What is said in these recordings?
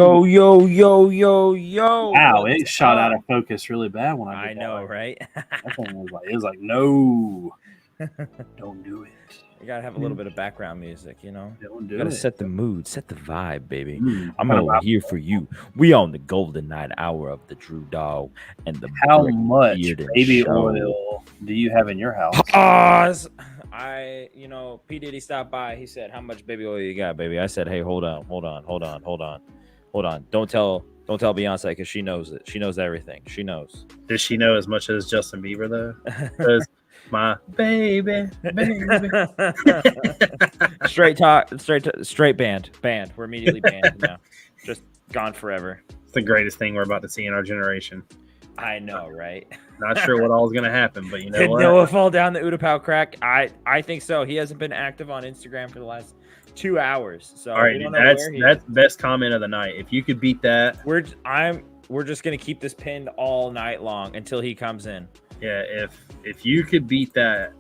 Yo. Wow, What's it shot out up? of focus really bad when I I did that. know, right? That thing was like, no, don't do it. You gotta have a little bit of background music, you know? Don't You do gotta it. set the mood, set the vibe, baby. Mm, I'm kind of over here for you. We on the golden night hour of the Drew Dog and the How Brick much Beard and baby Show. oil do you have in your house? Pause. P. Diddy stopped by. He said, "How much baby oil you got, baby?" I said, "Hey, hold on. Don't tell Beyonce because she knows it. She knows everything. She knows." Does she know as much as Justin Bieber though? Because my baby. straight band. We're immediately banned now. Just gone forever. It's the greatest thing we're about to see in our generation. I know, right? Not sure what all is going to happen, but you know Did what? Noah fall down the Utapau crack? I think so. He hasn't been active on Instagram for the last 2 hours. So all right, that's best comment of the night. If you could beat that, we're just gonna keep this pinned all night long until he comes in. Yeah, if you could beat that,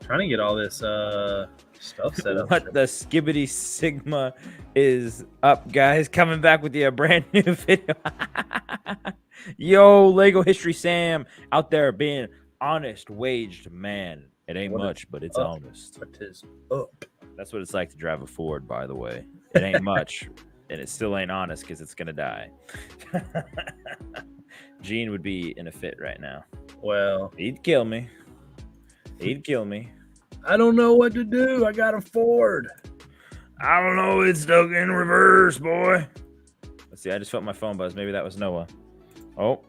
trying to get all this stuff set up. What the skibbity sigma is up, guys? Coming back with you a brand new video. Yo, Lego History Sam out there being honest, waged man. It ain't much, but it's honest. What is up? That's what it's like to drive a Ford, by the way. It ain't much, and it still ain't honest because it's gonna die. Gene would be in a fit right now. Well, he'd kill me. I don't know what to do. I got a Ford. I don't know. It's stuck in reverse, boy. Let's see. I just felt my phone buzz. Maybe that was Noah. Oh,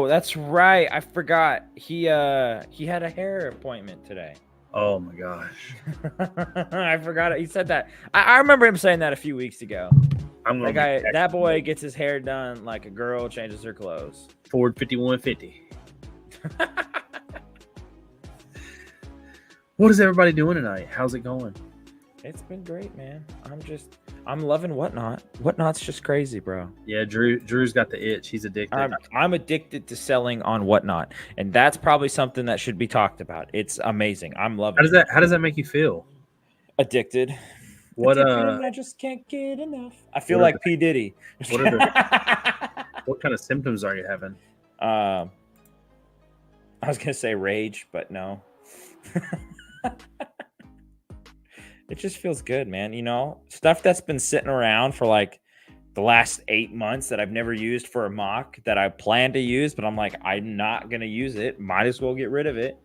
that's right. I forgot. He had a hair appointment today. Oh my gosh. I forgot it. He said that. I remember him saying that a few weeks ago. That boy gets his hair done like a girl changes her clothes. Ford 5150. What is everybody doing tonight? How's it going? It's been great, man. I'm loving Whatnot. Whatnot's just crazy, bro. Yeah, Drew's got the itch. He's addicted. I'm addicted to selling on Whatnot, and that's probably something that should be talked about. It's amazing. I'm loving it. How does that make you feel? Addicted. What I just can't get enough. I feel like P. Diddy. What kind of symptoms are you having? I was gonna say rage, but no. It just feels good, man. You know, stuff that's been sitting around for like the last 8 months that I've never used for a mock that I plan to use, but I'm like, I'm not gonna use it. Might as well get rid of it.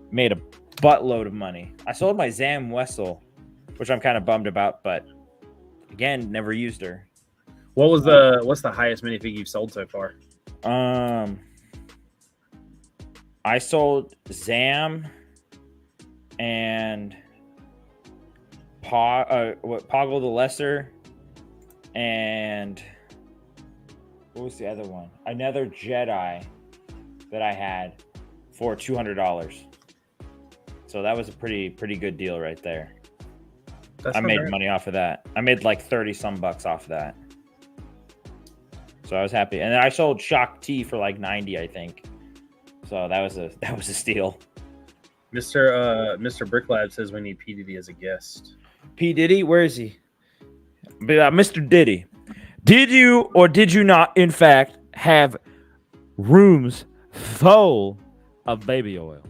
Made a buttload of money. I sold my Zam Wessel, which I'm kind of bummed about, but again, never used her. What's the highest minifig you've sold so far? I sold Zam and Poggle the Lesser, and what was the other one? Another Jedi that I had for $200. So that was a pretty good deal right there. I made money off of that. I made like 30 some bucks off of that. So I was happy. And then I sold Shock T for like 90, I think. So that was a steal. Mr. Bricklab says we need P. Diddy as a guest. P. Diddy, where is he? Mr. Diddy, did you or did you not, in fact, have rooms full of baby oil?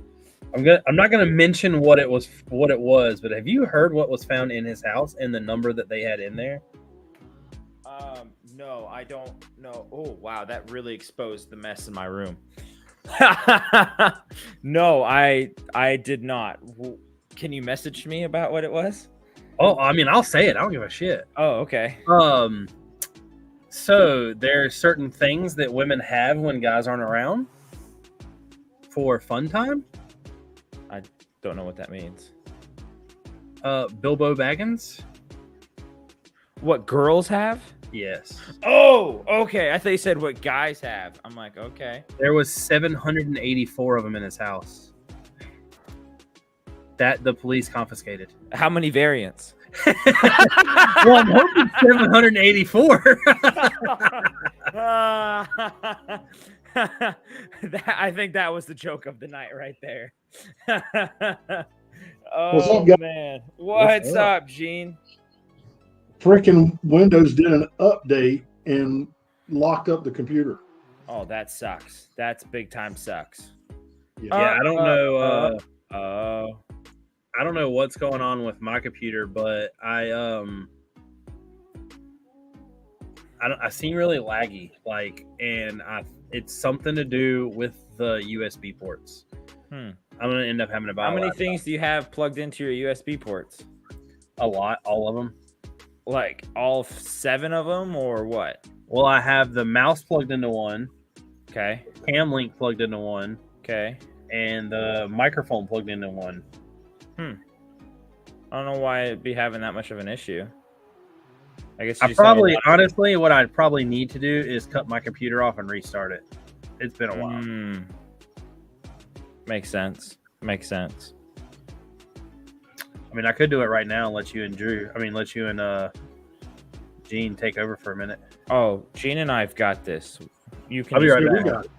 I'm not gonna mention what it was, but have you heard what was found in his house and the number that they had in there? No, I don't know. Oh wow, that really exposed the mess in my room. No, I did not. Can you message me about what it was? Oh, I mean, I'll say it. I don't give a shit. Oh, okay. So there are certain things that women have when guys aren't around for fun time. I don't know what that means. Bilbo Baggins. What girls have? Yes. Oh, okay. I thought you said what guys have. I'm like, okay. There was 784 of them in his house that the police confiscated. How many variants? Well, I'm hoping 784. I think that was the joke of the night right there. What's up, Oh guys? man, what's up, Gene? Frickin' Windows did an update and locked up the computer. Oh, that sucks. That's big time sucks. Yeah, I don't know. Oh, I don't know what's going on with my computer, but I seem really laggy. It's something to do with the USB ports. I'm gonna end up having to buy. how a many laptop. things do you have plugged into your USB ports? A lot, all of them. Like all 7 of them, or what? Well, I have the mouse plugged into one, Okay. cam link plugged into one, Okay. and the microphone plugged into one. I don't know why it'd be having that much of an issue. I guess I probably, honestly, what I'd probably need to do is cut my computer off and restart it. It's been a while. Makes sense. Makes sense. I mean, I could do it right now and let you and Gene take over for a minute. Oh, Gene and I've got this. You can. I'll be right We back. got it.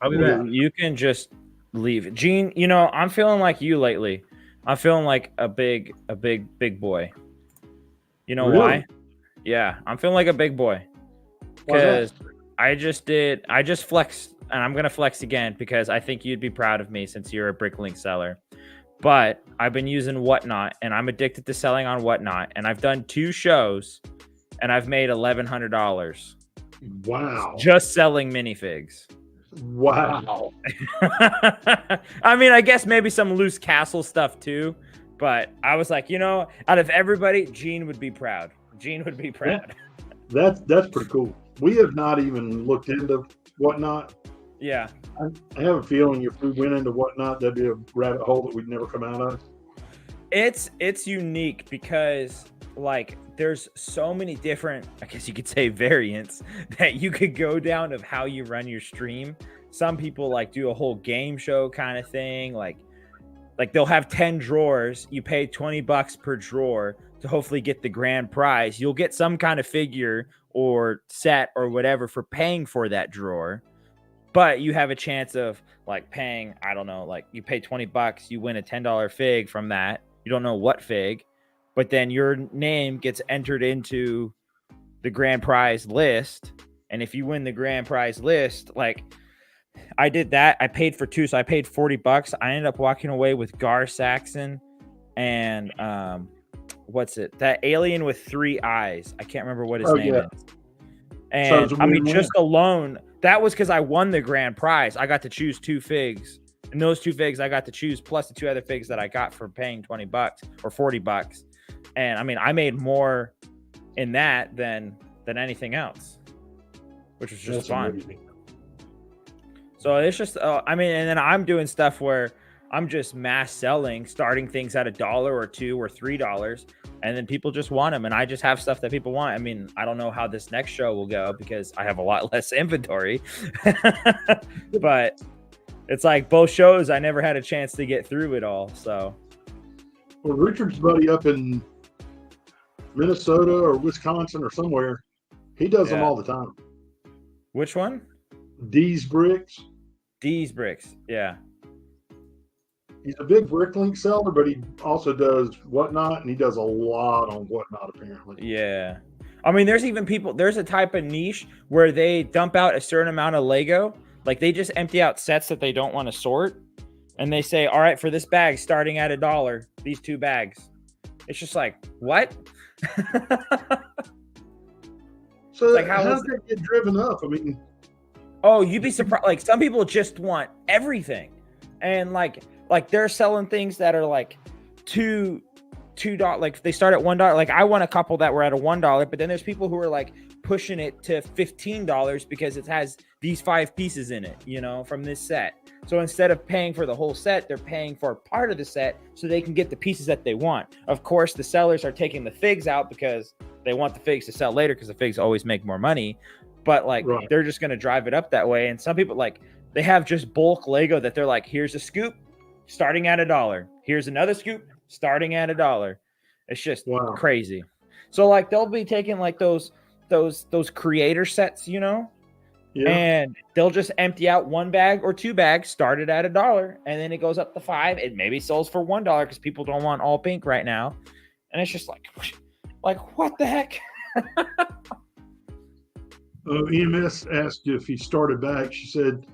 I'll be back. You can just leave it. Gene, I'm feeling like you lately. I'm feeling like a big boy. You know Really? why? Yeah, I'm feeling like a big boy. Why's that? Because I just flexed, and I'm going to flex again because I think you'd be proud of me since you're a Bricklink seller. But I've been using Whatnot, and I'm addicted to selling on Whatnot. And I've done 2 shows, and I've made $1,100 Wow. just selling minifigs. Wow. I mean, I guess maybe some loose castle stuff too, but I was like, out of everybody, Gene would be proud. Gene would be proud. That's pretty cool. We have not even looked into Whatnot. Yeah. I have a feeling if we went into Whatnot, that'd be a rabbit hole that we'd never come out of. It's unique because there's so many different, I guess you could say, variants that you could go down of how you run your stream. Some people do a whole game show kind of thing. Like they'll have 10 drawers. You pay $20 per drawer to hopefully get the grand prize. You'll get some kind of figure or set or whatever for paying for that drawer. But you have a chance of paying, I don't know, you pay $20, you win a $10 fig from that. You don't know what fig, but then your name gets entered into the grand prize list. And if you win the grand prize list, I did that. I paid for 2, so I paid $40. I ended up walking away with Gar Saxon and what's it? That alien with 3 eyes. I can't remember what his name is. And So I mean, just alone, that was because I won the grand prize. I got to choose 2 figs. And those 2 figs I got to choose, plus the 2 other figs that I got for paying $20 or $40. And I mean, I made more in that than anything else, which was just fun. Amazing. So it's just, and then I'm doing stuff where I'm just mass selling, starting things at $1 or $2 or $3, and then people just want them. And I just have stuff that people want. I mean, I don't know how this next show will go because I have a lot less inventory, but it's both shows, I never had a chance to get through it all. So, Well, Richard's buddy up in Minnesota or Wisconsin or somewhere, he does them all the time. Which one? D's Bricks. D's Bricks. Yeah. He's a big Bricklink seller, but he also does Whatnot, and he does a lot on Whatnot, apparently. Yeah. I mean, there's a type of niche where they dump out a certain amount of Lego. They just empty out sets that they don't want to sort. And they say, all right, for this bag, starting at $1, these 2 bags. It's just what? So how does that get driven up? I mean, oh, you'd be surprised. Some people just want everything. And they're selling things that are $2. They start at $1. I want a couple that were at a $1, but then there's people who are pushing it to $15 because it has these 5 pieces in it, from this set. So instead of paying for the whole set, they're paying for part of the set so they can get the pieces that they want. Of course, the sellers are taking the figs out because they want the figs to sell later because the figs always make more money. But Right. They're just going to drive it up that way. And some people they have just bulk Lego that they're here's a scoop starting at $1. Here's another scoop starting at $1. It's just crazy. So they'll be taking those creator sets, Yeah. And they'll just empty out 1 bag or 2 bags, started at $1, and then it goes up to 5. It maybe sells for $1 because people don't want all pink right now. And it's just like what the heck? EMS asked if he started back. She said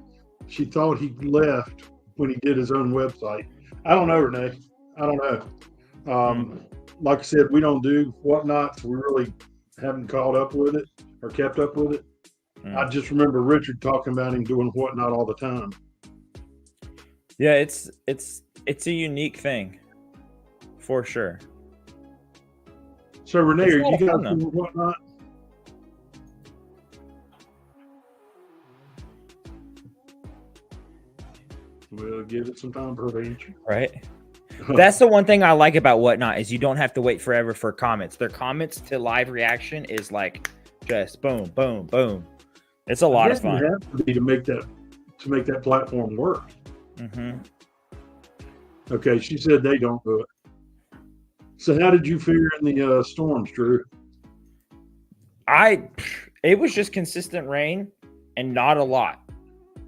she thought he left when he did his own website. I don't know, Renee. I don't know. Like I said, we don't do Whatnot, so we really haven't caught up with it or kept up with it. I just remember Richard talking about him doing Whatnot all the time. Yeah, it's a unique thing, for sure. So Renee, are you guys doing Whatnot? We'll give it some time for her to answer. Right. That's the one thing I like about Whatnot is you don't have to wait forever for comments. Their comments to live reaction is like just boom, boom, boom. It's a lot of fun. You have to be to make that platform work. Mm-hmm. Okay, she said they don't do it. So how did you figure in the storms, Drew? It was just consistent rain and not a lot.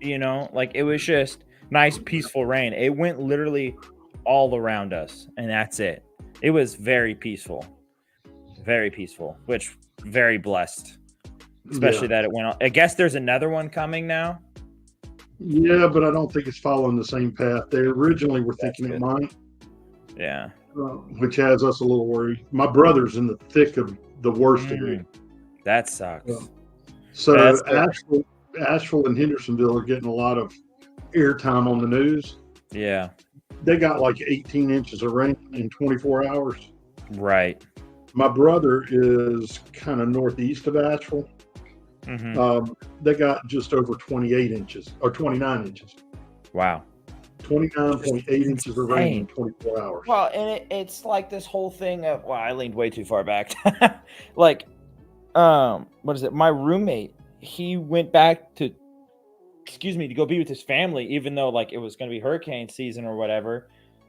You know, like it was just nice, peaceful rain. It went literally all around us, and that's it. It was very peaceful, which very blessed. Especially that it went on. I guess there's another one coming now. Yeah, but I don't think it's following the same path. They originally were thinking it might. Yeah. Which has us a little worried. My brother's in the thick of the worst area. That sucks. So Asheville and Hendersonville are getting a lot of airtime on the news. Yeah. They got like 18 inches of rain in 24 hours. Right. My brother is kind of northeast of Asheville. Mm-hmm. They got just over 28 inches or 29 inches. Wow. 29.8 inches of rain in 24 hours. Well, and it's like this whole thing of, I leaned way too far back. Like, what is it? My roommate, he went back to go be with his family, even though like it was going to be hurricane season or whatever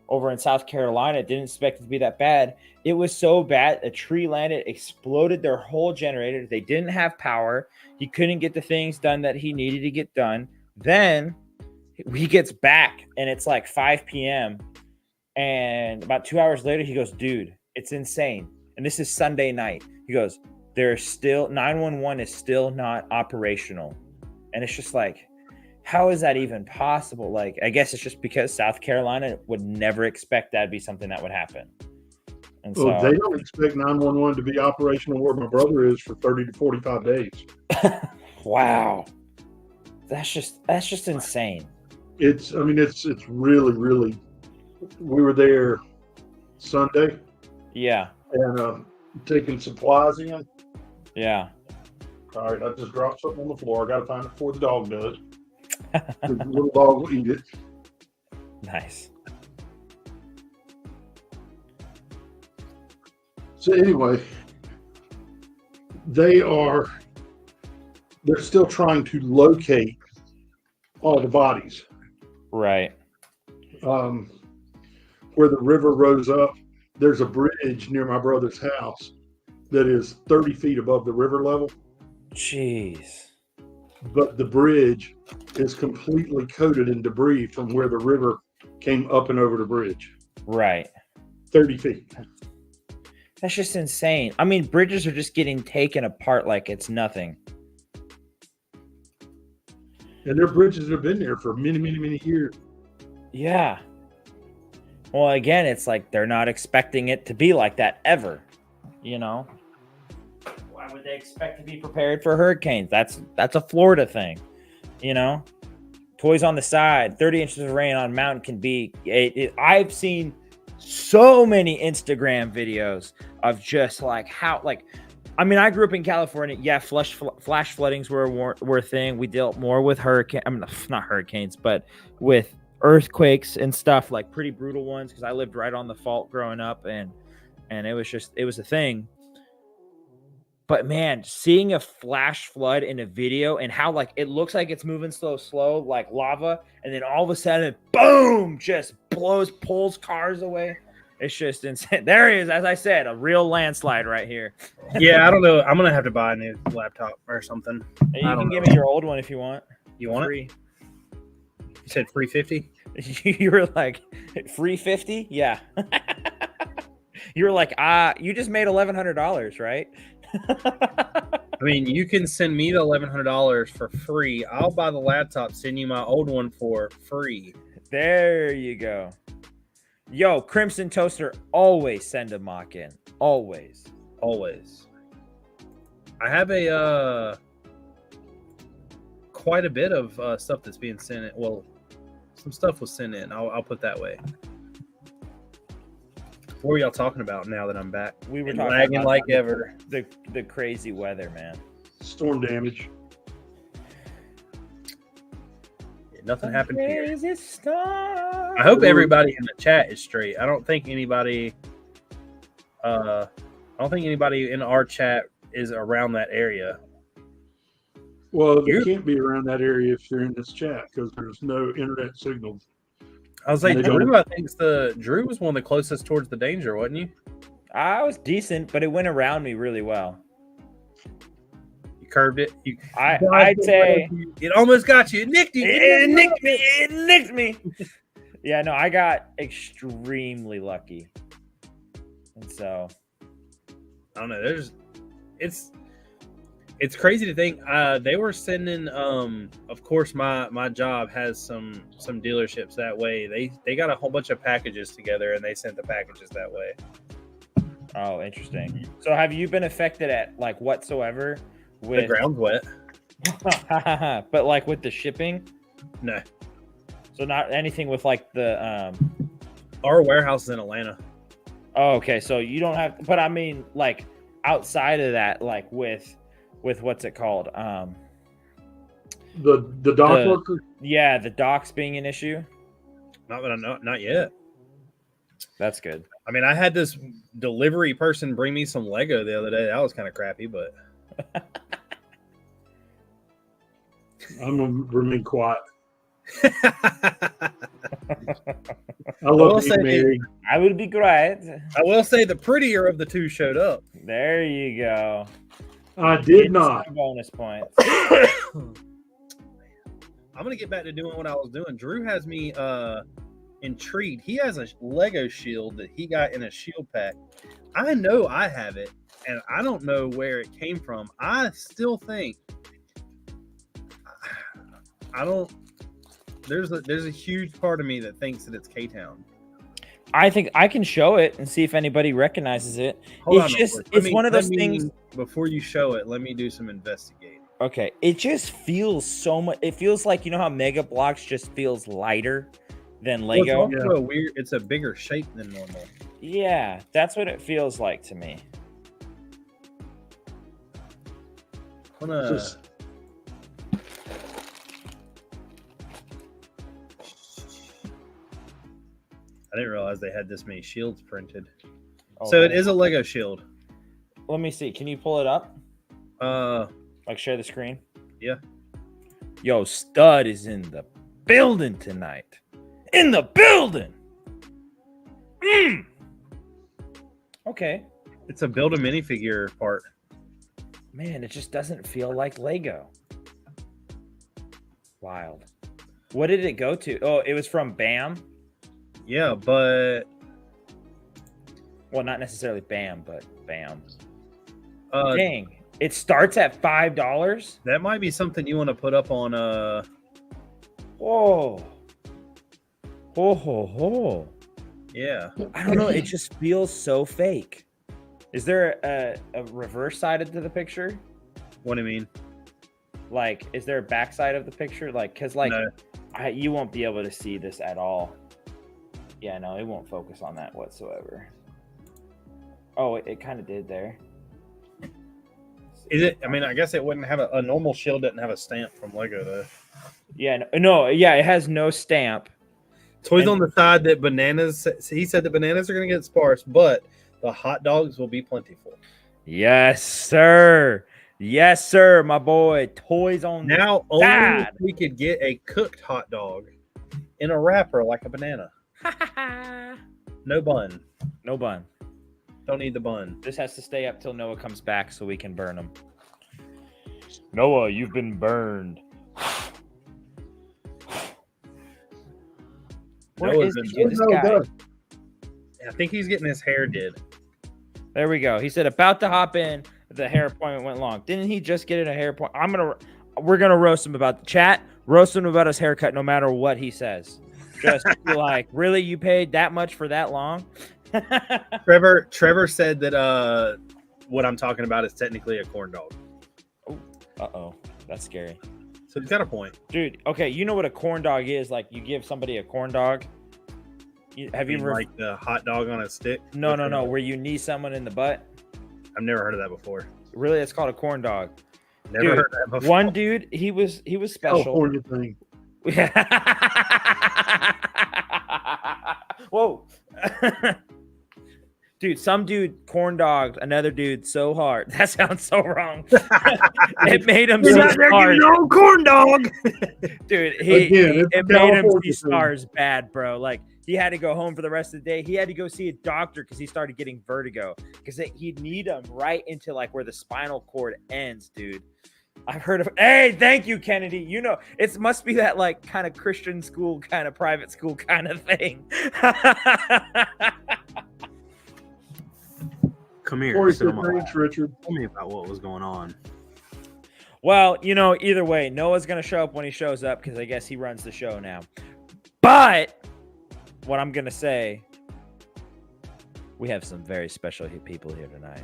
over in South Carolina. Didn't expect it to be that bad. It was so bad. A tree landed, exploded their whole generator. They didn't have power. He couldn't get the things done that he needed to get done. Then he gets back and it's like 5 p.m. And about 2 hours later, he goes, dude, it's insane. And this is Sunday night. He goes, there's still 911 is still not operational. And it's just like, how is that even possible? Like, I guess it's just because South Carolina would never expect that to be something that would happen. And so they don't expect 911 to be operational where my brother is for 30 to 45 days. Wow. That's just insane. It's really, really, we were there Sunday. Yeah. And taking supplies in. Yeah. All right, I just dropped something on the floor. I got to find it before the dog does. The little dog will eat it. Nice. So anyway, they're still trying to locate all the bodies. Right. Where the river rose up, there's a bridge near my brother's house that is 30 feet above the river level. Jeez. But the bridge is completely coated in debris from where the river came up and over the bridge. Right. 30 feet. That's just insane. I mean, bridges are just getting taken apart like it's nothing. And their bridges have been there for many, many, many years. Yeah. Well, again, it's like they're not expecting it to be like that ever. You know? Why would they expect to be prepared for hurricanes? That's a Florida thing. You know? Toys on the side, 30 inches of rain on a mountain can be... I've seen so many Instagram videos of just like how... like. I mean, I grew up in California. Yeah, flash floodings were a thing. We dealt more with not hurricanes, but with earthquakes and stuff, like pretty brutal ones, because I lived right on the fault growing up, and it was a thing. But man, seeing a flash flood in a video and how like it looks like it's moving slow, like lava, and then all of a sudden, boom, just pulls cars away. It's just insane. There he is, as I said, a real landslide right here. Yeah, I don't know. I'm gonna have to buy a new laptop or something. And you can give me your old one if you want. You want free. You said free 50? You were like, free 50? Yeah. You were like, you just made $1,100, right? I mean, you can send me the $1,100 for free. I'll buy the laptop, send you my old one for free. There you go. Yo, Crimson Toaster, always send a mock in. Always. Always. I have quite a bit of stuff that's being sent in. Well, some stuff was sent in. I'll put that way. What were y'all talking about now that I'm back? We were talking lagging about like ever. The crazy weather, man. Storm damage. Nothing happened here. Crazy storm. I hope everybody in the chat is straight. I don't think anybody in our chat is around that area. Well, they can't be around that area if they're in this chat because there's no internet signal. I was like, Drew was one of the closest towards the danger, wasn't you? I was decent, but it went around me really well. You curved it. I'd say it almost got you. It nicked you. It nicked me. It nicked me. Yeah, no, I got extremely lucky. And so I don't know. It's crazy to think they were sending. Of course, my job has some dealerships that way. They got a whole bunch of packages together, and they sent the packages that way. Oh, interesting. So, have you been affected at like whatsoever with The ground's wet? But like with the shipping? No. So not anything with like the Our warehouse is in Atlanta. Oh, okay. So you don't have, but I mean, like outside of that, like with what's it called? The dock worker? Yeah, the docks being an issue. Not that I know, not yet. That's good. I mean, I had this delivery person bring me some Lego the other day. That was kind of crappy, but I'm gonna remain quiet. I I love you, Mary. I would be quiet. will say the prettier of the two showed up. There you go. I did not. Bonus points. I'm gonna get back to doing what I was doing. Drew has me intrigued. He has a Lego shield that he got in a shield pack. I know I have it, and I don't know where it came from. I still think I don't. There's a huge part of me that thinks that it's K-Town. I think I can show it and see if anybody recognizes it. It's one of those things. Before you show it, let me do some investigating. Okay, it just feels so much. It feels like, you know how Mega Bloks just feels lighter than Lego. Well, it's a bigger shape than normal. Yeah, that's what it feels like to me. I didn't realize they had this many shields printed. Oh, so it is a Lego shield. Let me see. Can you pull it up? Like share the screen? Yeah. Yo, Stud is in the building tonight. In the building. Okay. It's a build a minifigure part. Man, it just doesn't feel like Lego. Wild. What did it go to? Oh, it was from BAM. Yeah, but well, not necessarily BAM, but BAM. Dang, it starts at $5. That might be something you want to put up on. Whoa. Oh. Yeah. I don't know. It just feels so fake. Is there a reverse side to the picture? What do you mean? Like, is there a back side of the picture? Like, because like no. You won't be able to see this at all. Yeah, no, it won't focus on that whatsoever. Oh, it kind of did there. Is it? I mean, I guess it wouldn't have a normal shield. Doesn't have a stamp from Lego though. Yeah, no, yeah, it has no stamp. Toys on the side that bananas. He said the bananas are going to get sparse, but the hot dogs will be plentiful. Yes, sir. Yes, sir, my boy. Toys on now. The side. Only if we could get a cooked hot dog in a wrapper like a banana. No bun. No bun. Don't need the bun. This has to stay up till Noah comes back so we can burn him. Noah, you've been burned. Where Noah's is been- this guy? I think he's getting his hair did. There we go. He said about to hop in. The hair appointment went long. Didn't he just get in a hair appointment? We're gonna roast him about the chat. Roast him about his haircut, no matter what he says. Just be like, really, you paid that much for that long? Trevor said that what I'm talking about is technically a corn dog. Uh-oh, that's scary. So he's got a point. Dude, okay, you know what a corn dog is? Like, you give somebody a corn dog. Have you ever... like the hot dog on a stick? No, where you knee someone in the butt. I've never heard of that before. Really, it's called a corn dog. Never heard of that before. One dude, he was special. California thing. Whoa. Dude, some dude corn dogged another dude so hard. That sounds so wrong. It made him see stars. No corn dog. Dude, Again, it made him see California stars bad, bro. Like, he had to go home for the rest of the day. He had to go see a doctor because he started getting vertigo. Because he'd need him right into like where the spinal cord ends, dude. I've heard of. Hey, thank you, Kennedy. You know, it must be that like kind of Christian school, kind of private school kind of thing. Come here. Corey sit said, on my lap. thanks, Richard. Tell me about what was going on. Well, you know, either way, Noah's going to show up when he shows up because I guess he runs the show now. But what I'm going to say, we have some very special people here tonight.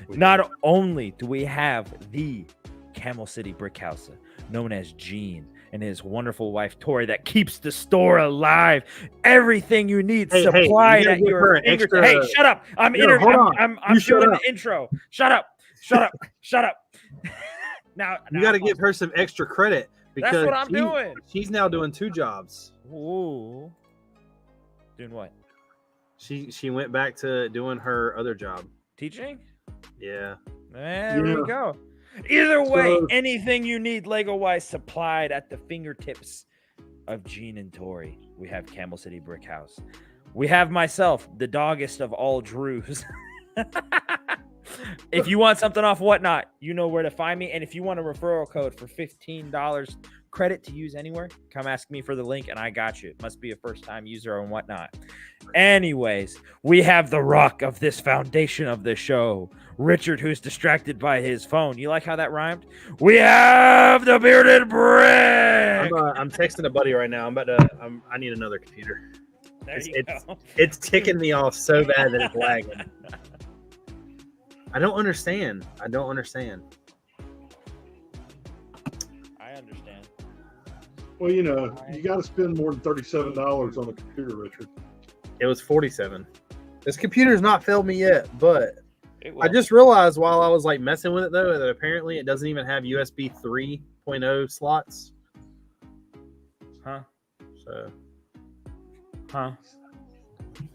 Not only do we have the Camel City Brick House, known as Gene, and his wonderful wife, Tori, that keeps the store alive. Everything you need supplied at your fingertips. Hey, shut up. I'm doing the intro. Shut up. Now you got to give her some extra credit because that's what I'm doing. She's now doing 2 jobs. Ooh. Doing what? She went back to doing her other job. Teaching? Yeah. There we go. Either way, anything you need Lego-wise supplied at the fingertips of Gene and Tori. We have Camel City Brick House. We have myself, the doggest of all Drews. If you want something off Whatnot, you know where to find me. And if you want a referral code for $15 credit to use anywhere, come ask me for the link and I got you. It must be a first-time user and whatnot. Anyways, we have the rock of this foundation of the show, Richard, who's distracted by his phone. You like how that rhymed? We have the bearded brick. I'm texting a buddy right now. I need another computer. It's ticking me off so bad that it's lagging. I don't understand. I understand. Well, you know, you got to spend more than $37 on a computer, Richard. It was $47. This computer's not failed me yet, but I just realized while I was like messing with it though that apparently it doesn't even have USB 3.0 slots.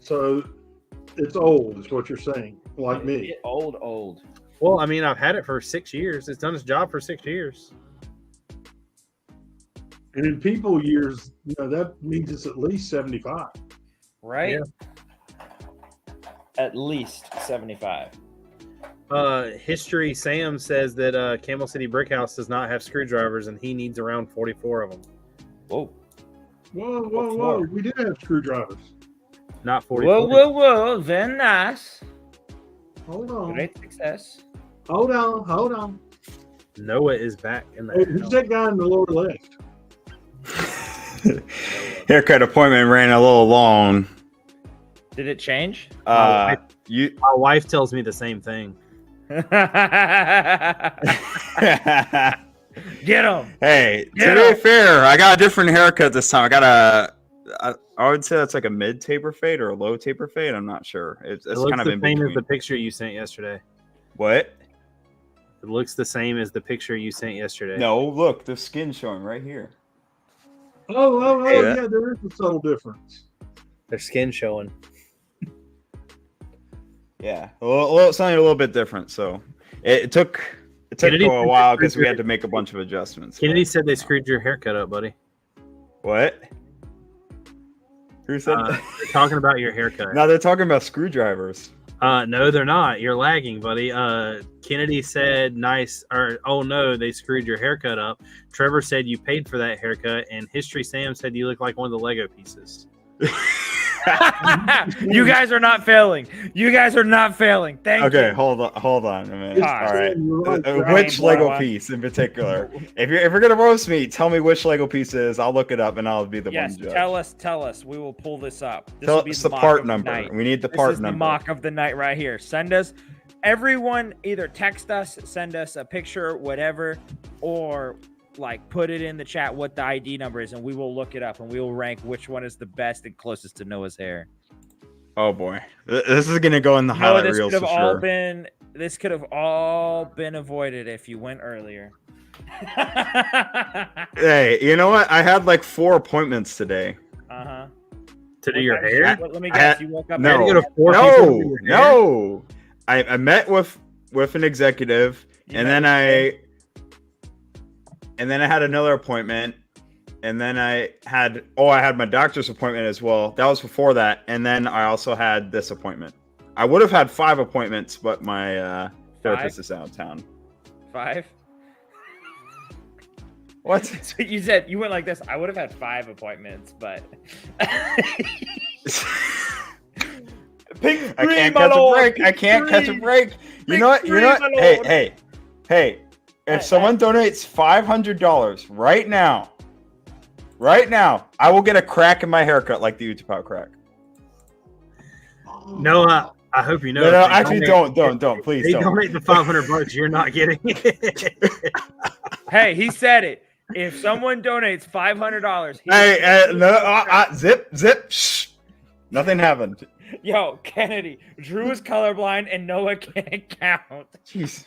So it's old, is what you're saying, like me. Old. Well, I mean, I've had it for 6 years. It's done its job for 6 years. And in people years, you know, that means it's at least 75. Right? Yeah. At least 75. History Sam says that Camel City Brick House does not have screwdrivers and he needs around 44 of them. Whoa. Whoa. We did have screwdrivers. Not 44. Whoa. Very nice. Hold on. Great success. Hold on. Noah is back in the Hey, who's that guy in the lower left? Haircut appointment ran a little long. Did it change? My wife tells me the same thing. Get him. Hey, to be fair, I got a different haircut this time. I would say that's like a mid taper fade or a low taper fade. I'm not sure. It's kind of the in same between. as the picture you sent yesterday. What? It looks the same as the picture you sent yesterday. No, look, the skin showing right here. Yeah, there is a subtle difference. Their skin showing. Yeah, something a little bit different. So it took a while because we had to make a bunch of adjustments. Kennedy said they screwed your haircut up, buddy. What? Who said They're talking about your haircut. No, they're talking about screwdrivers. No, they're not. You're lagging, buddy. Kennedy said nice, or oh no, they screwed your haircut up. Trevor said you paid for that haircut, and History Sam said you look like one of the Lego pieces. You guys are not failing. You guys are not failing. Thank you. Okay, hold on a minute. All right. Which Brian, Lego Brian. piece in particular? If you're gonna roast me, tell me which Lego piece it is. I'll look it up and I'll be the Yes, one judge. tell us. We will pull this up. This Tell will be us the mock part of number. night. We need the This part is number. the mock of the night right here. Send us, everyone, either text us, send us a picture, whatever, or like put it in the chat what the ID number is, and we will look it up and we will rank which one is the best and closest to Noah's hair. Oh boy, this is gonna go in the highlight this reels could have for all sure. been. This could have all been avoided if you went earlier. Hey, you know what? I had like 4 appointments today. Uh-huh. To do your hair? Let me I guess. had- You woke up. No, You had to go to 4 people to do your hair? no. I met with an executive, You and met then with I had another appointment, and then I had my doctor's appointment as well. That was before that, and then I also had this appointment. I would have had 5 appointments, but my therapist is out of town. 5. What? So you said you went like this. I would have had 5 appointments, but pick I three, can't my catch a lord. break. Pick I can't catch a three. break. You Pick know what? three, my Hey, lord. hey. Hey, If someone donates $500 right now, I will get a crack in my haircut like the Utapau crack. No, I hope you know. No, if they actually, donate- don't, please They don't. donate the $500. You're not getting it. hey, he said it. If someone donates $500, Hey, no, zip, shh. Nothing happened. yo, Kennedy, Drew is colorblind and Noah can't count. Jeez.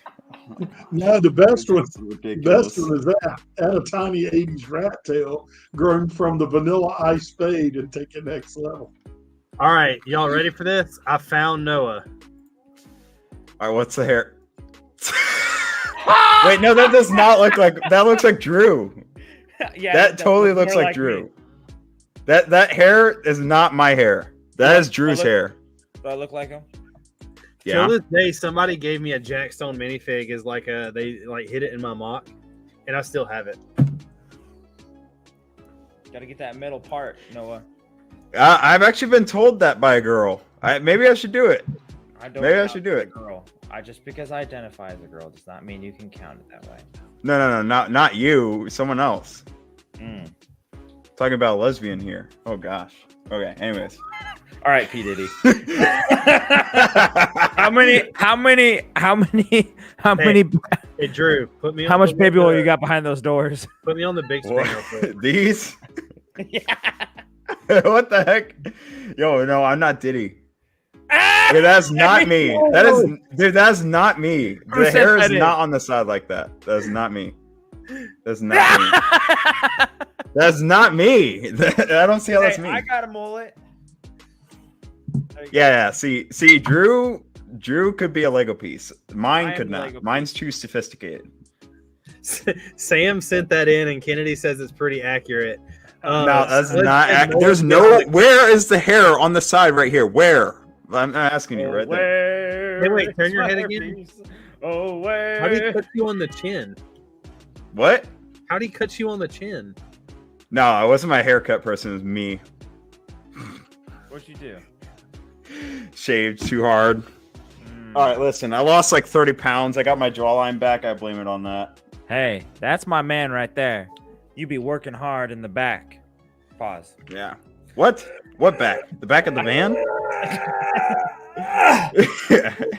No, the best one. This is The ridiculous. best one is that. Add a tiny 80s rat tail grown from the vanilla ice fade and take it next level. All right, y'all ready for this? I found Noah. All right, what's the hair? Wait, no, that does not look like. That looks like Drew. Yeah, That totally more looks like Drew. me. That hair is not my hair. That is Drew's look- hair. Do I look like him? Yeah. Till this day, somebody gave me a Jackstone minifig as like they hid it in my mock, and I still have it. Got to get that middle part, Noah. I've actually been told that by a girl. Maybe I should do it. I Maybe I count should do as a it. Girl. Just because I identify as a girl does not mean you can count it that way. No, not you. Someone else. Mm. Talking about a lesbian here. Oh gosh. Okay. Anyways. All right, P Diddy. How many? Hey Drew, put me. How on much the- baby oil you got behind those doors? Put me on the big screen real quick. What? These? Yeah. What the heck? Yo, no, I'm not Diddy. Ah! Dude, that's not me. That's not me. Who The said hair is that is? not on the side like that. That's not me. That's not me. That's not me. I don't see how that's Hey, me. I got a mullet. There you go. Yeah. See, Drew could be a Lego piece. Mine I am could a not. Lego Mine's too sophisticated. Sam sent that in, and Kennedy says it's pretty accurate. No, that's let's not. get more There's no. specific. Where is the hair on the side right here? Where? I'm asking you right there. Where Hey, wait, turn is your head my again. piece? Oh, where? How do you cut you on the chin? What? How do you cut you on the chin? No, it wasn't my haircut person. It was me. What'd you do? Shaved too hard. All right, listen. I lost like 30 pounds. I got my jawline back. I blame it on that. Hey, that's my man right there. You be working hard in the back. Pause. Yeah. What? What back? The back of the van?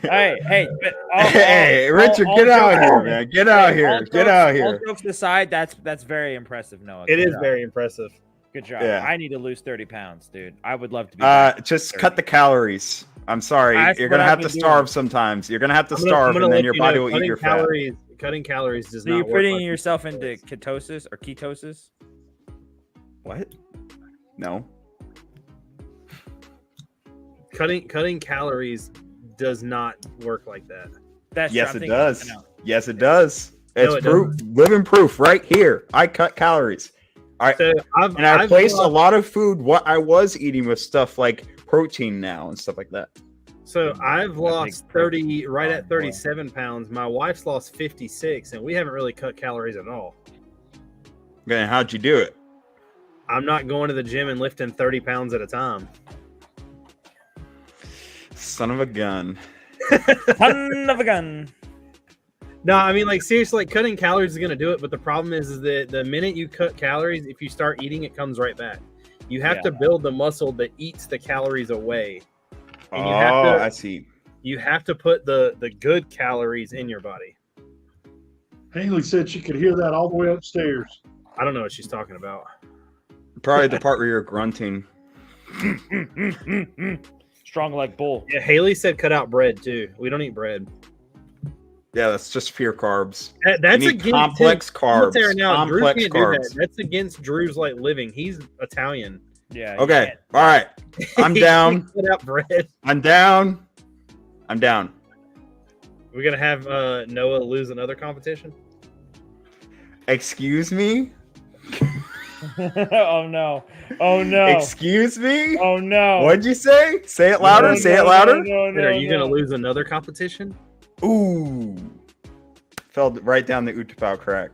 Hey, but Hey, Richard, get out here, man. Get out here. Get out All here. jokes aside, that's very impressive, Noah. It Good is job. very impressive. Good job. Yeah. I need to lose 30 pounds, dude. I would love to be. back. Just cut the calories. I'm sorry. That's You're what gonna I've have to been doing. starve sometimes. You're gonna have to I'm starve, gonna and then let your you body know, will eat cutting your fat. calories. Cutting calories does So you're not work. putting like yourself into ketosis or ketosis? What? No. cutting calories does not work like that. That's Yes, true. it I'm does. thinking, no. Yes, it does. It's it proof. Living proof right here. I cut calories. I So I've replaced a lost- lot of food what I was eating with stuff like protein now and stuff like that. So I've That lost big 30, right Oh, at boy. 37 pounds. My wife's lost 56, and we haven't really cut calories at all. Okay, how'd you do it? I'm not going to the gym and lifting 30 pounds at a time. Son of a gun. Son of a gun. No, I mean, like, seriously, like, cutting calories is going to do it. But the problem is that the minute you cut calories, if you start eating, it comes right back. You have Yeah. to build the muscle that eats the calories away. And Oh, you have to- I see. You have to put the good calories in your body. Haley said she could hear that all the way upstairs. I don't know what she's talking about. Probably the part where you're grunting. Strong like bull. Yeah, Haley said cut out bread too. We don't eat bread. Yeah, that's just pure carbs. That's You need against complex his- I'm gonna tell you carbs. now, Drew Complex can't do that. carbs. That's against Drew's like living. He's Italian. Yeah. Okay. All right. I'm He down. can't cut out bread. I'm down. I'm down. We're gonna have Noah lose another competition. Excuse me? Oh no. Oh no. Excuse me? Oh no. What'd you say? Say it louder. No, Say no, it louder. No, no, Are you no. gonna lose another competition? Ooh. Fell right down the Utapau crack.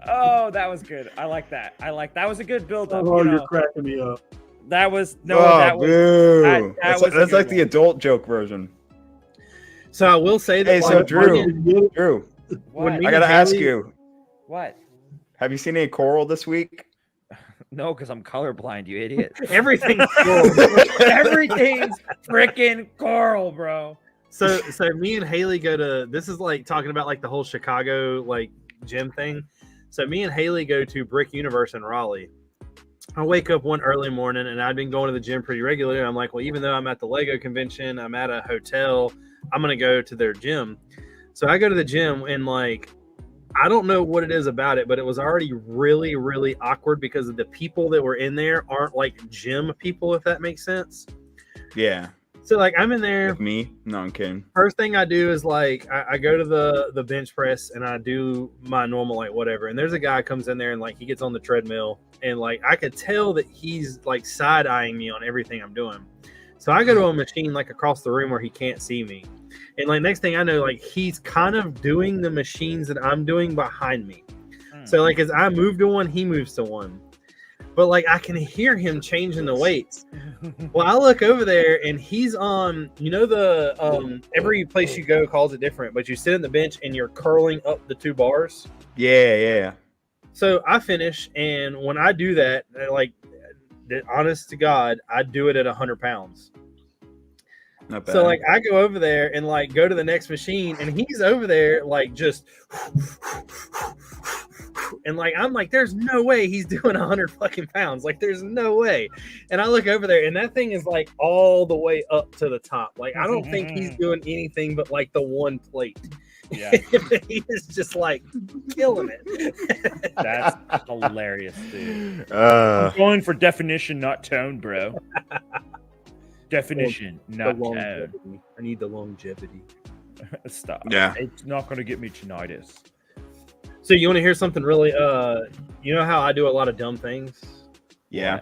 Oh, that was good. I like that. That was a good build up. Oh, you're cracking me up. That was Oh, that was boo. that That's, was a that's good like the one. adult joke version. So I will say that. Hey, so like, Drew, when- Drew, What? me I gotta and ask Haley- you, What? have you seen any coral this week? No, because I'm colorblind, you idiot. everything's cool. Everything's freaking coral, bro. So me and Haley go to, this is like talking about like the whole Chicago like gym thing. So me and Haley go to Brick Universe in Raleigh. I wake up one early morning and I'd been going to the gym pretty regularly. I'm like, well, even though I'm at the Lego convention, I'm at a hotel, I'm going to go to their gym. So I go to the gym and like, I don't know what it is about it, but it was already really, really awkward because of the people that were in there aren't like gym people, if that makes sense. Yeah, So like I'm in there. with me. No, I'm kidding. First thing I do is like I go to the bench press and I do my normal like whatever. And there's a guy comes in there and like he gets on the treadmill and like I could tell that he's like side eyeing me on everything I'm doing. So I go to a machine like across the room where he can't see me. And like next thing I know, like he's kind of doing the machines that I'm doing behind me. So like as I move to one, he moves to one. But like I can hear him changing the weights. Well, I look over there and he's on, you know, the every place you go calls it different, but you sit in the bench and you're curling up the 2 bars. Yeah. So I finish, and when I do that, like honest to God, I do it at 100 pounds. Not bad. So like I go over there and like go to the next machine, and he's over there like just, and like I'm like, there's no way he's doing 100 fucking pounds. Like there's no way. And I look over there, and that thing is like all the way up to the top. Like I don't think he's doing anything but like the one plate. Yeah, He is just like killing it. that's hilarious, dude. Uh, I'm going for definition, not tone, bro. Definition, The not tone. longevity. I need the longevity. Stop. Yeah. It's not going to get me tinnitus. So you want to hear something really? You know how I do a lot of dumb things. yeah.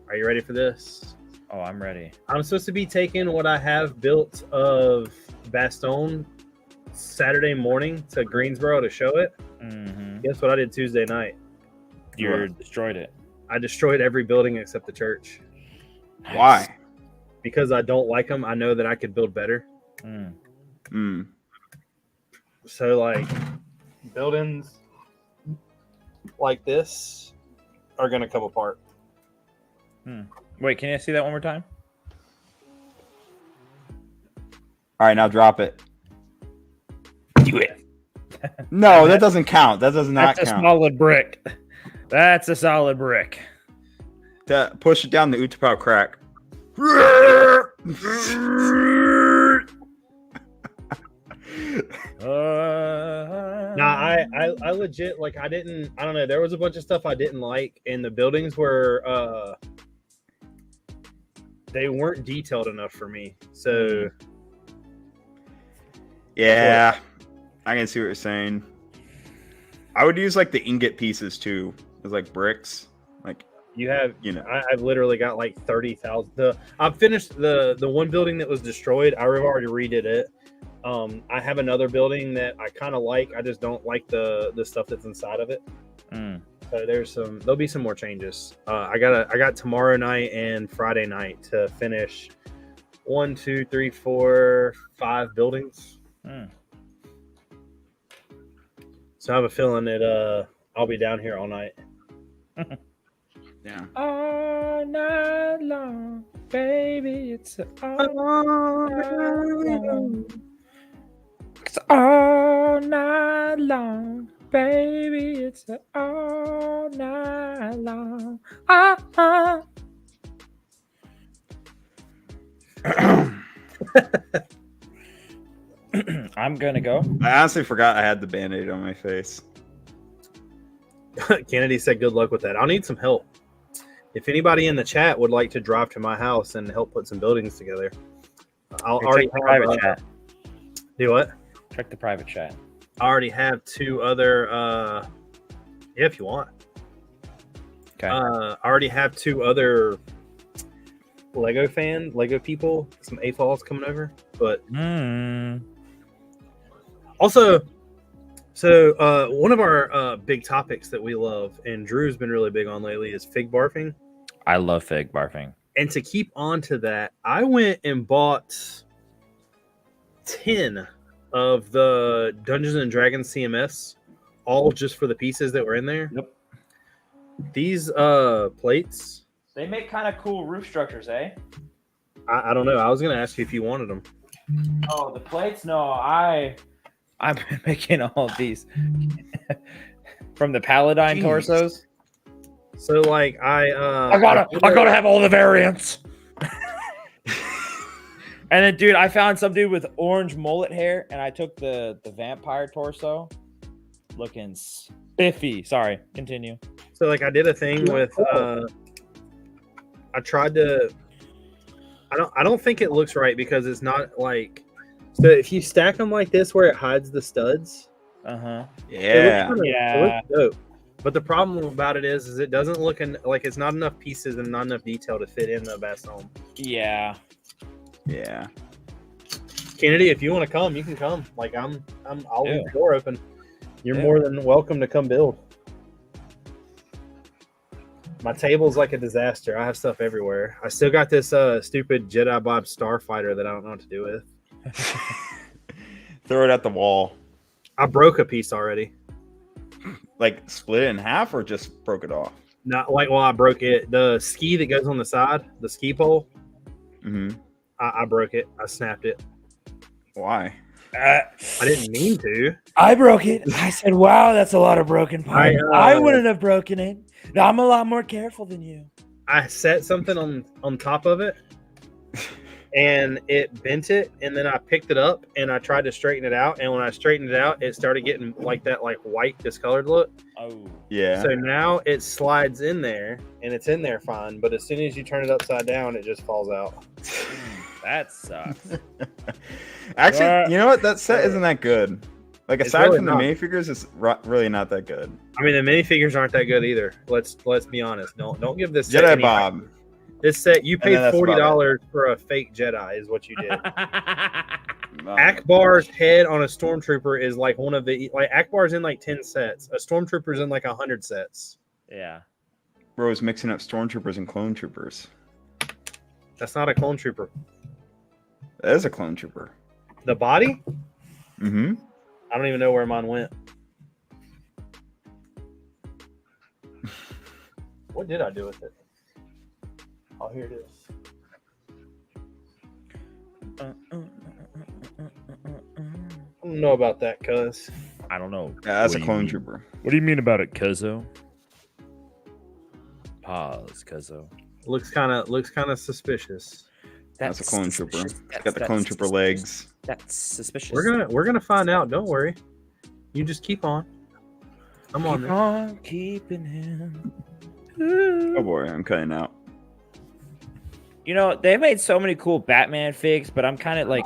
Are you ready for this? Oh, I'm ready. I'm supposed to be taking what I have built of Bastogne Saturday morning to Greensboro to show it. Mm-hmm. Guess what I did Tuesday night? You destroyed it. I destroyed every building except the church Why? because I don't like them. I know that I could build better. Mm. Mm. So like buildings like this are gonna come apart. Wait, can you see that one more time? All right, now drop it. Do it. No, that doesn't count. That does not That's a count. solid brick. That's a solid brick. Push it down the Utapau crack. Nah, I legit like I don't know. There was a bunch of stuff I didn't like, and the buildings were they weren't detailed enough for me. So Yeah, I can see what you're saying. I would use like the ingot pieces too, as like bricks. Like You have, you know, I've literally got like 30,000. I've finished the one building that was destroyed. I already redid it. I have another building that I kind of like. I just don't like the stuff that's inside of it. So there'll be some more changes. I got tomorrow night and Friday night to finish 1, 2, 3, 4, 5 buildings. So I have a feeling that I'll be down here all night. yeah. All night long, baby, it's all night long. It's all night long, baby, it's all night long. I'm gonna go. I honestly forgot I had the Band-Aid on my face. Kennedy said, "Good luck with that. I'll need some help. If anybody in the chat would like to drive to my house and help put some buildings together, I'll already Check the private chat. Do what? Check the private chat. I already have 2 other. Yeah, if you want. Okay. I already have 2 other Lego people, some AFOLs coming over. But also, so one of our big topics that we love and Drew's been really big on lately is fig barfing. I love fig barfing. And to keep on to that, I went and bought 10 of the Dungeons and Dragons CMS, all just for the pieces that were in there. Yep. These plates, They make kind of cool roof structures, eh? I don't know. I was going to ask you if you wanted them. Oh, the plates? No, I've been making all of these from the Paladine torsos. So like I gotta have all the variants. And then, dude, I found some dude with orange mullet hair, and I took the vampire torso, looking spiffy. Sorry, continue. So like I did a thing with I tried to I don't think it looks right because it's not like, so if you stack them like this where it hides the studs, Uh-huh. Yeah. it looks dope. But the problem about it is it doesn't look like it's not enough pieces and not enough detail to fit in the bastion. Yeah. Yeah. Kennedy, if you want to come, you can come. Like I'll leave the door open. You're Yeah. more than welcome to come build. My table's like a disaster. I have stuff everywhere. I still got this stupid Jedi Bob Starfighter that I don't know what to do with. Throw it at the wall. I broke a piece already. Like split it in half or just broke it off? Not like, well, I broke it. The ski that goes on the side, the ski pole, Mm-hmm. I broke it. I snapped it. Why? I didn't mean to. I broke it. I said, wow, that's a lot of broken parts. I wouldn't have broken it. I'm a lot more careful than you. I set something on top of it, and it bent it, and then I picked it up, and I tried to straighten it out, and when I straightened it out, it started getting like that like white discolored look. Oh. Yeah. So now it slides in there, and it's in there fine, but as soon as you turn it upside down, it just falls out. That sucks. Actually, you know what? That set isn't that good. Like It's aside really from the not. minifigures, it's really not that good. I mean, the minifigures aren't that good either. Let's be honest. Don't give this set Jedi any hype. Bob. This set, you And then paid that's about $40 for a fake Jedi, is what you did. Um, Akbar's head on a stormtrooper is like one of the Akbar's in like 10 sets. A stormtrooper's in like 100 sets. Yeah. Bro is mixing up stormtroopers and clone troopers. That's not a clone trooper. That is a clone trooper. The body? Mm-hmm. I don't even know where mine went. What did I do with it? Oh, here it is. I don't know about that, cuz. I don't know. Yeah, that's What a do you clone mean? trooper. What do you mean about it, Cuzzo? Pause, Cuzzo. Looks kind of suspicious. That's a clone trooper. suspicious. It's got the clone trooper legs. That's suspicious. We're gonna find out. Don't worry. You just keep on. I'm on Keep there. on keeping him. Oh boy, I'm cutting out. You know, they made so many cool Batman figs, but I'm kind of like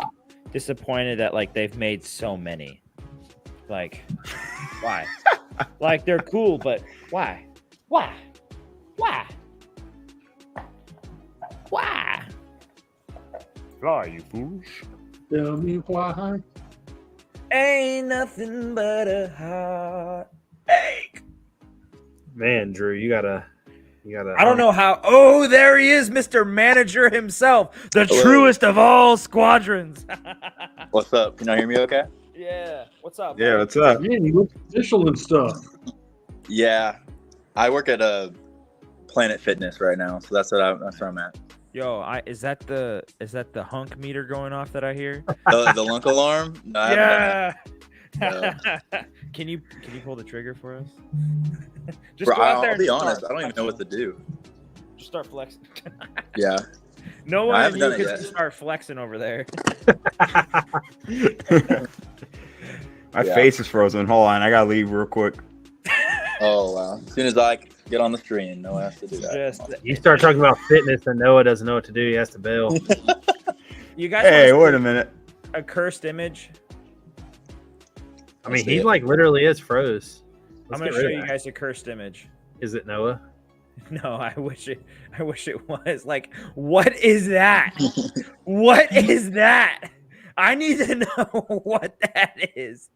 disappointed that like they've made so many. Like, why? Like they're cool, but why? Why? Why? Why? Fly, you fools. Tell me why. Ain't nothing but a heartache. Man, Drew, you gotta. I don't know how. Oh, there he is, Mr. Manager himself, the truest of all squadrons. What's up? Can you hear me okay? Yeah. What's up? Yeah, buddy? what's up? Man, you look official and stuff. Yeah. I work at a Planet Fitness right now, so that's where I'm at. Yo, is that the hunk meter going off that I hear? The lunk alarm? No, I haven't done Yeah. Can you pull the trigger for us? Just Bro, go out there. I'll and be start honest, I don't even know what to flexing. do. Just start flexing. Yeah. No I one of haven't you done it can yet. just start flexing over there. My Yeah. face is frozen. Hold on, I gotta leave real quick. Oh, wow. As soon as I get on the screen, no one has to do that. Just You start talking about fitness, and Noah doesn't know what to do. He has to bail. you guys. Hey, wanna wait see a minute. a cursed image. I mean, he like literally is froze. I'm Let's gonna get show rid you of guys a cursed image. that. Is it Noah? No, I wish it was. Like, what is that? What is that? I need to know what that is.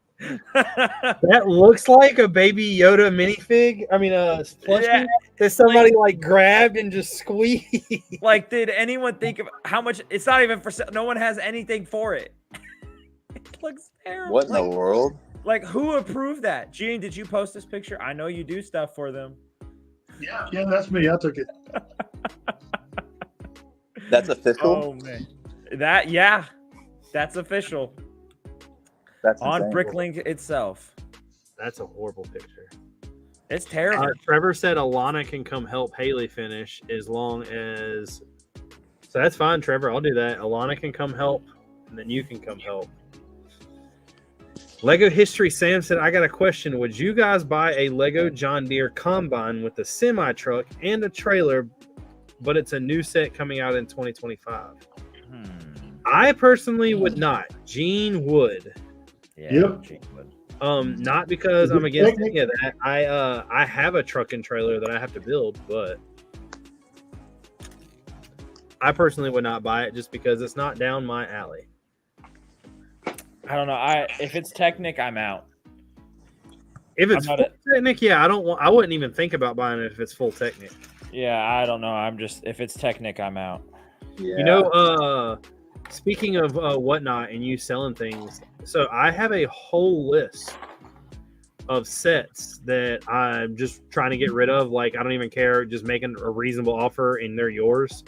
That looks like a baby Yoda minifig. I mean, plushie Yeah, that somebody like grabbed and just squeezed. like, did anyone think of how much? It's not even for sale. No one has anything for it. It looks terrible. What in the world? Like, who approved that? Gene, did you post this picture? I know you do stuff for them. Yeah, that's me. I took it. That's official? Oh man, that's official That's on insane. Bricklink itself. That's a horrible picture. It's terrible. Trevor said Alana can come help Haley finish as long as. So that's fine, Trevor. I'll do that. Alana can come help, and then you can come help. Lego History Sam said, I got a question. Would you guys buy a Lego John Deere combine with a semi truck and a trailer, but it's a new set coming out in 2025? I personally would not. Gene would. Yeah, Yep. Gene would. Not because I'm against any of that. I have a truck and trailer that I have to build, but I personally would not buy it just because it's not down my alley. I don't know. If it's Technic, I'm out. If it's I'm full not Technic, yeah, I wouldn't even think about buying it if it's full Technic. Yeah, I don't know. If it's Technic, I'm out. Yeah. You know, speaking of whatnot and you selling things, so I have a whole list of sets that I'm just trying to get rid of. Like, I don't even care, just making a reasonable offer and they're yours.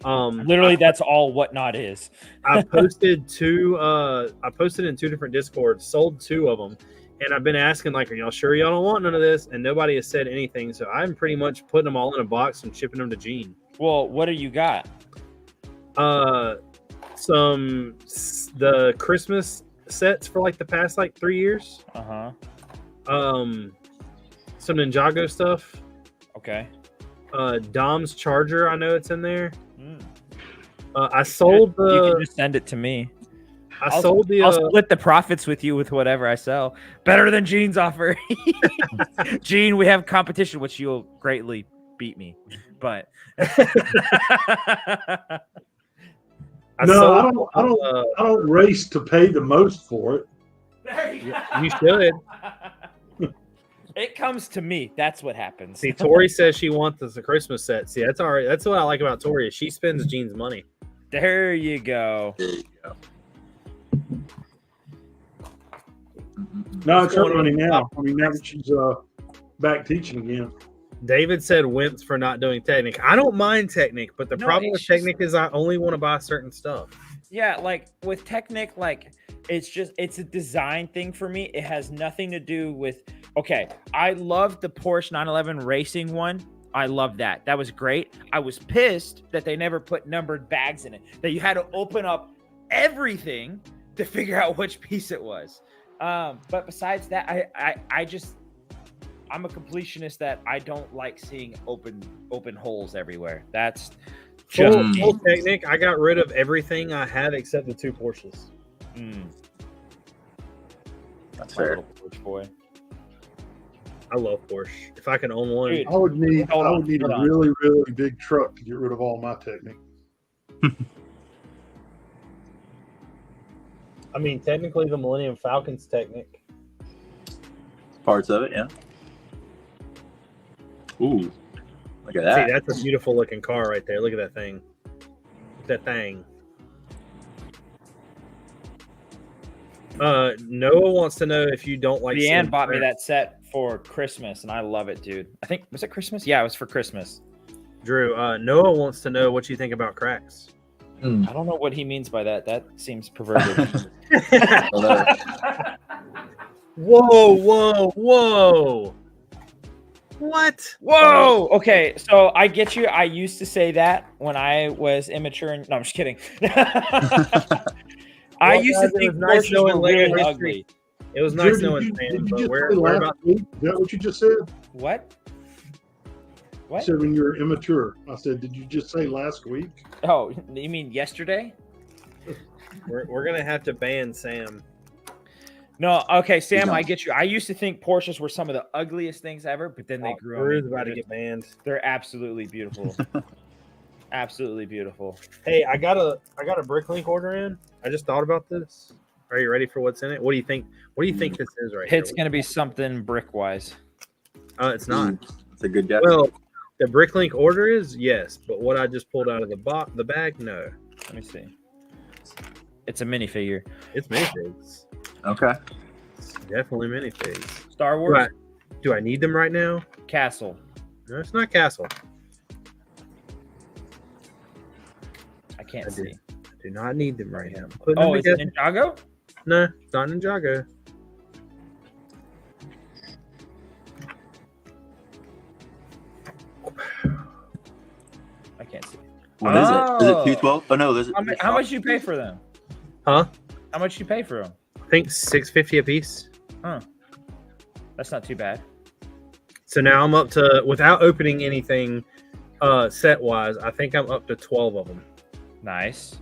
Literally, that's all Whatnot is. I posted in 2 different Discords, sold 2 of them, and I've been asking, like, are y'all sure y'all don't want none of this? And nobody has said anything, so I'm pretty much putting them all in a box and shipping them to Gene. Well, what do you got? The Christmas sets for like the past 3 years. Uh-huh. Some Ninjago stuff. Okay. Dom's charger, I know it's in there. Mm. I sold You can just send it to me. I sold the I'll split the profits with you with whatever I sell. Better than Gene's offer. Gene, we have competition, which you'll greatly beat me. But I don't race to pay the most for it. You should. It comes to me. That's what happens. See, Tori says she wants the Christmas set. See, that's all right. That's what I like about Tori is she spends Gene's money. There you go. There you go. No, it's her money now. I mean, now that she's back teaching again. David said wimps for not doing Technic. I don't mind Technic, but the No, problem with it's just- Technic is I only want to buy certain stuff. Yeah, like with Technic, like it's a design thing for me. It has nothing to do with I love the Porsche 911 racing one. I love that. That was great. I was pissed that they never put numbered bags in it. That you had to open up everything to figure out which piece it was. But besides that, I'm a completionist that I don't like seeing open holes everywhere. That's just Full Technic, I got rid of everything I had except the 2 Porsches. That's my fair. little Porsche boy. I love Porsche. If I can own one, Dude. I would need Hold on, a hold on. really, really big truck to get rid of all my Technic. I mean, technically the Millennium Falcon's Technic. Parts of it, yeah. Ooh, look at See, that. that's a beautiful looking car right there. Look at that thing. That thing. Noah wants to know if you don't like. Leanne seeing bought me cracks. that set for Christmas, and I love it, dude. I think was it Christmas? Yeah, it was for Christmas. Drew, Noah wants to know what you think about cracks. I don't know what he means by that. That seems perverted. Whoa! What? Whoa! Okay, so I get you. I used to say that when I was immature. No, I'm just kidding. I Well, used to guys, it think was nice Porsches knowing were Lego really history. ugly. It was Drew, nice did knowing you Sam, just but say we're last about. week? Is that what you just said? What? You What? said when you were immature. I said, did you just say last week? Oh, you mean yesterday? We're gonna have to ban Sam. No, okay, Sam, No. I get you. I used to think Porsches were some of the ugliest things ever, but then they grew on me. Drew's about to get banned. They're absolutely beautiful. Absolutely beautiful. Hey, I got a Bricklink order in. I just thought about this. Are you ready for what's in it? What do you think? What do you think this is right It's here? gonna be something brick-wise. It's not. It's a good guess. Well, the Bricklink order is yes, but what I just pulled out of the bag, no. Let me see. It's a minifigure. It's minifigs. Okay. It's definitely minifigs. Star Wars Do I need them right now? Castle. No, it's not Castle. I can't I do. see. I do not need them right now. I'm putting Oh, them is it together. Ninjago? No, it's not Ninjago. I can't see. What is it? Is it Oh. 212? Oh no, there's How much you pay for them? Huh? How much you pay for them? I think $6.50 a piece. Huh. That's not too bad. So now I'm up to, without opening anything set wise, I think I'm up to 12 of them. Nice.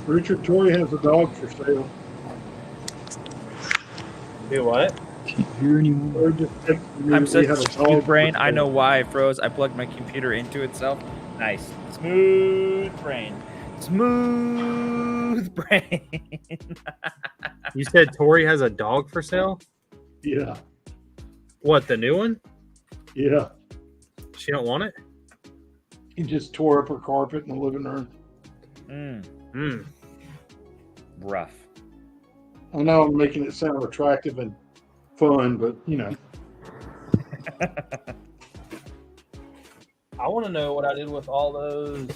Richard Tory has a dog for sale. Do what? Can't hear anymore. Or just texted me I'm that such we have a a smooth dog brain. for I sale. know why I froze. I plugged my computer into itself. Nice. Smooth brain. Smooth brain. You said Tori has a dog for sale? Yeah, What, the new one? yeah. She don't want it? He just tore up her carpet in the living room. Hmm. Rough. I know I'm making it sound attractive and fun, but you know, I want to know what I did with all those.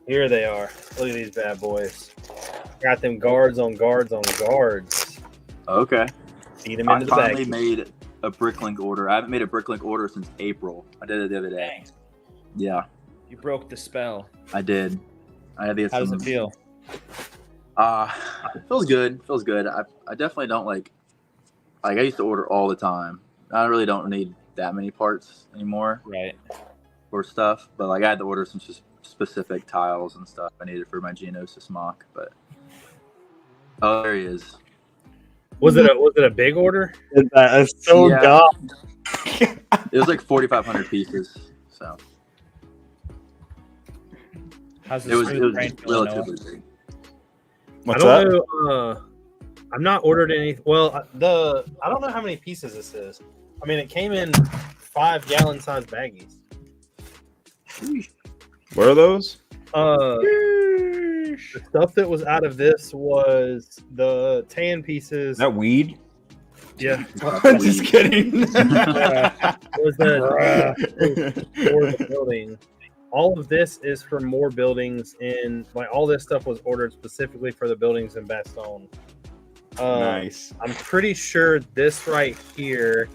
Here they are. Look at these bad boys. Got them guards on guards on guards. Okay. Feed them I into the finally bag. made a Bricklink order. I haven't made a Bricklink order since April. I did it the other day. Dang. Yeah, You broke the spell. I did. I had to get How does some. it feel? Feels good. Feels good. I definitely don't like I used to order all the time. I really don't need that many parts anymore Right. for stuff, but like I had to order some specific tiles and stuff I needed for my Geonosis mock. But oh, there he is. Was it a big order? That's so Yeah. dumb. It was like 4,500 pieces, so How's it the was smooth brain feeling, Noah? relatively big. What's I that? don't know. I'm not ordered any. Well, I don't know how many pieces this is. I mean, it came in 5-gallon size baggies. Where are those? The stuff that was out of this was the tan pieces. Is that weed? Yeah, Just kidding. was the for the building. All of this is for more buildings, and like all this stuff was ordered specifically for the buildings in Bastogne. Nice. I'm pretty sure this right here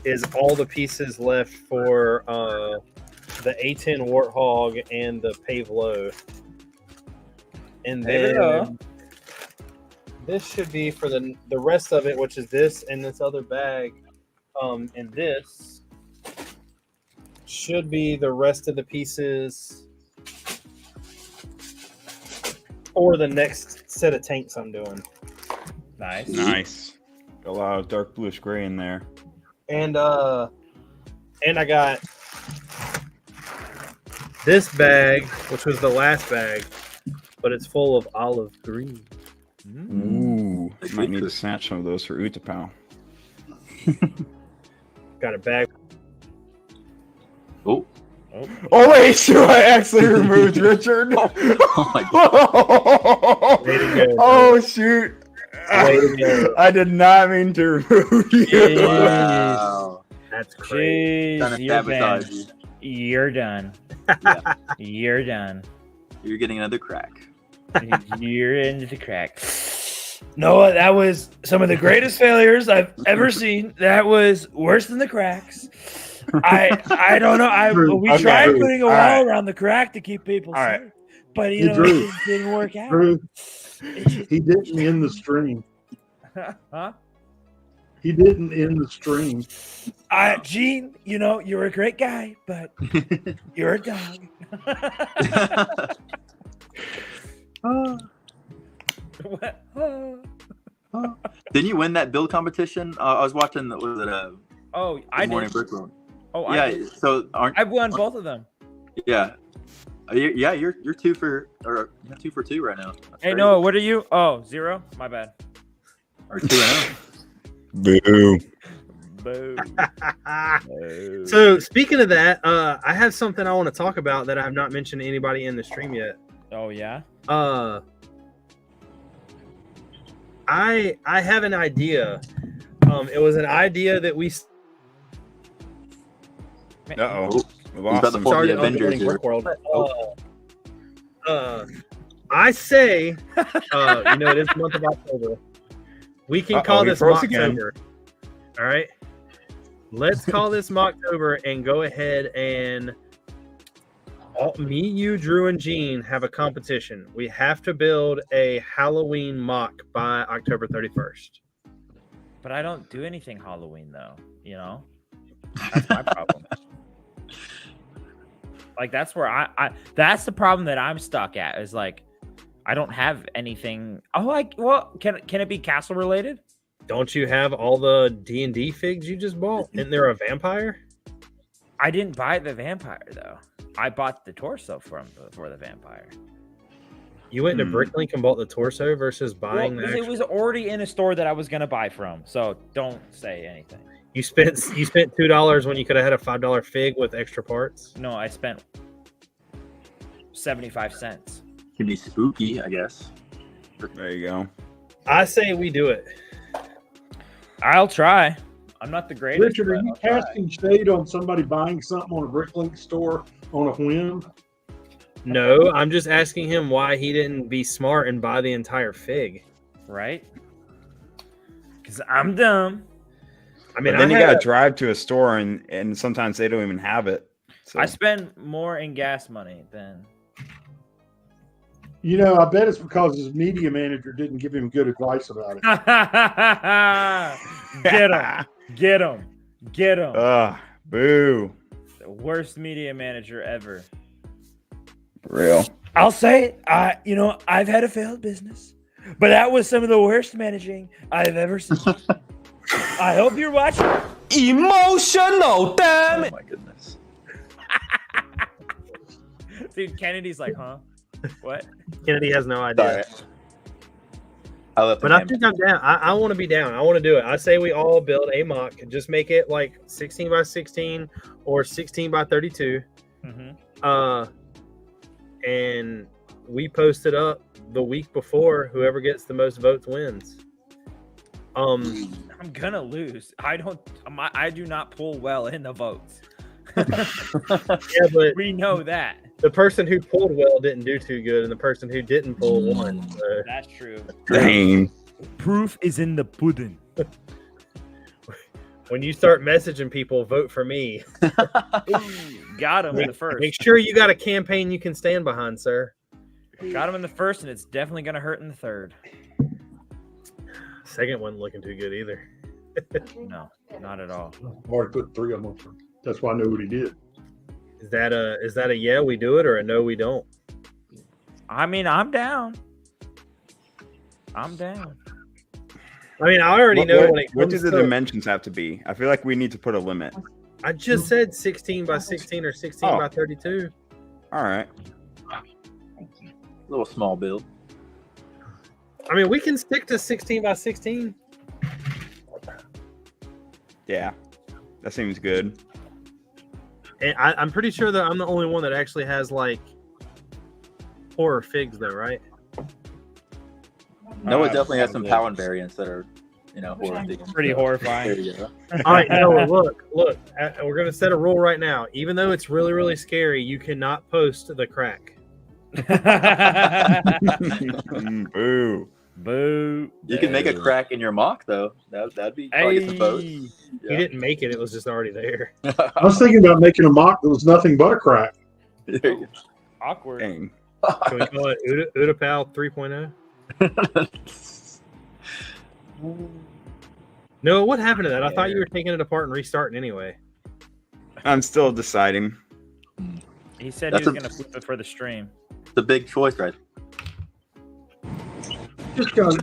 is all the pieces left for the A10 Warthog and the Pave Low. And Pave then Low. this should be for the rest of it, which is this and this other bag. And this should be the rest of the pieces for the next set of tanks I'm doing. Nice. Nice. A lot of dark bluish gray in there. And I got this bag, which was the last bag, but it's full of olive green. Ooh. You might need to snatch some of those for Utapau. Got a bag. Oh, Oh wait, so I actually removed Richard. oh my God. Way to go. Oh shoot. Way to go. I did not mean to remove you. Wow. That's crazy. Trying Jeez, to you're sabotage banned. you. You're done. Yeah. You're done. You're getting another crack. You're into the crack. No, that was some of the greatest failures I've ever seen. That was worse than the cracks. I don't know. We Okay. tried putting a wall All right. around the crack to keep people All safe, right. but Hey, it Drew. just didn't work out. Drew, It just- he didn't end the stream. huh? He didn't end the stream. Gene, you're a great guy, but you're a dog. What? Didn't you win that build competition? I was watching. Was it Oh, I Morning did. Brick Room? Oh, Yeah. I did. So aren't? I've won both of them. Yeah. You're 2 for 2 right now. That's Hey, crazy. Noah, what are you? Oh, 0? My bad. Or 2-0. Boo. Boo. Boo. So speaking of that, I have something I want to talk about that I have not mentioned to anybody in the stream yet. Oh, yeah? I have an idea. It was an idea that we Uh-oh. He's about to pull started the on the Avengers Morning here. Brick World. I say, it is the month of October. We can call he this froze again. Mocktober. All right. Let's call this Mocktober and go ahead and me, you, Drew, and Gene have a competition. We have to build a Halloween mock by October 31st. But I don't do anything Halloween, though. That's my problem. Like, that's where that's the problem that I'm stuck at, is like, I don't have anything. Can it be castle related? Don't you have all the D&D figs you just bought? Isn't there a vampire? I didn't buy the vampire, though. I bought the torso for the vampire. You went to Bricklink and bought the torso versus buying Well, the 'cause it actual... was already in a store that I was going to buy from. So don't say anything. You spent $2 when you could have had a $5 fig with extra parts. No, I spent 75 cents. Can be spooky, I guess. There you go. I say we do it. I'll try. I'm not the greatest. Richard, are but you I'll try. casting shade on somebody buying something on a Bricklink store on a whim? No, I'm just asking him why he didn't be smart and buy the entire fig. Right? Because I'm dumb. I mean, But then I you had gotta a- drive to a store and sometimes they don't even have it. So I spend more in gas money than. I bet it's because his media manager didn't give him good advice about it. Get him. Get him. Get him. boo. The worst media manager ever. For real. I'll say it. I've had a failed business, but that was some of the worst managing I've ever seen. I hope you're watching. Emotional, damn Oh it. my goodness. Dude, Kennedy's like, huh? What? Kennedy has no idea. Sorry. I left But I think I'm down. I want to be down. I want to do it. I say we all build a mock and just make it like 16 by 16 or 16 by 32. Mm-hmm. And we post it up the week before. Whoever gets the most votes wins. I'm gonna lose. I do not pull well in the votes. Yeah, but We know that. the person who pulled well didn't do too good, and the person who didn't pull won. So That's true. Dang. Proof is in the pudding. when you start messaging people, vote for me. Got him in the first. Make sure you got a campaign you can stand behind, sir. Got him in the first, and it's definitely gonna hurt in the third. Second one looking too good either. No, not at all. I already put 3 of them. That's why I know what he did. Is that a yeah, we do it, or a no, we don't? I mean, I'm down. I'm down. I mean, I already know when it what comes do the to. dimensions have to be? I feel like we need to put a limit. I just said 16 by 16 or 16 Oh. by 32. All right. Little small build. I mean, we can stick to 16 by 16. Yeah, that seems good. And I'm pretty sure that I'm the only one that actually has like horror figs, though, right? Noah definitely has some probably. Power variants that are, horror themed. Pretty There horrifying. you go. All right, Noah, look. We're gonna set a rule right now. Even though it's really, really scary, you cannot post the crack. Boo. Boo. You can make a crack in your mock though. That'd be probably get some votes. Hey. You Yeah. didn't make it; it was just already there. I was thinking about making a mock that was nothing but a crack. There you Awkward. Dang. Can we call it Udapal 3.0? go. No, what happened to that? I thought you were taking it apart and restarting anyway. I'm still deciding. He said That's he was a- going to flip it for the stream. It's a big choice, right? You just gotta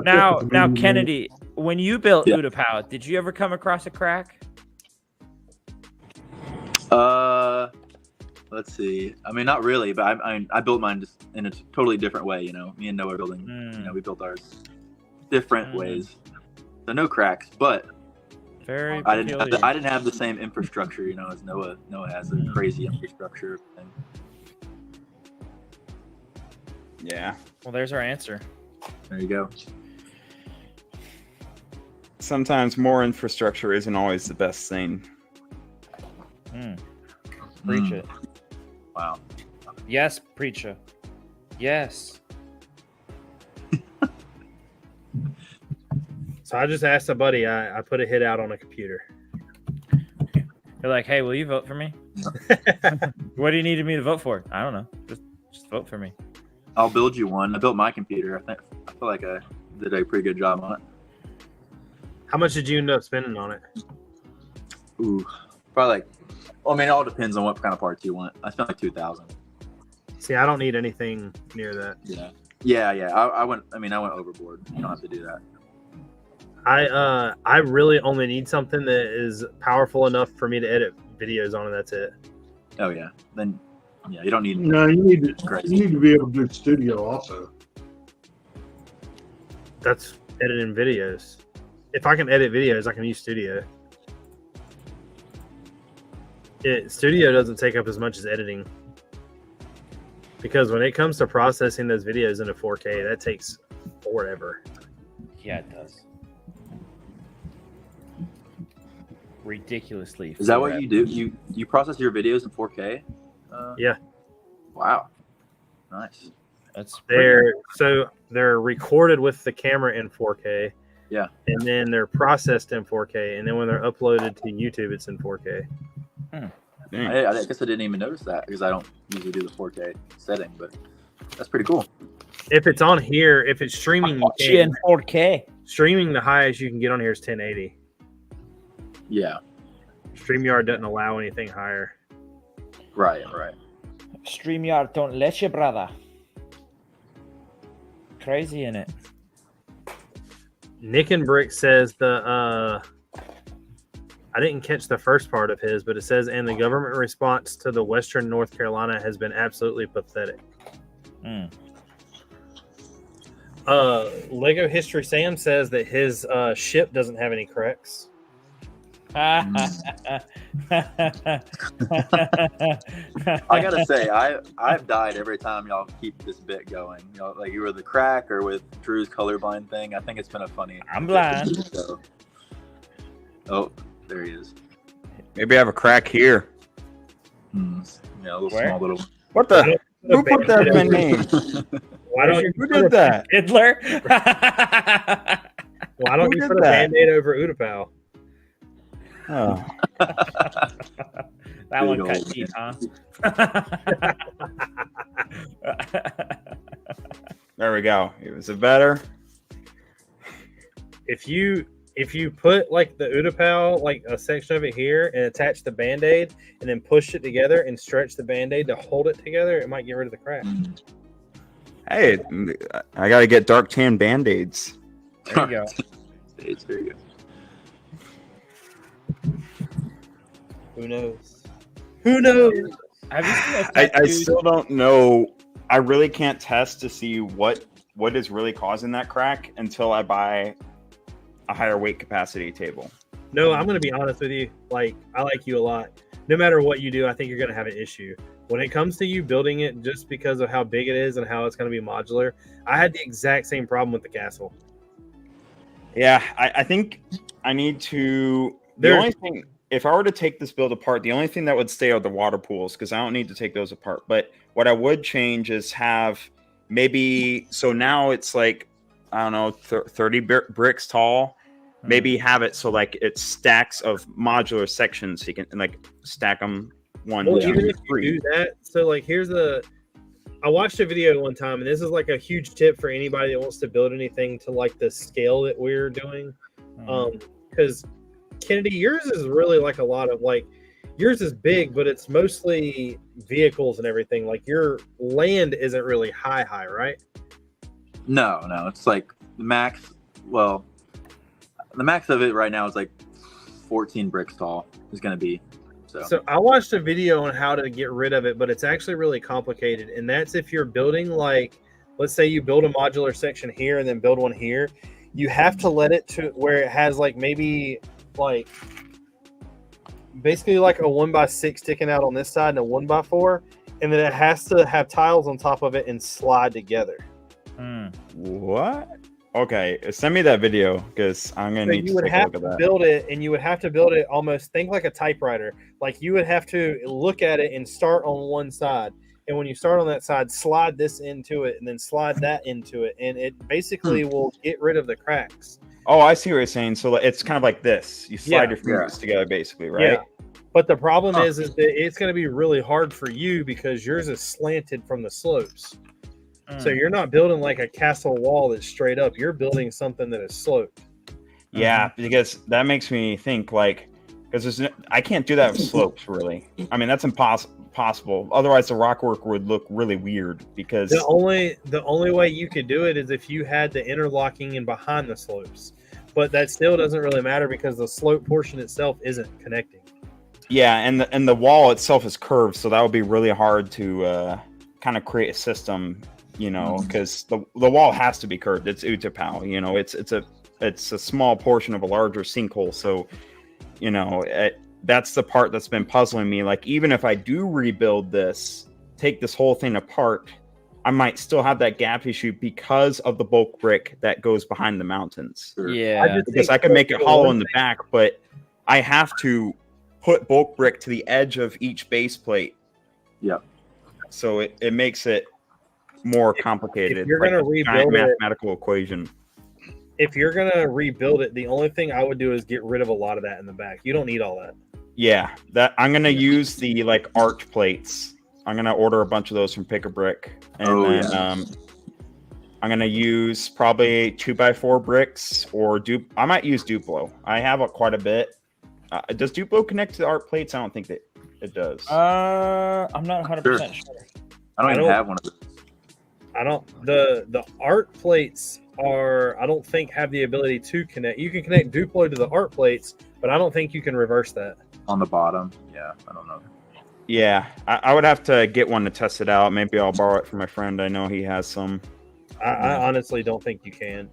Now, pick the now, medium. Kennedy, when you built Yeah. Udapau, did you ever come across a crack? Let's see. I mean, not really, but I built mine just in a totally different way. Me and Noah are building. We built ours different ways. So no cracks, but Very I didn't peculiar. I didn't have the same infrastructure, as Noah. Noah has a crazy infrastructure thing. Yeah. Well, there's our answer. There you go. Sometimes more infrastructure isn't always the best thing. Preach it. Wow. Yes, preacher. Yes. So I just asked a buddy. I put a hit out on a computer. You're like, hey, will you vote for me? What do you need me to vote for? I don't know. Just vote for me. I'll build you one. I built my computer. I feel like I did a pretty good job on it. How much did you end up spending on it? Ooh, probably it all depends on what kind of parts you want. I spent like 2,000. See, I don't need anything near that. Yeah. I went overboard. You don't have to do that. I really only need something that is powerful enough for me to edit videos on, and that's it. Oh yeah. Then you don't need. No, you need Crazy. to be able to do studio also. That's editing videos. If I can edit videos, I can use Studio. Studio doesn't take up as much as editing. Because when it comes to processing those videos into 4K, that takes forever. Yeah, it does. Ridiculously. Is that what you do? You process your videos in 4K? Yeah. Wow. Nice. That's They're recorded with the camera in 4K. Yeah. And then they're processed in 4K, and then when they're uploaded to YouTube, it's in 4K. Dang. I guess I didn't even notice that because I don't usually do the 4K setting, but that's pretty cool. If it's on here, if it's streaming, in 4K. streaming the highest you can get on here is 1080. Yeah. StreamYard doesn't allow anything higher. Right. StreamYard don't let you, brother. Crazy in it. Nick and Brix says I didn't catch the first part of his, but it says, and the government response to the Western North Carolina has been absolutely pathetic. Lego History Sam says that his ship doesn't have any cracks. I gotta say, I've died every time y'all keep this bit going. Like you were the crack or with Drew's colorblind thing. I think it's been a funny. I'm blind. So. Oh, there he is. Maybe I have a crack here. Yeah, a little Where? small little. What the? Who put that in my name? Why don't you Who did that? Hitler. Why don't Who you did put a that? band-aid over Utapau? Oh, That one Big cut old deep, huh? there we go. Is it better? If you if you put like the Utapau, like a section of it here, and attach the Band-Aid, and then push it together and stretch the Band-Aid to hold it together, it might get rid of the crack. Hey, I gotta get dark tan band-aids. There you go. There you go. Who knows? Who knows? Have you seen those I tattoos? still don't know. I really can't test to see what is really causing that crack until I buy a higher weight capacity table. No, I'm going to be honest with you. Like, I like you a lot. No matter what you do, I think you're going to have an issue. When it comes to you building it just because of how big it is and how it's going to be modular, I had the exact same problem with the castle. Yeah, I think I need to. The only thing, if I were to take this build apart, the only thing that would stay are the water pools, because I don't need to take those apart. But what I would change is have maybe, so now it's like, I don't know, 30 bricks tall. Maybe have it so like it stacks of modular sections, so you can like stack them one, Well, two, even if three. you do that, so like I watched a video one time, and this is like a huge tip for anybody that wants to build anything to like the scale that we're doing. Because Kennedy, yours is really like a lot of like, yours is big, but it's mostly vehicles and everything. Like your land isn't really high, right? No, it's like the max. Well, the max of it right now is like 14 bricks tall. Is going to be. So I watched a video on how to get rid of it, but it's actually really complicated. And that's if you're building like, let's say you build a modular section here and then build one here, you have to let it to where it has like maybe like basically like a 1x6 sticking out on this side and a 1x4, and then it has to have tiles on top of it and slide together. What? Okay, send me that video because I'm gonna need to take a look at that. Build it, and you would have to build it almost think like a typewriter. Like you would have to look at it and start on one side, and when you start on that side, slide this into it, and then slide that into it, and it basically will get rid of the cracks. Oh, I see what you're saying. So it's kind of like this. You slide your fingers together, basically, right? Yeah. But the problem is that it's going to be really hard for you because yours is slanted from the slopes. So you're not building like a castle wall that's straight up. You're building something that is sloped. Yeah, because that makes me think like, because I can't do that with slopes, really. I mean, that's impossible. Otherwise, the rock work would look really weird. Because the only way you could do it is if you had the interlocking in behind the slopes. But that still doesn't really matter because the slope portion itself isn't connecting. Yeah, and the wall itself is curved, so that would be really hard to kind of create a system. You know, because the wall has to be curved. It's Utapau. You know, it's a small portion of a larger sinkhole. So, you know, that's the part that's been puzzling me. Like, even if I do rebuild this, take this whole thing apart, I might still have that gap issue because of the bulk brick that goes behind the mountains. Yeah, because I can make it hollow in the back, but I have to put bulk brick to the edge of each base plate. Yeah. So it makes it more complicated. If you're going to rebuild it, mathematical equation. If you're going to rebuild it, the only thing I would do is get rid of a lot of that in the back. You don't need all that. Yeah, that I'm going to use the like arch plates. I'm going to order a bunch of those from Pick a Brick, and I'm going to use probably 2x4 bricks or I might use Duplo. I have quite a bit. Does Duplo connect to the art plates? I don't think that it does. I'm not 100% sure. I don't even have one of those. I don't. The art plates I don't think have the ability to connect. You can connect Duplo to the art plates, but I don't think you can reverse that. On the bottom, yeah, I don't know. Yeah, I would have to get one to test it out. Maybe I'll borrow it from my friend. I know he has some. I honestly don't think you can.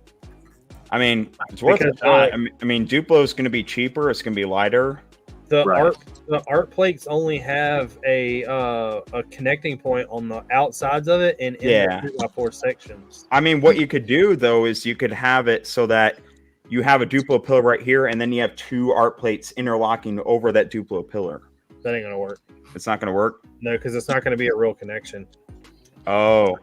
I mean, it's worth a shot. I mean, Duplo is going to be cheaper. It's going to be lighter. The art plates only have a connecting point on the outsides of it and in the 2x4 sections. I mean, what you could do though is you could have it so that you have a Duplo pillar right here, and then you have two art plates interlocking over that Duplo pillar. That ain't gonna work. It's not gonna work? No, because it's not gonna be a real connection. Oh,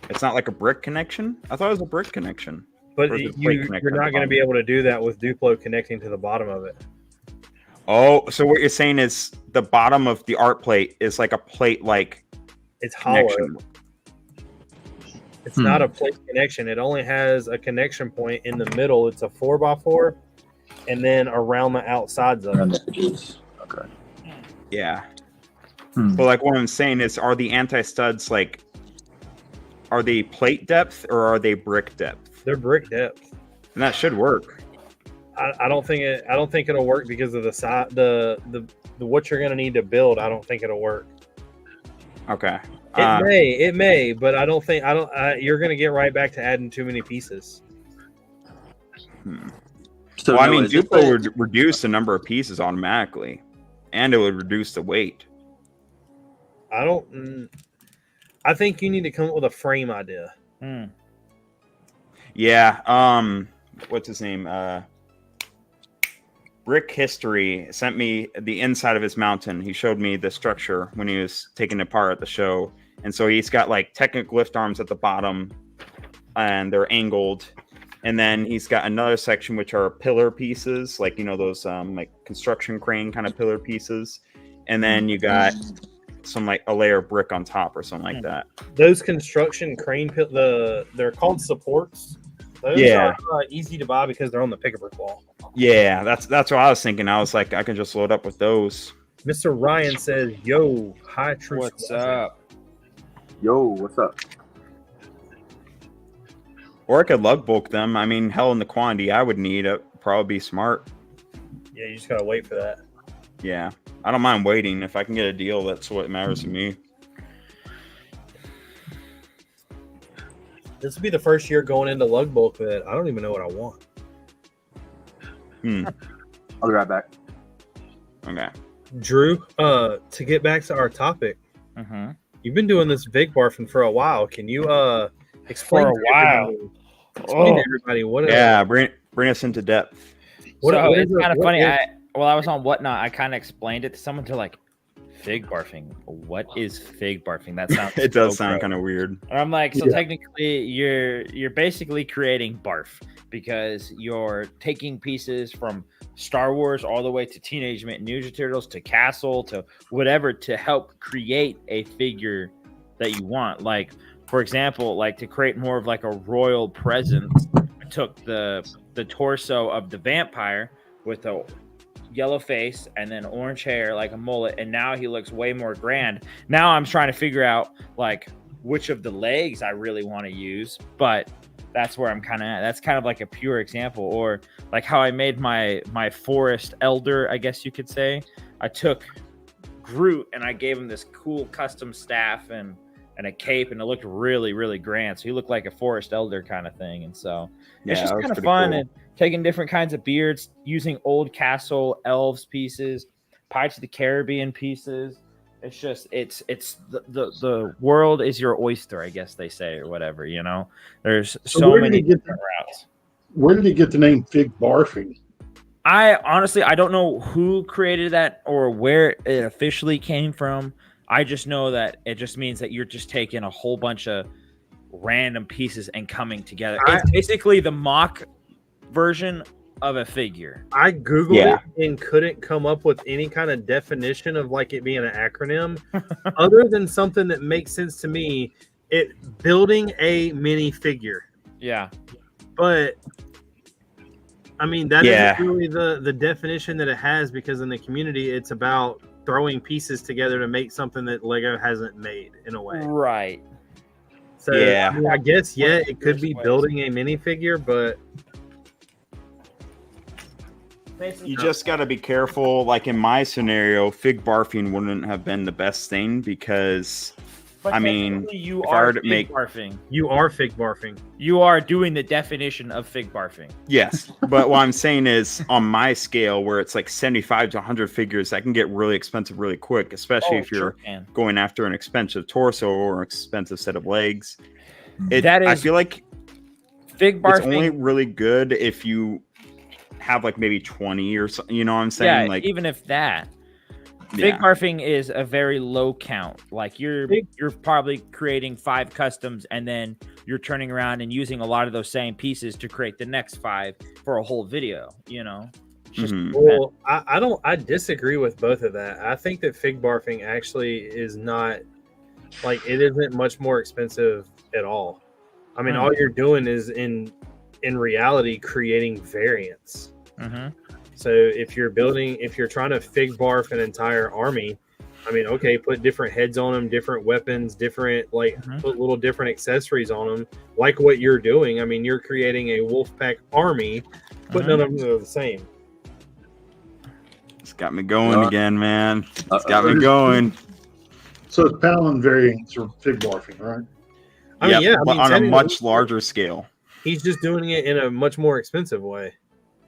it's not like a brick connection? I thought it was a brick connection. But you're not gonna be able to do that with Duplo connecting to the bottom of it. Oh, so what you're saying is the bottom of the art plate is like a plate, like it's hollow. Connection. It's not a plate connection. It only has a connection point in the middle. It's a 4x4, and then around the outsides of Around it. the edges. Okay. Yeah. Hmm. But like what I'm saying is, are the anti-studs like, are they plate depth or are they brick depth? They're brick depth. And that should work. I don't think it'll work because of the size, the what you're gonna need to build. I don't think it'll work. Okay. It may, but I don't think you're gonna get right back to adding too many pieces. So well, I Noah, mean, is this Duplo a- would reduce the number of pieces automatically, and it would reduce the weight. I think you need to come up with a frame idea. Yeah. What's his name? Brick History sent me the inside of his mountain. He showed me the structure when he was taking it apart at the show. And so he's got like Technic lift arms at the bottom and they're angled. And then he's got another section, which are pillar pieces, like, you know, those like construction crane kind of pillar pieces. And then you got some like a layer of brick on top or something like that. Those construction crane they're called supports. Those Yeah. are easy to buy because they're on the pick-a-brick wall. Yeah, that's what I was thinking. I was like, I can just load up with those. Mr. Ryan says, "Yo, hi, true. What's Squad." up? Yo, what's up? Or I could lug bulk them. I mean, hell, in the quantity I would need, it would probably be smart. Yeah, you just gotta wait for that. Yeah, I don't mind waiting. If I can get a deal, that's what matters to me. This will be the first year going into lug bulk that I don't even know what I want. I'll be right back. Okay. Drew, to get back to our topic, you've been doing this Vig barfing for a while. Can you explain For a to while. everybody- explain to everybody what? Yeah, bring us into depth. What is It's it- kind of what funny. is- I was on Whatnot. I kind of explained it to someone. They're like, "Fig barfing? What is fig barfing?" That sounds. It does so sound gross. kind of weird. And I'm like, so Yeah. technically, you're basically creating barf because you're taking pieces from Star Wars all the way to Teenage Mutant Ninja Turtles to Castle to whatever to help create a figure that you want. Like, for example, like to create more of like a royal presence, I took the torso of the vampire with a yellow face and then orange hair like a mullet, and now he looks way more grand. Now I'm trying to figure out like which of the legs I really want to use, but that's where I'm kind of at. That's kind of like a pure example. Or like how I made my forest elder, I guess you could say. I took Groot and I gave him this cool custom staff and a cape, and it looked really, really grand. So he looked like a forest elder kind of thing. And so it's just that was kind of pretty fun cool. and taking different kinds of beards, using old castle elves pieces, Pirates of the Caribbean pieces. It's just it's the world is your oyster, I guess they say, or whatever, you know. There's so where did many he get different routes. Where did he get the name Fig Barfing? I honestly I don't know who created that or where it officially came from. I just know that it just means that you're just taking a whole bunch of random pieces and coming together. It's basically the mock version of a figure. I googled Yeah. it and couldn't come up with any kind of definition of like it being an acronym, other than something that makes sense to me. It building a mini figure, Yeah. but I mean that Yeah. isn't really the definition that it has, because in the community it's about throwing pieces together to make something that Lego hasn't made in a way. Right. So Yeah. I mean, I guess it could be building a minifigure, but Basically, You just got to be careful. Like in my scenario, fig barfing wouldn't have been the best thing because but I mean, technically you if I are were to fig make- barfing. you are fig barfing. You are doing the definition of fig barfing. yes. But what I'm saying is on my scale where it's like 75 to 100 figures, that can get really expensive really quick, especially if you're man. going after an expensive torso or an expensive set of legs. That I is- feel like Fig it's barfing. only really good if you have like maybe 20 or something. You know what I'm saying? Yeah, like even if that. Fig yeah. barfing is a very low count. Like you're probably creating 5 customs and then you're turning around and using a lot of those same pieces to create the next 5 for a whole video, you know. It's just Mhm. Well, I disagree with both of that. I think that fig barfing actually is not like it isn't much more expensive at all. I mean, all you're doing is in reality creating variants. Mm-hmm. So if you're trying to fig barf an entire army, I mean, okay, put different heads on them, different weapons, different put little different accessories on them, like what you're doing. I mean, you're creating a Wolfpack army, but none of them are the same. It's got me going again, man. It's got me going. So it's Paladin variants or fig barfing, right? I mean, but on a much larger scale. He's just doing it in a much more expensive way.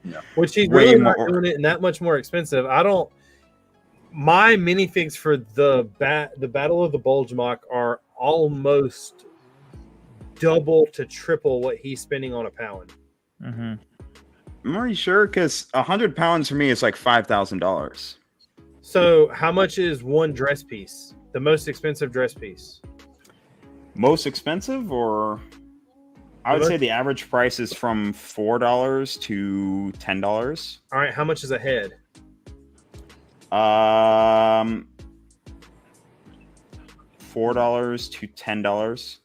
Yeah. Which he's Way really not more. doing it in that much more expensive. My minifigs for the Battle of the Bulge Mock are almost double to triple what he's spending on a Paladin. Mm-hmm. Are you sure? Because 100 pounds for me is like $5,000. So how much is one dress piece? The most expensive dress piece? Most expensive, or I would say the average price is from $4 to $10. All right, how much is a head? $4 to $10.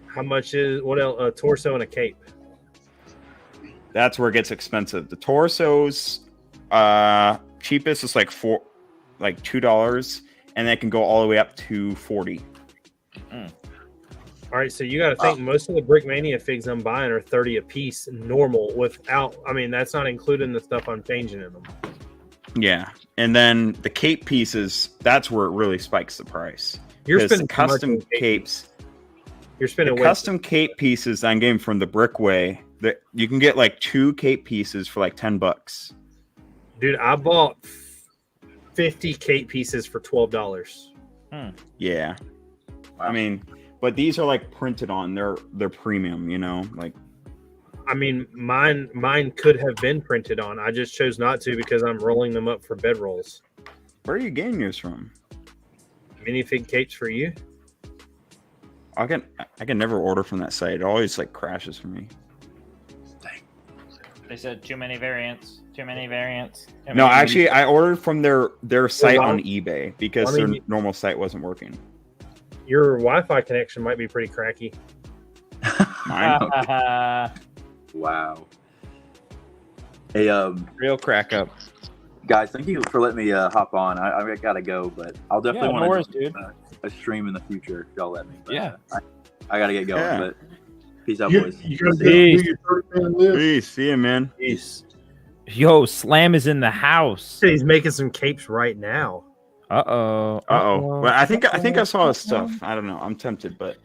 How much is a torso and a cape? That's where it gets expensive. The torsos, cheapest is like $2, and that can go all the way up to $40. All right, so you got to think most of the Brickmania figs I'm buying are 30 a piece, normal. That's not including the stuff I'm changing in them. Yeah, and then the cape pieces, that's where it really spikes the price. You're spending custom capes. You're spending custom cape pieces I'm getting from the Brickway. That you can get like 2 cape pieces for like $10. Dude, I bought 50 cape pieces for $12. Yeah, I mean, but these are like printed on. They're premium, like. I mean, mine could have been printed on. I just chose not to because I'm rolling them up for bed rolls. Where are you getting yours from? Minifig capes for you? I can never order from that site. It always like crashes for me. They said too many variants. No, actually, I ordered from their site on eBay because their normal site wasn't working. Your Wi-Fi connection might be pretty cracky. Mine? Wow. Hey, real crack up, guys. Thank you for letting me hop on. I gotta go, but I'll definitely want to do a stream in the future. If y'all let me. But, I gotta get going. Yeah. But peace out, boys. You gotta do your 30-man list. Peace. See ya, man. Peace. Yo, Slam is in the house. He's making some capes right now. Well, I think I saw his stuff. I don't know. I'm tempted, but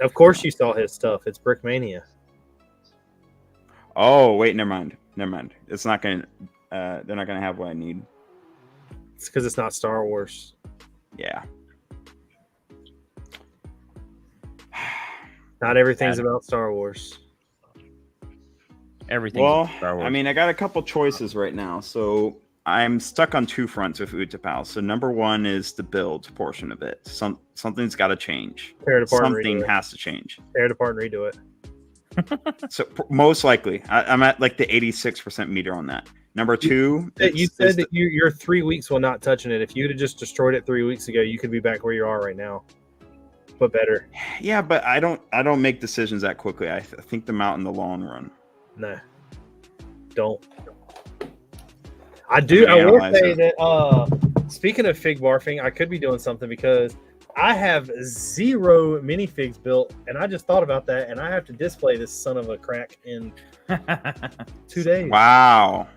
of course you saw his stuff. It's Brickmania. Oh wait, never mind. It's not gonna. They're not gonna have what I need. It's because it's not Star Wars. Yeah. Not everything's about Star Wars. Everything. Well, Star Wars. I mean, I got a couple choices right now, so I'm stuck on 2 fronts with Utapau. So number 1 is the build portion of it. Something's got to change. Tear it apart. Something has to change. Tear it apart and redo it. So most likely, I'm at like the 86% meter on that. Number 2, you said that you're 3 weeks while not touching it. If you'd have just destroyed it 3 weeks ago, you could be back where you are right now, but better. Yeah, but I don't make decisions that quickly. I think them out in the long run. No, don't. I do. I will say that. Speaking of fig barfing, I could be doing something because I have 0 minifigs built, and I just thought about that, and I have to display this son of a crack in 2 days. Wow.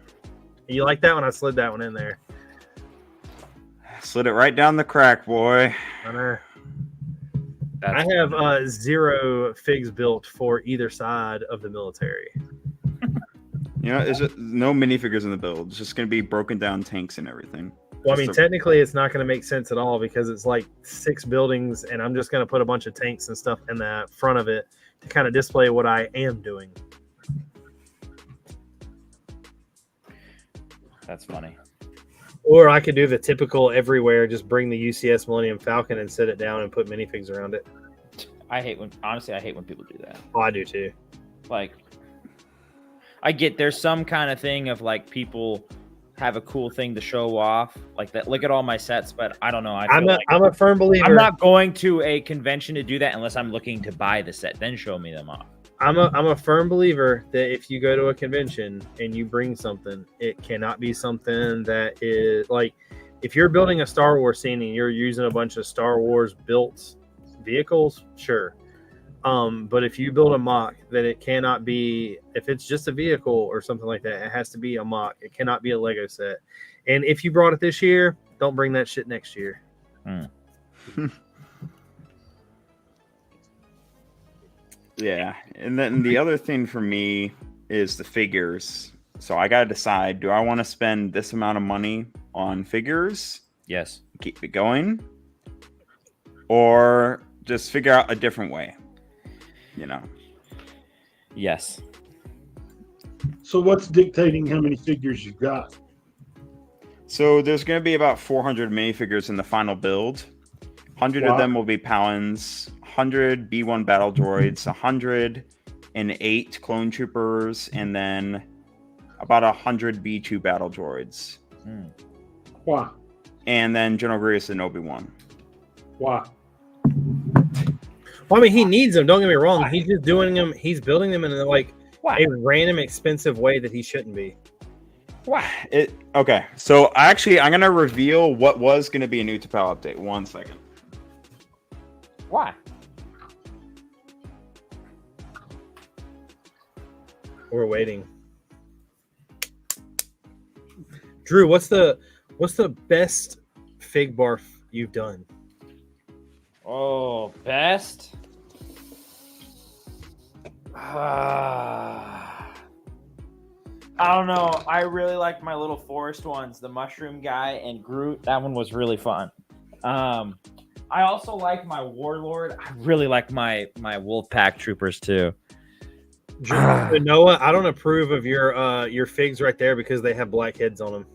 You like that one? I slid that one in there. Slid it right down the crack, boy. I know. I have 0 figs built for either side of the military. There's no minifigures in the build. It's just going to be broken down tanks and everything. Well, I mean, technically, it's not going to make sense at all because it's like 6 buildings, and I'm just going to put a bunch of tanks and stuff in the front of it to kind of display what I am doing. That's funny. Or I could do the typical everywhere, just bring the UCS Millennium Falcon and set it down and put minifigs around it. I hate when people do that. Oh, I do too. Like, I get there's some kind of thing of like people have a cool thing to show off, like that. Look at all my sets, but I don't know. I'm a firm believer. I'm not going to a convention to do that unless I'm looking to buy the set. Then show me them off. I'm a firm believer that if you go to a convention and you bring something, it cannot be something that is like, if you're building a Star Wars scene and you're using a bunch of Star Wars built vehicles, sure. But if you build a mock, that it cannot be, if it's just a vehicle or something like that, it has to be a mock. It cannot be a Lego set. And if you brought it this year, don't bring that shit next year. Yeah, and then the other thing for me is the figures. So I gotta decide: do I want to spend this amount of money on figures? Yes. Keep it going, or just figure out a different way. You know. Yes. So what's dictating how many figures you've got? So there's going to be about 400 minifigures in the final build. 100 of them will be Palins, 100 B1 battle droids, 108 clone troopers, and then about 100 B2 battle droids. Why? And then General Grievous and Obi-Wan. Why? Well, I mean, he needs them. Don't get me wrong. He's just doing them. He's building them in like a random expensive way that he shouldn't be. Why? Okay. So I'm going to reveal what was going to be a new Tapal update. 1 second. Why? We're waiting. Drew, what's the best fig barf you've done? Oh, best? I don't know. I really like my little forest ones, the mushroom guy and Groot. That one was really fun. I also like my warlord. I really like my wolf pack troopers too. Drew, Noah, I don't approve of your figs right there because they have black heads on them.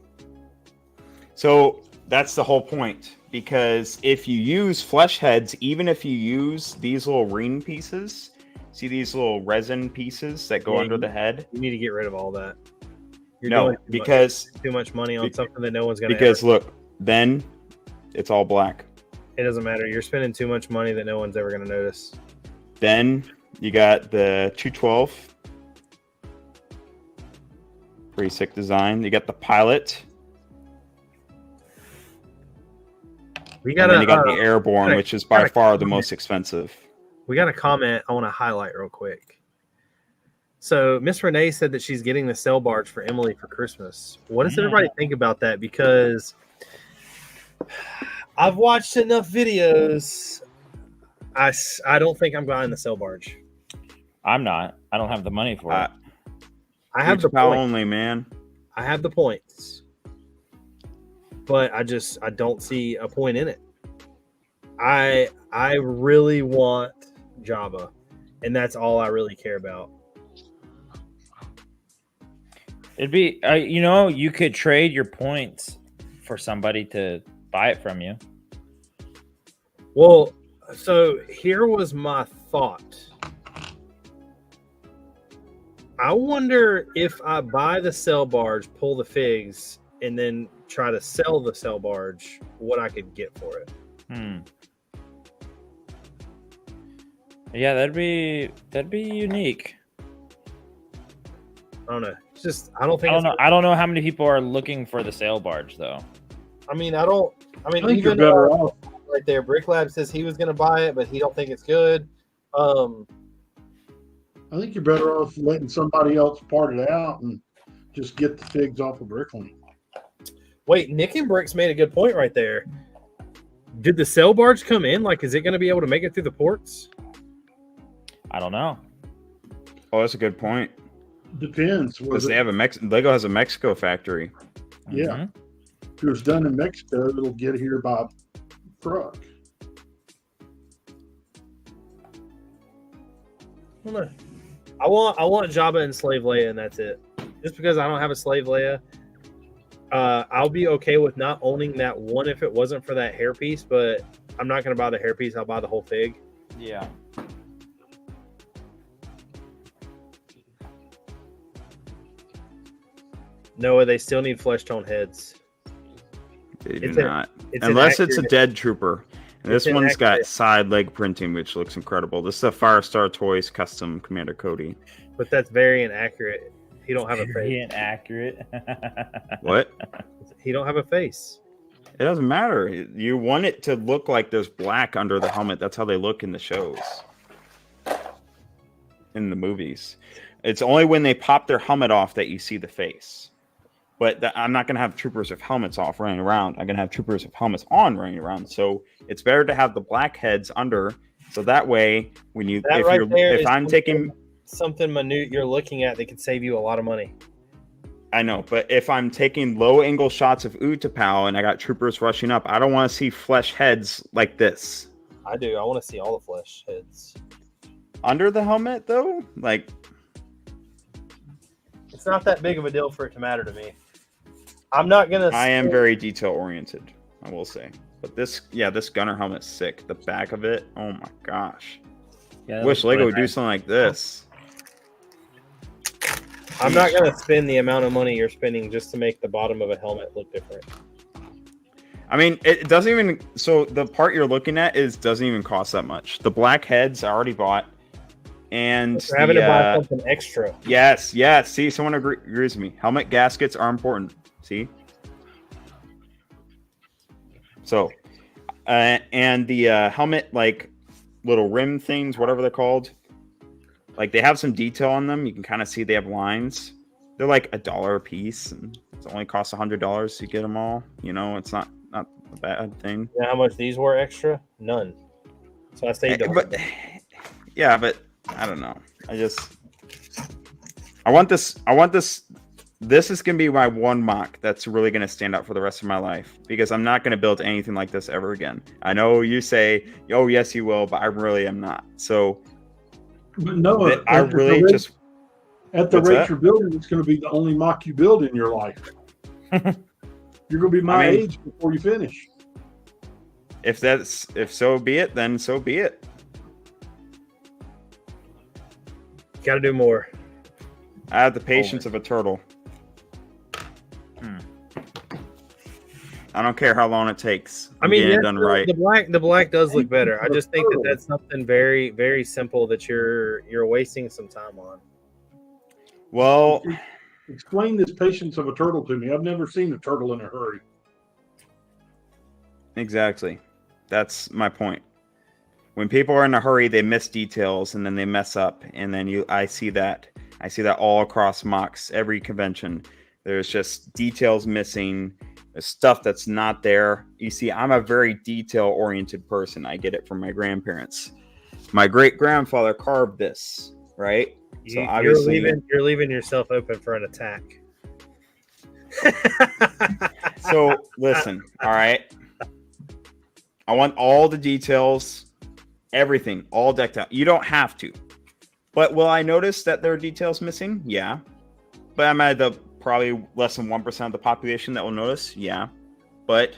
So that's the whole point. Because if you use flesh heads, even if you use these little ring pieces, see these little resin pieces that go under the head? You need to get rid of all that. You're because too much money on something that no one's going to. Because look, then it's all black. It doesn't matter. You're spending too much money that no one's ever going to notice. Then you got the 212. Pretty sick design. You got the pilot. And then you got the airborne, which is by far the most expensive. We got a comment I want to highlight real quick. So Miss Renee said that she's getting the sail barge for Emily for Christmas. What does everybody think about that? Because I've watched enough videos. I don't think I'm buying the sail barge. I'm not. I don't have the money for it. I have the points. Only, man. I have the points. But I don't see a point in it. I really want Jabba, and that's all I really care about. It'd be, you could trade your points for somebody to buy it from you. Well, so here was my thought. I wonder if I buy the sail barge, pull the figs, and then try to sell the sail barge, what I could get for it. Yeah, that'd be unique. I don't know. It's just I don't know how many people are looking for the sail barge though. I think you're better off. Right there, Brick Lab says he was going to buy it, but he don't think it's good. I think you're better off letting somebody else part it out and just get the figs off of Brickin. Wait, Nick and Brix made a good point right there. Did the sail barge come in? Like, is it going to be able to make it through the ports? I don't know. Oh, that's a good point. Depends. Because they have Lego has a Mexico factory. Yeah. If it was done in Mexico, it'll get here by truck. I want Jabba and Slave Leia, and that's it. Just because I don't have a Slave Leia, I'll be okay with not owning that one if it wasn't for that hairpiece, but I'm not going to buy the hairpiece. I'll buy the whole fig. Yeah. No, they still need flesh tone heads. They do not. Unless it's a dead trooper. This one's got side leg printing, which looks incredible. This is a Firestar Toys custom Commander Cody. But that's very inaccurate. He don't have a Very face. inaccurate. What? He don't have a face. It doesn't matter. You want it to look like there's black under the helmet. That's how they look in the shows. In the movies. It's only when they pop their helmet off that you see the face. But I'm not going to have troopers with helmets off running around. I'm going to have troopers with helmets on running around. So it's better to have the black heads under. So that way, when you, That if right you're, there if is I'm taking, something minute you're looking at that could save you a lot of money. I know, but if I'm taking low angle shots of Utapau and I got troopers rushing up, I don't want to see flesh heads like this. I do. I want to see all the flesh heads. Under the helmet, though? Like, it's not that big of a deal for it to matter to me. I'm not gonna. I am very detail oriented, I will say. But this gunner helmet's sick. The back of it, oh my gosh. Yeah, Wish Lego would do something like this. I'm not gonna spend the amount of money you're spending just to make the bottom of a helmet look different. I mean, it doesn't even. So the part you're looking at doesn't even cost that much. The black heads I already bought, and You're having to buy something extra. Yes. See, someone agrees with me. Helmet gaskets are important. See. So, and the helmet like little rim things, whatever they're called, like they have some detail on them. You can kind of see they have lines. They're like $1 a piece, and it only costs $100 to get them all. You know, it's not a bad thing. You know how much these were extra? None. So I saved them. But I don't know. I want this. This is going to be my one mock that's really going to stand out for the rest of my life, because I'm not going to build anything like this ever again. I know you say, oh, yes, you will, but I really am not. So, but no, I really just... At the rate you're building, it's going to be the only mock you build in your life. You're going to be my age before you finish. If so be it, then so be it. Got to do more. I have the patience of a turtle. I don't care how long it takes. I mean, yes, done right. The black does look better. I just think that that's something very, very simple that you're wasting some time on. Well, explain this patience of a turtle to me. I've never seen a turtle in a hurry. Exactly. That's my point. When people are in a hurry, they miss details and then they mess up. And then I see that all across mocks, every convention. There's just details missing. There's stuff that's not there. You see, I'm a very detail-oriented person. I get it from my grandparents. My great-grandfather carved this, right? So obviously, you're leaving yourself open for an attack. So listen, all right. I want all the details, everything, all decked out. You don't have to. But will I notice that there are details missing? Yeah. But I'm at the probably less than 1% of the population that will notice. Yeah. But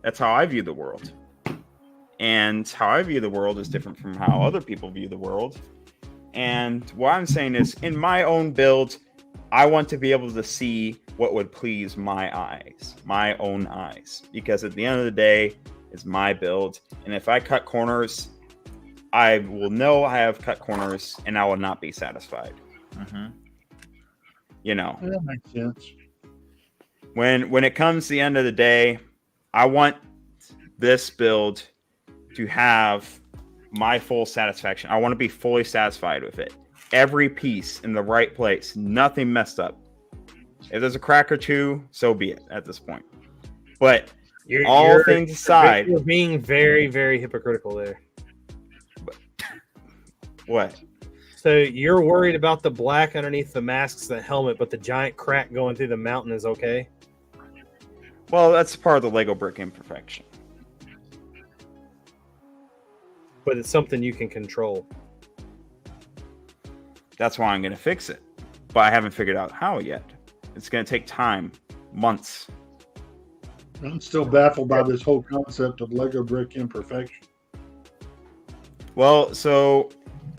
that's how I view the world. And how I view the world is different from how other people view the world. And what I'm saying is, in my own build, I want to be able to see what would please my eyes, my own eyes. Because at the end of the day, it's my build. And if I cut corners, I will know I have cut corners and I will not be satisfied. Mm-hmm. You know, that makes sense. When it comes to the end of the day, I want this build to have my full satisfaction. I want to be fully satisfied with it. Every piece in the right place, nothing messed up. If there's a crack or two, so be it at this point. But all things aside, you're being very, very hypocritical there. What? So you're worried about the black underneath the masks, the helmet, but the giant crack going through the mountain is okay? Well, that's part of the Lego brick imperfection. But it's something you can control. That's why I'm going to fix it. But I haven't figured out how yet. It's going to take time, months. I'm still baffled by this whole concept of Lego brick imperfection. Well, so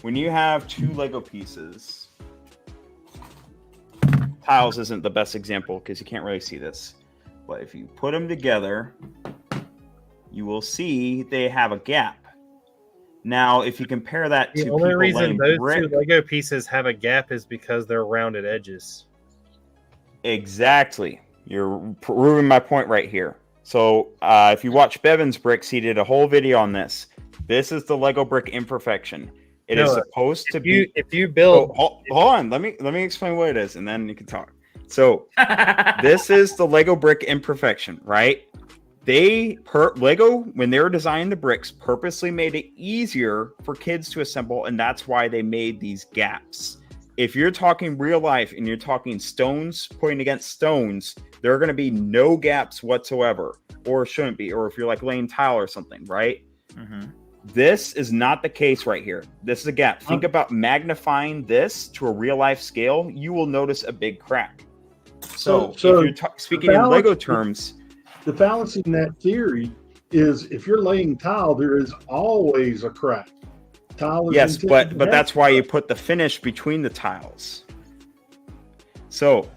when you have two Lego pieces, tiles isn't the best example because you can't really see this. But if you put them together, you will see they have a gap. Now, if you compare that The to only people reason laying those brick, two Lego pieces have a gap is because they're rounded edges. exactly. You're proving my point right here. So, if you watch Bevan's Bricks, he did a whole video on this. This is the Lego brick imperfection. It is supposed to be. If you build, hold on. Let me explain what it is, and then you can talk. So, this is the Lego brick imperfection, right? Lego, when they were designing the bricks, purposely made it easier for kids to assemble, and that's why they made these gaps. If you're talking real life and you're talking stones pointing against stones, there are going to be no gaps whatsoever, or shouldn't be, or if you're like laying tile or something, right? Mm-hmm. This is not the case right here. This is a gap. Think about magnifying this to a real life scale. You will notice a big crack. So if you're speaking in Lego terms, the fallacy in that theory is if you're laying tile, there is always a crack. Tile is yes, but that's why you put the finish between the tiles. So,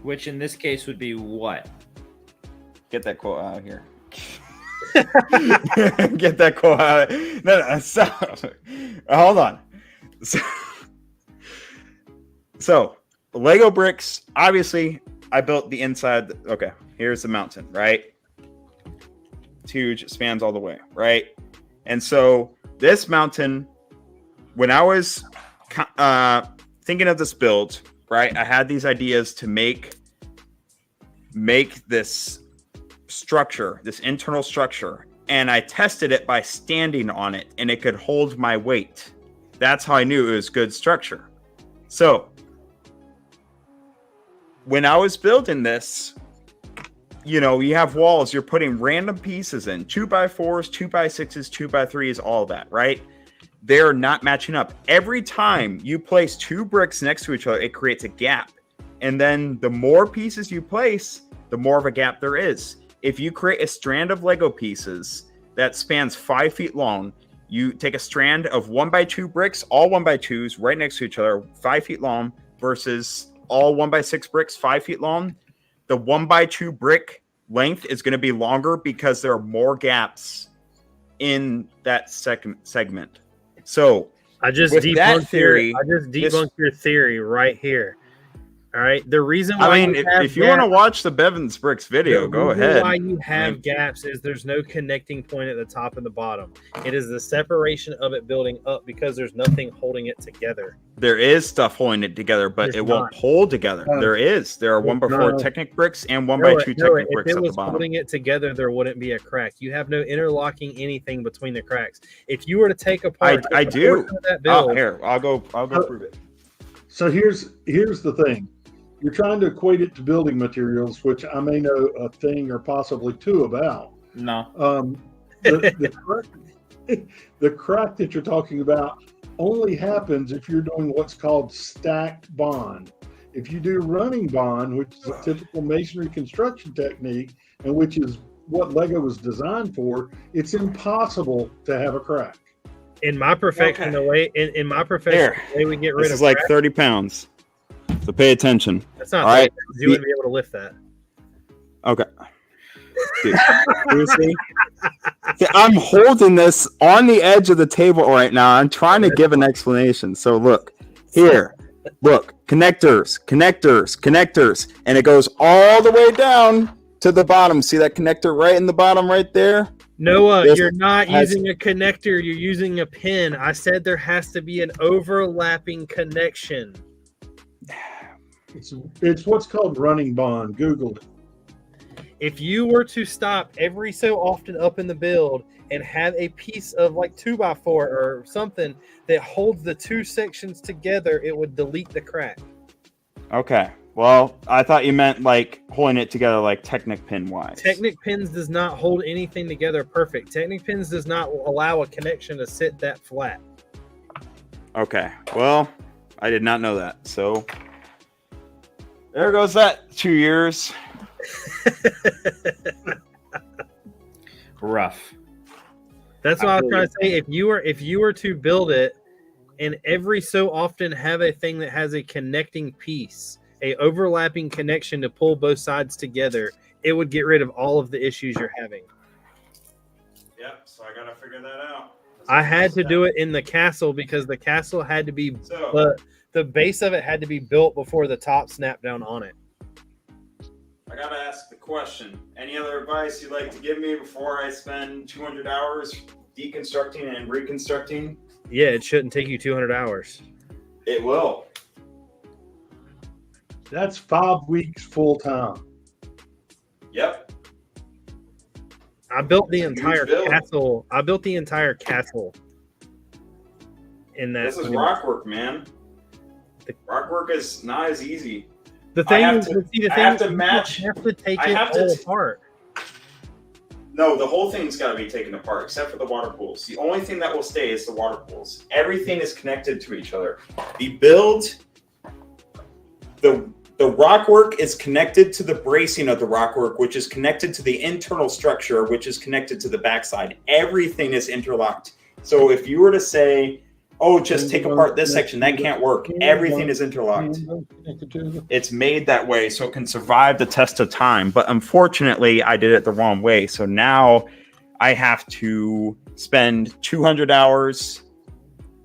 which in this case would be what? Get that quote out of here. Get that quote out. No, so, hold on. So, Lego bricks, obviously, I built the inside. Okay, here's the mountain, right? It's huge. It spans all the way, right? And so this mountain, when I was thinking of this build, right, I had these ideas to make this structure, this internal structure, and I tested it by standing on it, and it could hold my weight. That's how I knew it was good structure. So when I was building this, you know, you have walls, you're putting random pieces in, 2x4s, 2x6s, 2x3s, all that, right? They're not matching up. Every time you place two bricks next to each other, it creates a gap. And then the more pieces you place, the more of a gap there is. If you create a strand of Lego pieces that spans 5 feet long, you take a strand of 1x2 bricks, all 1x2s right next to each other, 5 feet long, versus all 1x6 bricks, 5 feet long. The 1x2 brick length is going to be longer because there are more gaps in that segment. So I just debunked your theory right here. All right. The reason why I mean, if you want to watch the Bevan's Bricks video, go ahead. The reason why you have gaps is there's no connecting point at the top and the bottom. It is the separation of it building up because there's nothing holding it together. There is stuff holding it together, but it won't hold together. There are 1x4 Technic bricks and 1x2 Technic bricks at the bottom. If it was holding it together, there wouldn't be a crack. You have no interlocking anything between the cracks. If you were to take apart, I do. That build, here, I'll go prove it. So here's the thing. You're trying to equate it to building materials, which I may know a thing or possibly two about. No. The crack that you're talking about only happens if you're doing what's called stacked bond. If you do running bond, which is a typical masonry construction technique, and which is what Lego was designed for, it's impossible to have a crack. In my perfection, the way we get rid of this is like 30 pounds. So pay attention. That's not all right. You wouldn't be able to lift that. Okay. Dude, seriously? See, I'm holding this on the edge of the table right now. I'm trying to give an explanation. So look here. Look, connectors, and it goes all the way down to the bottom. See that connector right in the bottom right there? Noah, you're not using a connector. You're using a pin. I said there has to be an overlapping connection. It's what's called running bond. Google it. If you were to stop every so often up in the build and have a piece of like 2x4 or something that holds the two sections together, it would delete the crack. Okay. Well, I thought you meant like holding it together like Technic pin wise. Technic pins does not hold anything together perfect. Technic pins does not allow a connection to sit that flat. Okay. Well, I did not know that. So there goes that 2 years. Rough. That's what I was trying to say. If you were to build it and every so often have a thing that has a connecting piece a overlapping connection to pull both sides together, it would get rid of all of the issues you're having. Yep. So I gotta figure that out. I had to do it in the castle because the castle had to be the base of it had to be built before the top snapped down on it. I gotta ask the question. Any other advice you'd like to give me before I spend 200 hours deconstructing and reconstructing? Yeah, it shouldn't take you 200 hours. It will. That's 5 weeks full time. Yep. I built the It's a huge entire build. castle. I built the entire castle in that. This is rock work, man. Rock work is not as easy. The thing I have is, to- see, the I thing have is, to you match- have to take I it have to all t- apart. No, the whole thing's got to be taken apart except for the water pools. The only thing that will stay is the water pools. Everything is connected to each other. The build, the rock work is connected to the bracing of the rock work, which is connected to the internal structure, which is connected to the backside. Everything is interlocked. So if you were to say, oh, just take apart this section, that can't work. Everything is interlocked. It's made that way so it can survive the test of time. But unfortunately, I did it the wrong way. So now I have to spend 200 hours,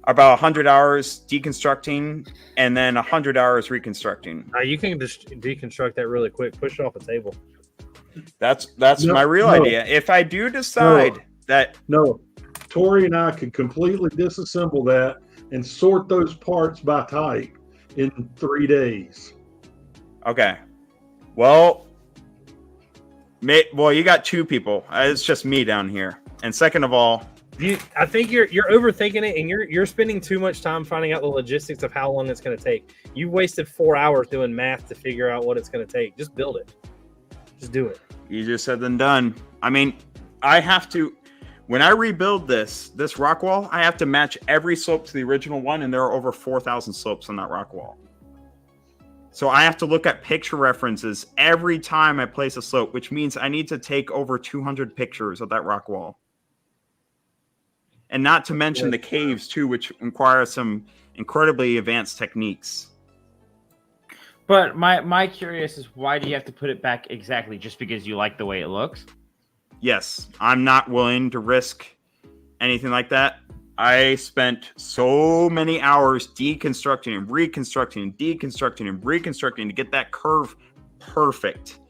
about 100 hours deconstructing, and then 100 hours reconstructing. You can just deconstruct that really quick. Push it off a table. That's No, my real no. idea. If I do decide that No, Tori and I could completely disassemble that and sort those parts by type in 3 days. okay, well, you got two people. It's just me down here. And second of all, I think you're overthinking it, and you're spending too much time finding out the logistics of how long it's going to take. You wasted 4 hours doing math to figure out what it's going to take. Just build it. Just do it. easier said than done. I mean, I have to, when I rebuild this rock wall, I have to match every slope to the original one, and there are over 4,000 slopes on that rock wall. So I have to look at picture references every time I place a slope, which means I need to take over 200 pictures of that rock wall. And not to mention the caves too, which require some incredibly advanced techniques. But my curious is, why do you have to put it back exactly? Just because you like the way it looks? Yes, I'm not willing to risk anything like that. I spent so many hours deconstructing and reconstructing and deconstructing and reconstructing to get that curve perfect.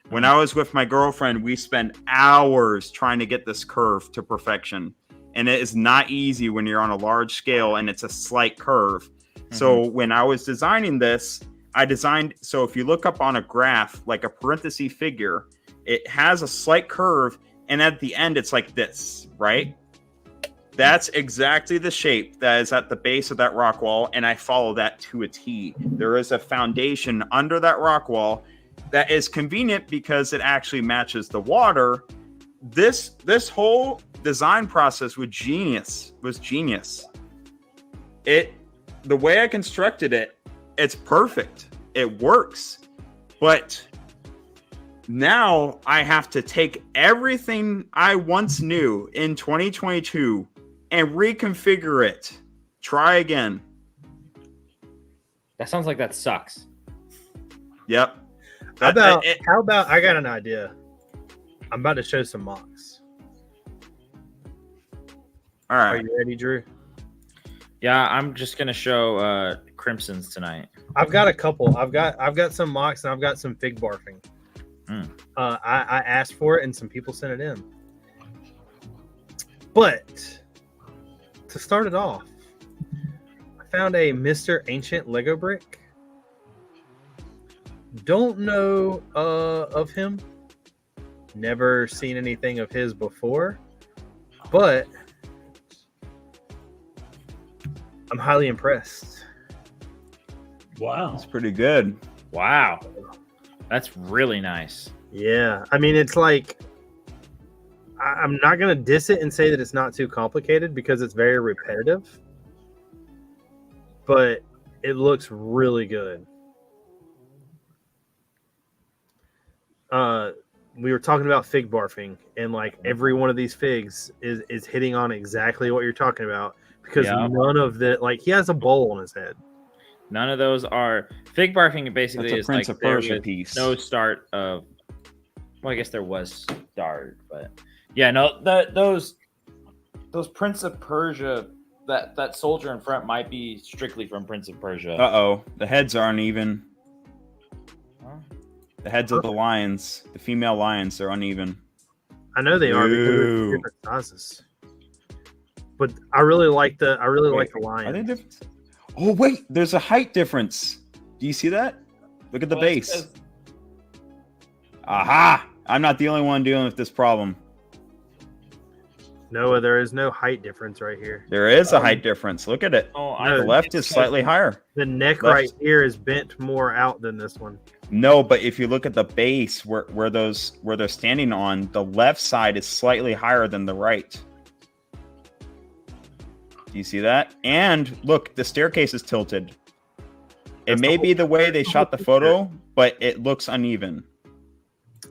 When I was with my girlfriend, we spent hours trying to get this curve to perfection. And it is not easy when you're on a large scale and it's a slight curve. Mm-hmm. So when I was designing this, so if you look up on a graph, like a parenthesis figure, it has a slight curve. And at the end, it's like this, right? That's exactly the shape that is at the base of that rock wall. And I follow that to a T. There is a foundation under that rock wall that is convenient because it actually matches the water. This whole design process was genius. The way I constructed it, it's perfect. It works. But now I have to take everything I once knew in 2022 and reconfigure it. Try again. That sounds like that sucks. Yep. How about I got an idea. I'm about to show some mocks. All right. Are you ready, Drew? Yeah, I'm just gonna show Crimson's tonight. I've got a couple. I've got some mocks and I've got some fig barfing. I asked for it and some people sent it in. But to start it off, I found a Mr. Ancient Lego brick. Don't know of him. Never seen anything of his before. But I'm highly impressed. Wow. That's pretty good. Wow, that's really nice. Yeah, I mean, it's like, I'm not going to diss it and say that it's not too complicated because it's very repetitive, but it looks really good. We were talking about fig barfing, and like every one of these figs is hitting on exactly what you're talking about because none of the, like, he has a bowl on his head. None of those are fig barfing. Basically, That's a is Prince like of there Persia was piece. no start of. Well, I guess there was start, but yeah, no. Those Prince of Persia, that soldier in front might be strictly from Prince of Persia. Uh-oh. The heads aren't even. Huh? The heads of the lions, the female lions, are uneven. I know they are because they're Ooh. different sizes. But I really like the like the Are they lions. different? Oh wait, there's a height difference. Do you see that? Look at the Well, it's base. Aha! I'm not the only one dealing with this problem. No, there is no height difference right here. There is a height difference. Look at it. Oh, No, The left is slightly higher. The neck Left. right here is bent more out than this one. No, but if you look at the base where they're standing on, the left side is slightly higher than the right. Do you see that? And look, the staircase is tilted. It That's may the be the way they that's the shot the whole photo, but it looks uneven.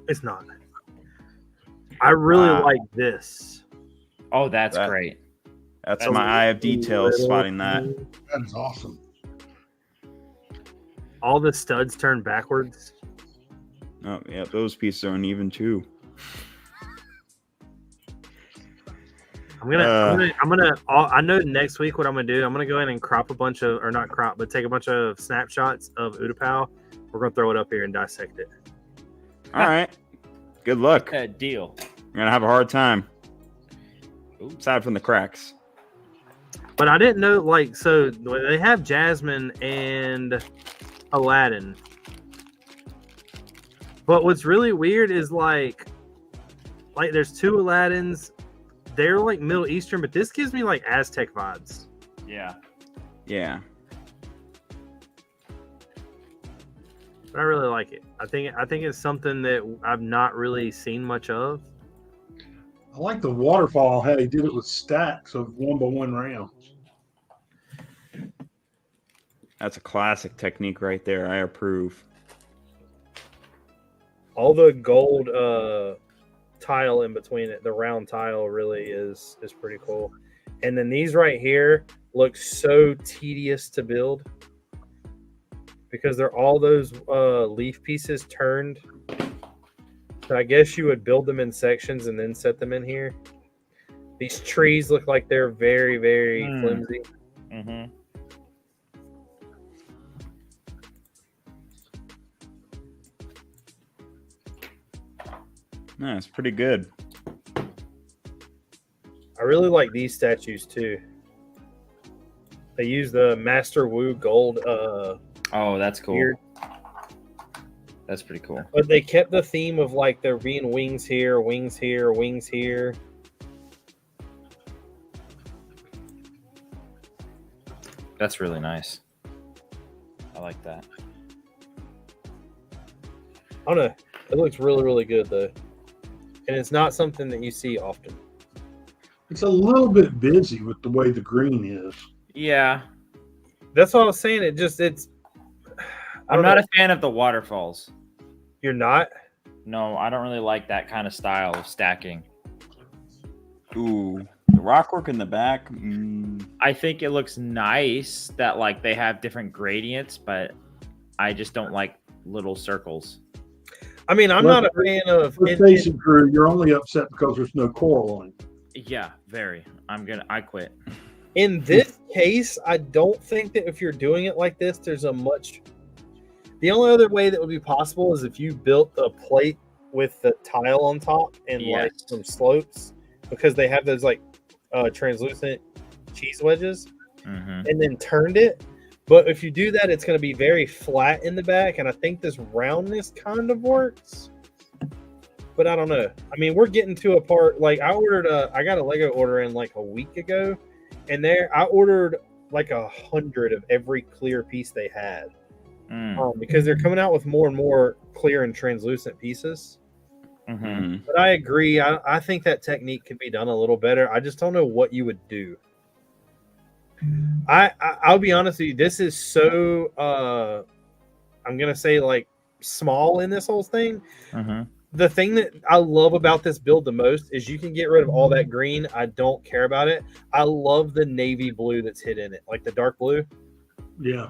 It's not. I really Wow. like this. Oh, that's That- great. That's That's my a eye of detail Little- spotting that. That is awesome. All the studs turn backwards. Oh yeah, those pieces are uneven too. I know next week what I'm gonna do. I'm gonna go ahead and crop a bunch of, or not crop, but take a bunch of snapshots of Utapau. We're gonna throw it up here and dissect it. All right. Good luck. Deal. You're gonna have a hard time. Aside from the cracks. But I didn't know, like, so they have Jasmine and Aladdin. But what's really weird is like there's two Aladdins. They're like Middle Eastern, but this gives me like Aztec vibes. Yeah. Yeah. But I really like it. I think it's something that I've not really seen much of. I like the waterfall, how he did it with stacks of 1x1 rounds. That's a classic technique right there. I approve. All the gold tile in between it, the round tile really is pretty cool. And then these right here look so tedious to build because they're all those leaf pieces turned. So I guess you would build them in sections and then set them in here. These trees look like they're very, very flimsy. Mm-hmm. Yeah, it's pretty good. I really like these statues too. They use the Master Wu gold Oh, that's cool. beard. That's pretty cool. But they kept the theme of like there being wings here, wings here, wings here. That's really nice. I like that. I don't know. It looks really, really good though. And it's not something that you see often. It's a little bit busy with the way the green is. Yeah. That's what I was saying. It's I'm not a fan of the waterfalls. You're not? No, I don't really like that kind of style of stacking. Ooh, the rockwork in the back. I think it looks nice that like they have different gradients, but I just don't like little circles. I mean, I'm not a fan of Let's face it, Drew, you're only upset because there's no coral on it. Yeah, very. I quit. in this case, I don't think that if you're doing it like this, there's a much. The only other way that would be possible is if you built a plate with the tile on top and like some slopes, because they have those like translucent cheese wedges, and then turned it. But if you do that, it's going to be very flat in the back, and I think this roundness kind of works. But I don't know. I mean, we're getting to a part. Like I got a Lego order in like a week ago, and I ordered like 100 of every clear piece they had, because they're coming out with more and more clear and translucent pieces. But I agree. I think that technique could be done a little better. I just don't know what you would do. I'll be honest with you. This is so I'm gonna say like small in this whole thing. The thing that I love about this build the most is you can get rid of all that green. I don't care about it. I love the navy blue that's hid in it, like the dark blue. Yeah.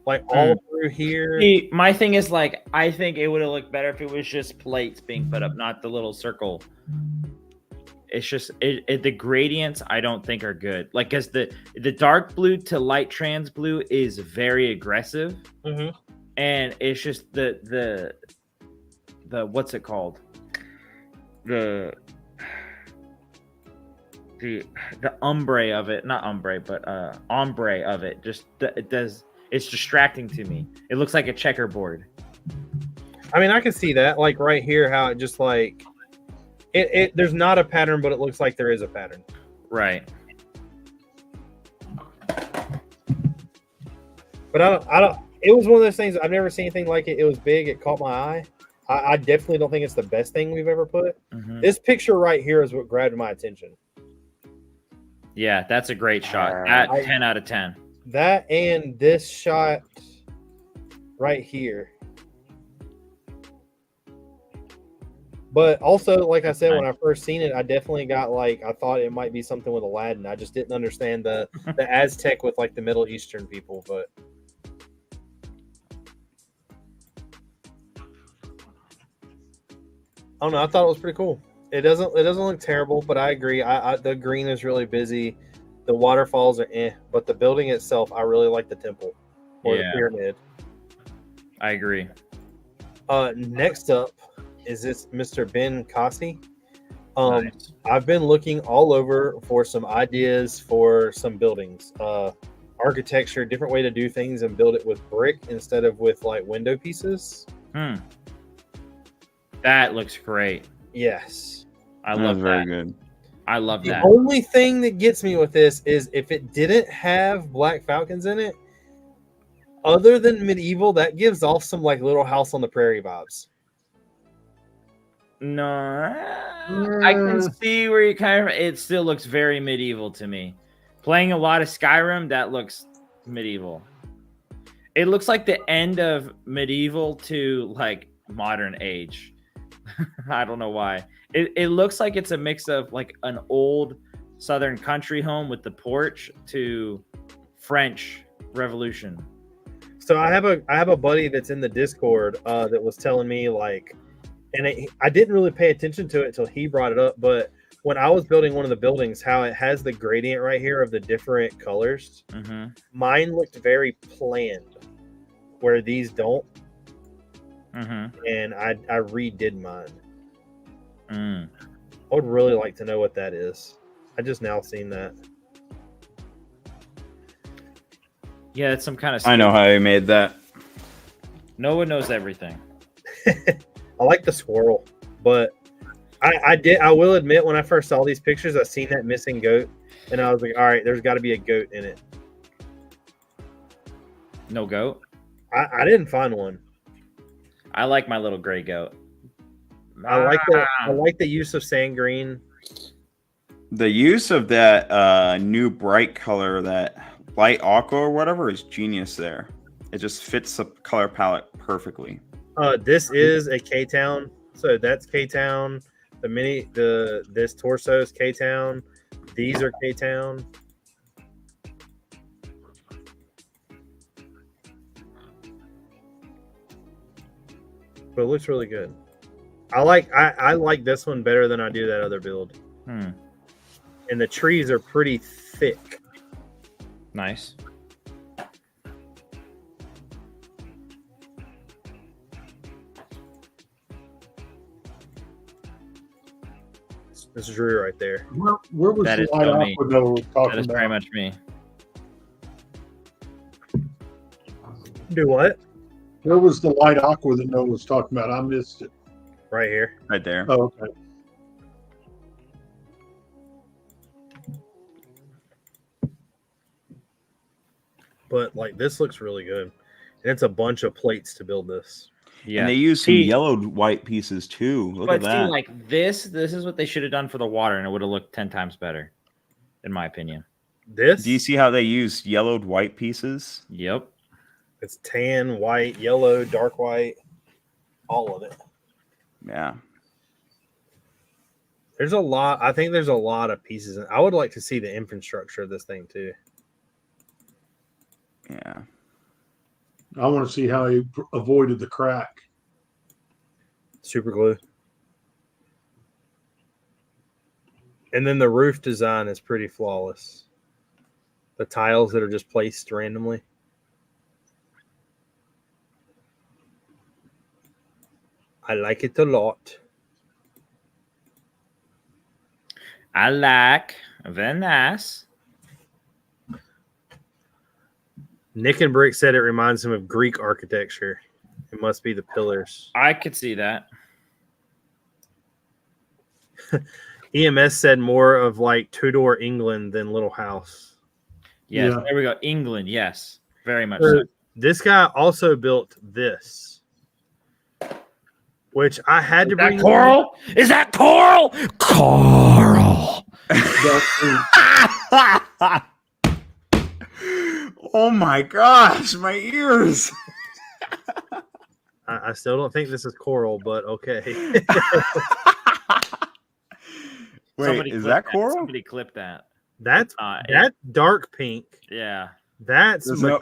like all through here. See, my thing is like I think it would have looked better if it was just plates being put up, not the little circle. It's just the gradients I don't think are good. Like, cause the dark blue to light trans blue is very aggressive, and it's just the what's it called? The ombre of it, not ombre, but ombre of it. Just it does. It's distracting to me. It looks like a checkerboard. I mean, I can see that, like right here, how it just like it. There's not a pattern, but it looks like there is a pattern. Right. But I don't. It was one of those things. I've never seen anything like it. It was big. It caught my eye. I definitely don't think it's the best thing we've ever put. This picture right here is what grabbed my attention. Yeah, that's a great shot. 10 out of 10. That and this shot right here. But also, like I said, when I first seen it, I definitely got like, I thought it might be something with Aladdin. I just didn't understand the Aztec with like the Middle Eastern people. But I don't know. I thought it was pretty cool. It doesn't look terrible, but I agree. The green is really busy. The waterfalls are but the building itself, I really like the temple or the pyramid. I agree. Next up is this Mr. Ben Kasi. Nice. I've been looking all over for some ideas for some buildings, architecture, different way to do things, and build it with brick instead of with like window pieces. That looks great. Yes, I love that. Very good. I love that. The only thing that gets me with this is if it didn't have Black Falcons in it, other than medieval, that gives off some like Little House on the Prairie vibes. No, I can see where you kind of. It still looks very medieval to me. Playing a lot of Skyrim, that looks medieval. It looks like the end of medieval to like modern age. I don't know why. It looks like it's a mix of like an old Southern country home with the porch to French Revolution. So I have a buddy that's in the Discord that was telling me like, and I didn't really pay attention to it until he brought it up. But when I was building one of the buildings, how it has the gradient right here of the different colors, mine looked very planned, where these don't. And I redid mine. I would really like to know what that is. I just now seen that. Yeah, it's some kind of. I know how he made that. No one knows everything. I like the squirrel, but I will admit when I first saw these pictures, I seen that missing goat, and I was like, all right, there's got to be a goat in it. No goat? I didn't find one. I like my little gray goat. I like the use of sand green. The use of that new bright color, that light aqua or whatever, is genius there. It just fits the color palette perfectly. This is a K-Town. So that's K-Town. This torso is K-Town. These are K-Town. But it looks really good. I like this one better than I do that other build. And the trees are pretty thick. Nice. This is Drew right there. Where was That the is light so me. aqua that was talking That is about? very much me. Do what? Where was the light aqua that Noah was talking about? I missed it. Right here. Right there. Oh, okay. But like this looks really good. And it's a bunch of plates to build this. Yeah. And they use some yellowed white pieces too. Look But at that. see, like this is what they should have done for the water, and it would have looked 10 times better, in my opinion. This? Do you see how they use yellowed white pieces? Yep. It's tan, white, yellow, dark white, all of it. Yeah. There's a lot. I think there's a lot of pieces. I would like to see the infrastructure of this thing too. Yeah. I want to see how he avoided the crack. Super glue. And then the roof design is pretty flawless. The tiles that are just placed randomly. I like it a lot. I like. Very nice. Nick and Brick said it reminds him of Greek architecture. It must be the pillars. I could see that. EMS said more of like Tudor England than Little House. Yes, Yeah. there we go. England, yes. Very much so. This guy also built this, which I had to bring. Coral? Is that coral? Coral. Oh my gosh, my ears. I still don't think this is coral, but okay. Wait, is that coral? Somebody clip that. That's dark pink. Yeah. That's There's no-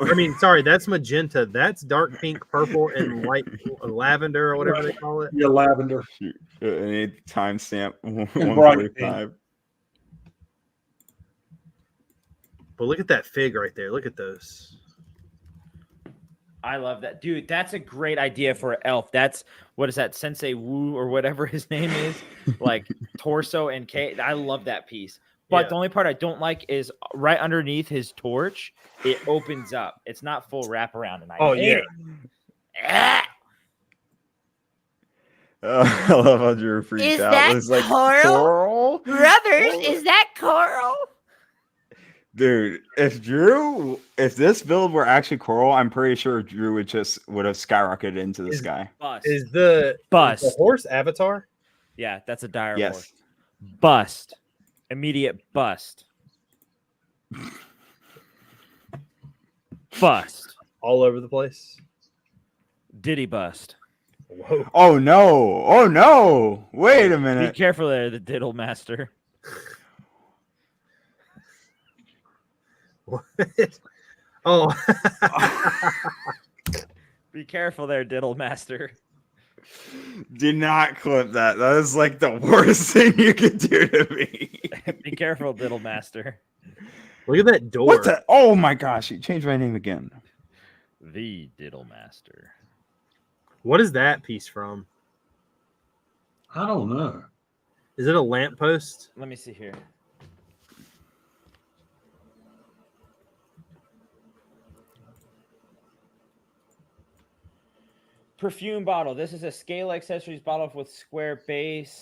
that's magenta. That's dark pink, purple, and light lavender or whatever they call it. Yeah, lavender. Shoot. I need timestamp bright 145. But look at that fig right there. Look at those. I love that. Dude, that's a great idea for an elf. That's, what is that, Sensei Wu or whatever his name is? Like torso and K. I love that piece. But the only part I don't like is right underneath his torch, it opens up. It's not full wraparound. And I hate it. Ah! I love how Drew freaked Is out. that It's like coral? Brothers, is that coral? Dude, if this build were actually coral, I'm pretty sure Drew would have skyrocketed into the sky. Bust. Is the horse Avatar? Yeah, that's a dire Yes. horse. Bust. Immediate bust. Bust. All over the place. Diddy bust. Whoa. Oh no! Oh no! Wait a Be minute. careful there, the diddle master. What? Oh. Be careful there, diddle master. Did not clip that. That is like the worst thing you could do to me. Be careful, diddle master. Look at that door. What the? Oh my gosh! You changed my name again. The diddle master. What is that piece from? I don't know. Is it a lamppost? Let me see here. Perfume bottle. This is a scale accessories bottle with square base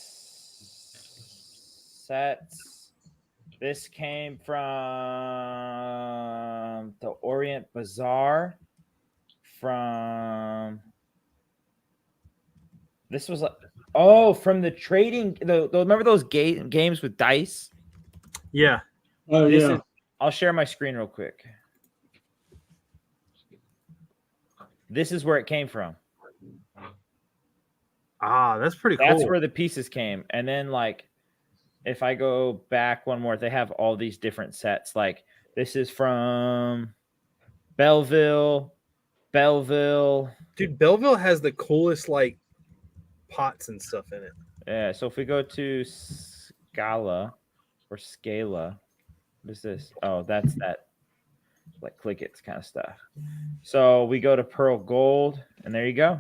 sets. This came from the Orient Bazaar. This was like, from the trading. Remember those games with dice? Yeah. Oh, yeah. I'll share my screen real quick. This is where it came from. Ah, that's pretty cool. That's where the pieces came. And then, like, if I go back one more, they have all these different sets. Like, this is from Belleville. Dude, Belleville has the coolest, like, pots and stuff in it. Yeah, so if we go to Scala, what is this? Oh, that's that, like, click it kind of stuff. So we go to Pearl Gold, and there you go.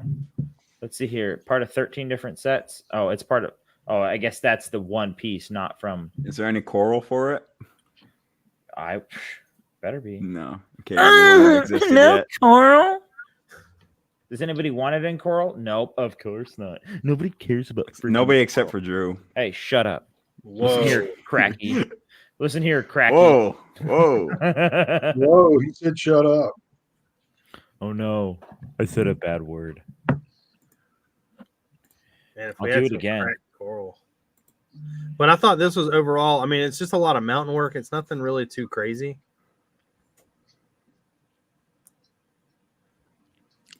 Let's see here. Part of 13 different sets. Oh, it's part of. Oh, I guess that's the one piece, not from. Is there any coral for it? I better be. No. Okay. No yet. coral. Does anybody want it in coral? Nope, of course not. Nobody cares about. Nobody except for Drew. Hey, shut up. Whoa. Listen here, cracky. Listen here, cracky. Whoa. Whoa, he said shut up. Oh no, I said a bad word. Man, if I'll we do had it some again. cracked coral. But I thought this was overall. I mean, it's just a lot of mountain work. It's nothing really too crazy.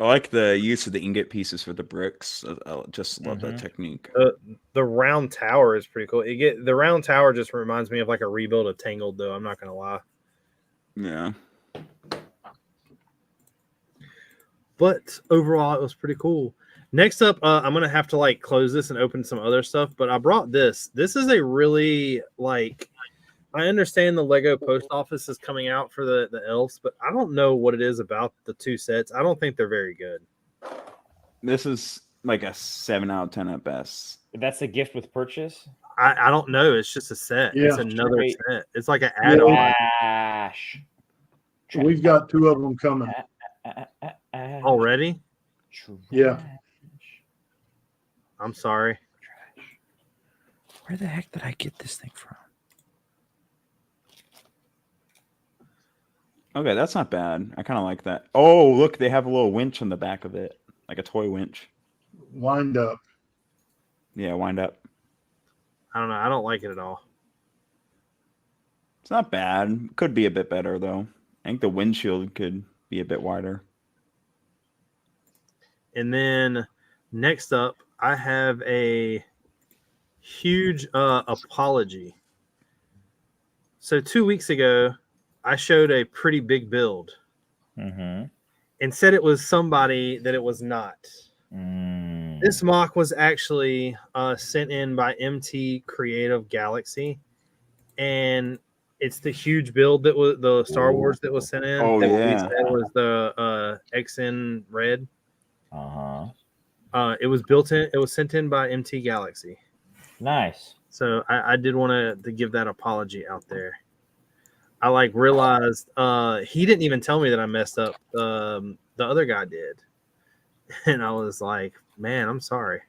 I like the use of the ingot pieces for the bricks. I just love that technique. The round tower is pretty cool. The round tower just reminds me of like a rebuild of Tangled, though. I'm not gonna lie. Yeah. But overall, it was pretty cool. Next up, I'm gonna have to like close this and open some other stuff. But I brought this. This is a really like. I understand the Lego post office is coming out for the elves, but I don't know what it is about the two sets. I don't think they're very good. This is like a 7 out of 10 at best. That's a gift with purchase. I don't know. It's just a set. Yeah. It's another Straight. set. It's like an add-on. Trash. We've got 2 of them coming. Already? Yeah. I'm sorry. Where the heck did I get this thing from? Okay, that's not bad. I kind of like that. Oh, look, they have a little winch on the back of it, like a toy winch. Wind up. Yeah, wind up. I don't know. I don't like it at all. It's not bad. Could be a bit better, though. I think the windshield could be a bit wider. And then next up, I have a huge apology. So 2 weeks ago, I showed a pretty big build and said it was somebody that it was not. This mock was actually sent in by MT Creative Galaxy, and it's the huge build that was the Star Wars that was sent in. Oh, that yeah. It was the XN Red. Uh-huh. It was built in. It was sent in by MT Galaxy. Nice. So I did want to give that apology out there. I like realized he didn't even tell me that I messed up. The other guy did, and I was like, "Man, I'm sorry."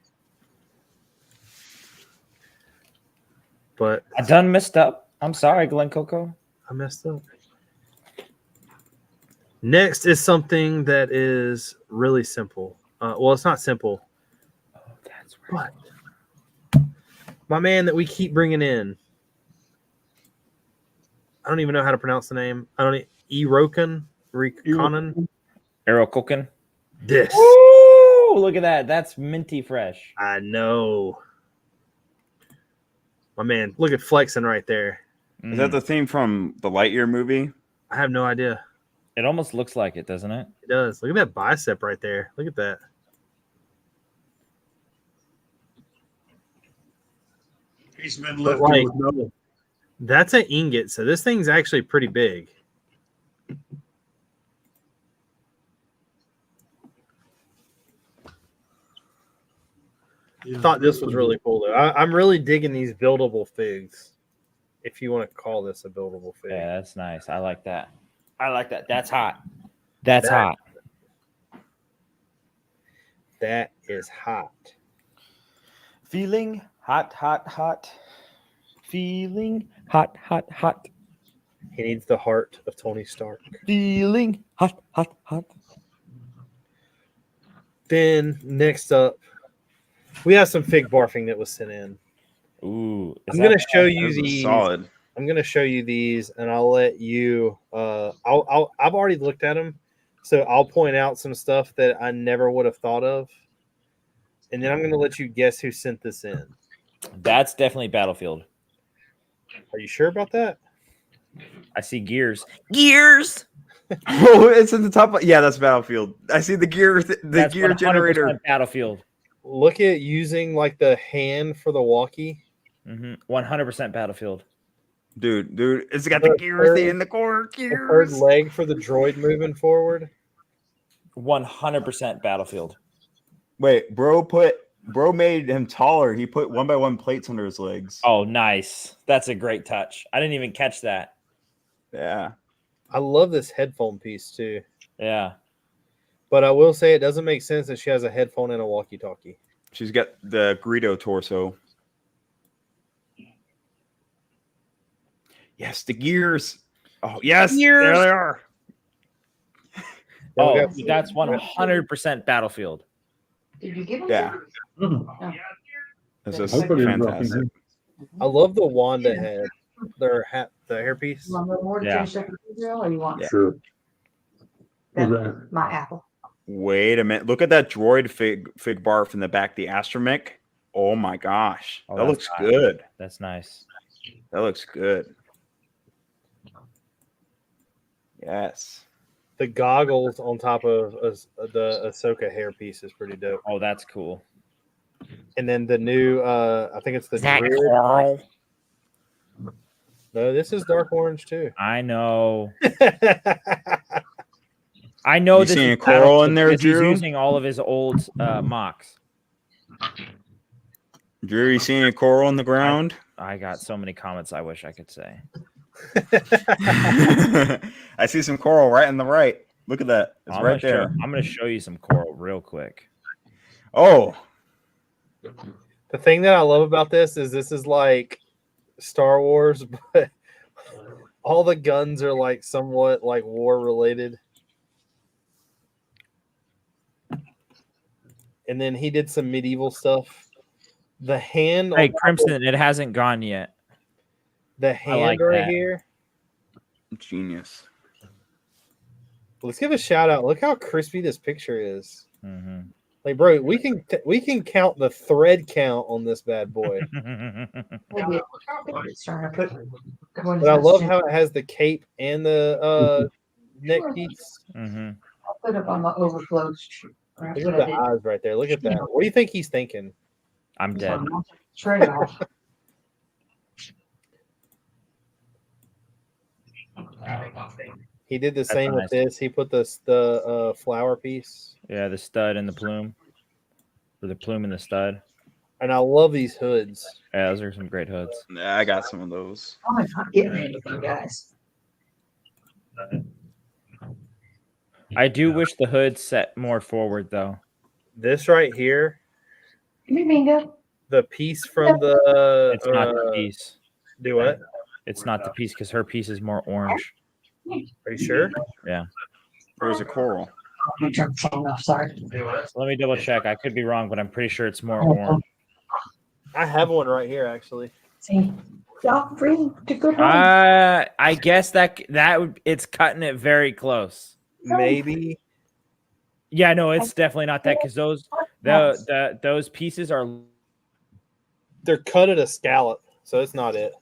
But I done messed up. I'm sorry, Glen Coco. I messed up. Next is something that is really simple. Well, it's not simple. Oh, that's right. But my man that we keep bringing in, I don't even know how to pronounce the name. I don't Erokan. Arrow cooking. This. Ooh, look at that. That's minty fresh. I know. My man, look at flexing right there. Is that the theme from the Lightyear movie? I have no idea. It almost looks like it, doesn't it? It does. Look at that bicep right there. Look at that. He's been lifting like- with no. That's an ingot, so this thing's actually pretty big. Yeah. I thought this was really cool, though. I'm really digging these buildable figs, if you want to call this a buildable fig. Yeah, that's nice. I like that. I like that. That's hot. That's That- hot. That is hot. Feeling hot, hot, hot. Feeling hot, hot, hot. He needs the heart of Tony Stark. Feeling hot, hot, hot. Then next up, we have some fig barfing that was sent in. Ooh. I'm gonna show you This is these. solid. I'm gonna show you these, and I'll let you. I've already looked at them, so I'll point out some stuff that I never would have thought of, and then I'm gonna let you guess who sent this in. That's definitely Battlefield. Are you sure about that? I see gears. Gears. Oh, it's in the top. Yeah, that's Battlefield. I see the gear. The That's gear 100% generator. Battlefield. Look at using like the hand for the walkie. 100% Battlefield. Dude, it's got the gears in the core. The third Gears. leg for the droid moving forward. 100% Battlefield. Wait, bro made him taller. He put 1x1 plates under his legs. Oh, nice. That's a great touch. I didn't even catch that. Yeah. I love this headphone piece too. Yeah. But I will say it doesn't make sense that she has a headphone and a walkie-talkie. She's got the Greedo torso. Yes, the gears. Oh, yes. Gears. There they are. Then we Oh, got- that's 100% Battlefield. Did you give him Yeah. that? This is I put it in fantastic. roughing. I love the Wanda head. Their hat, the hairpiece. You want a little more to Yeah. finish up the cereal, or you want Sure. that- What's that? my apple? Wait a minute. Look at that droid fig barf in the back, the astromech. Oh my gosh. Oh, that that's looks nice. good. That's nice. That looks good. Yes. The goggles on top of the Ahsoka hairpiece is pretty dope. Oh, that's cool. And then the new, I think it's the Is that Druid. coral? No, this is dark orange too. I know. I know You this seeing is coral in Battlefield there, because he's Drew? using all of his old mocks. Drew, you seeing a coral on the ground? I got so many comments I wish I could say. I see some coral right on the right. Look at that. It's I'm right gonna there. I'm going to show you some coral real quick. Oh, The thing that I love about this is like Star Wars, but all the guns are like somewhat like war related. And then he did some medieval stuff. The hand, Hey, on top Crimson, it hasn't gone yet. the hand like right that. here. genius. Let's give a shout out. Look how crispy this picture is. Mm-hmm. Like, bro, we can count the thread count on this bad boy. Maybe it's trying to put. But I love how it has the cape and the neck piece. Mm-hmm. I'll put up on my overflow. Look at the eyes right there. Look at that. What do you think he's thinking? I'm dead. Trade off. He did the That's same nice. with this. He put the flower piece. Yeah, the stud and the plume. Or the plume and the stud. And I love these hoods. Yeah, those are some great hoods. Yeah, I got some of those. I'm not getting anything, guys. I do wish the hood set more forward, though. This right here, Give me bingo. the piece from the It's not the piece. do what? It's not the piece because her piece is more orange. Are you sure? Yeah. There's a coral. I'm gonna turn the phone off. Sorry. Let me double check. I could be wrong, but I'm pretty sure it's more orange. I have one right here actually. See, y'all bring to good home. I guess that it's cutting it very close. Maybe. Yeah, no, it's definitely not that because those pieces are. They're cut at a scallop, so it's not it.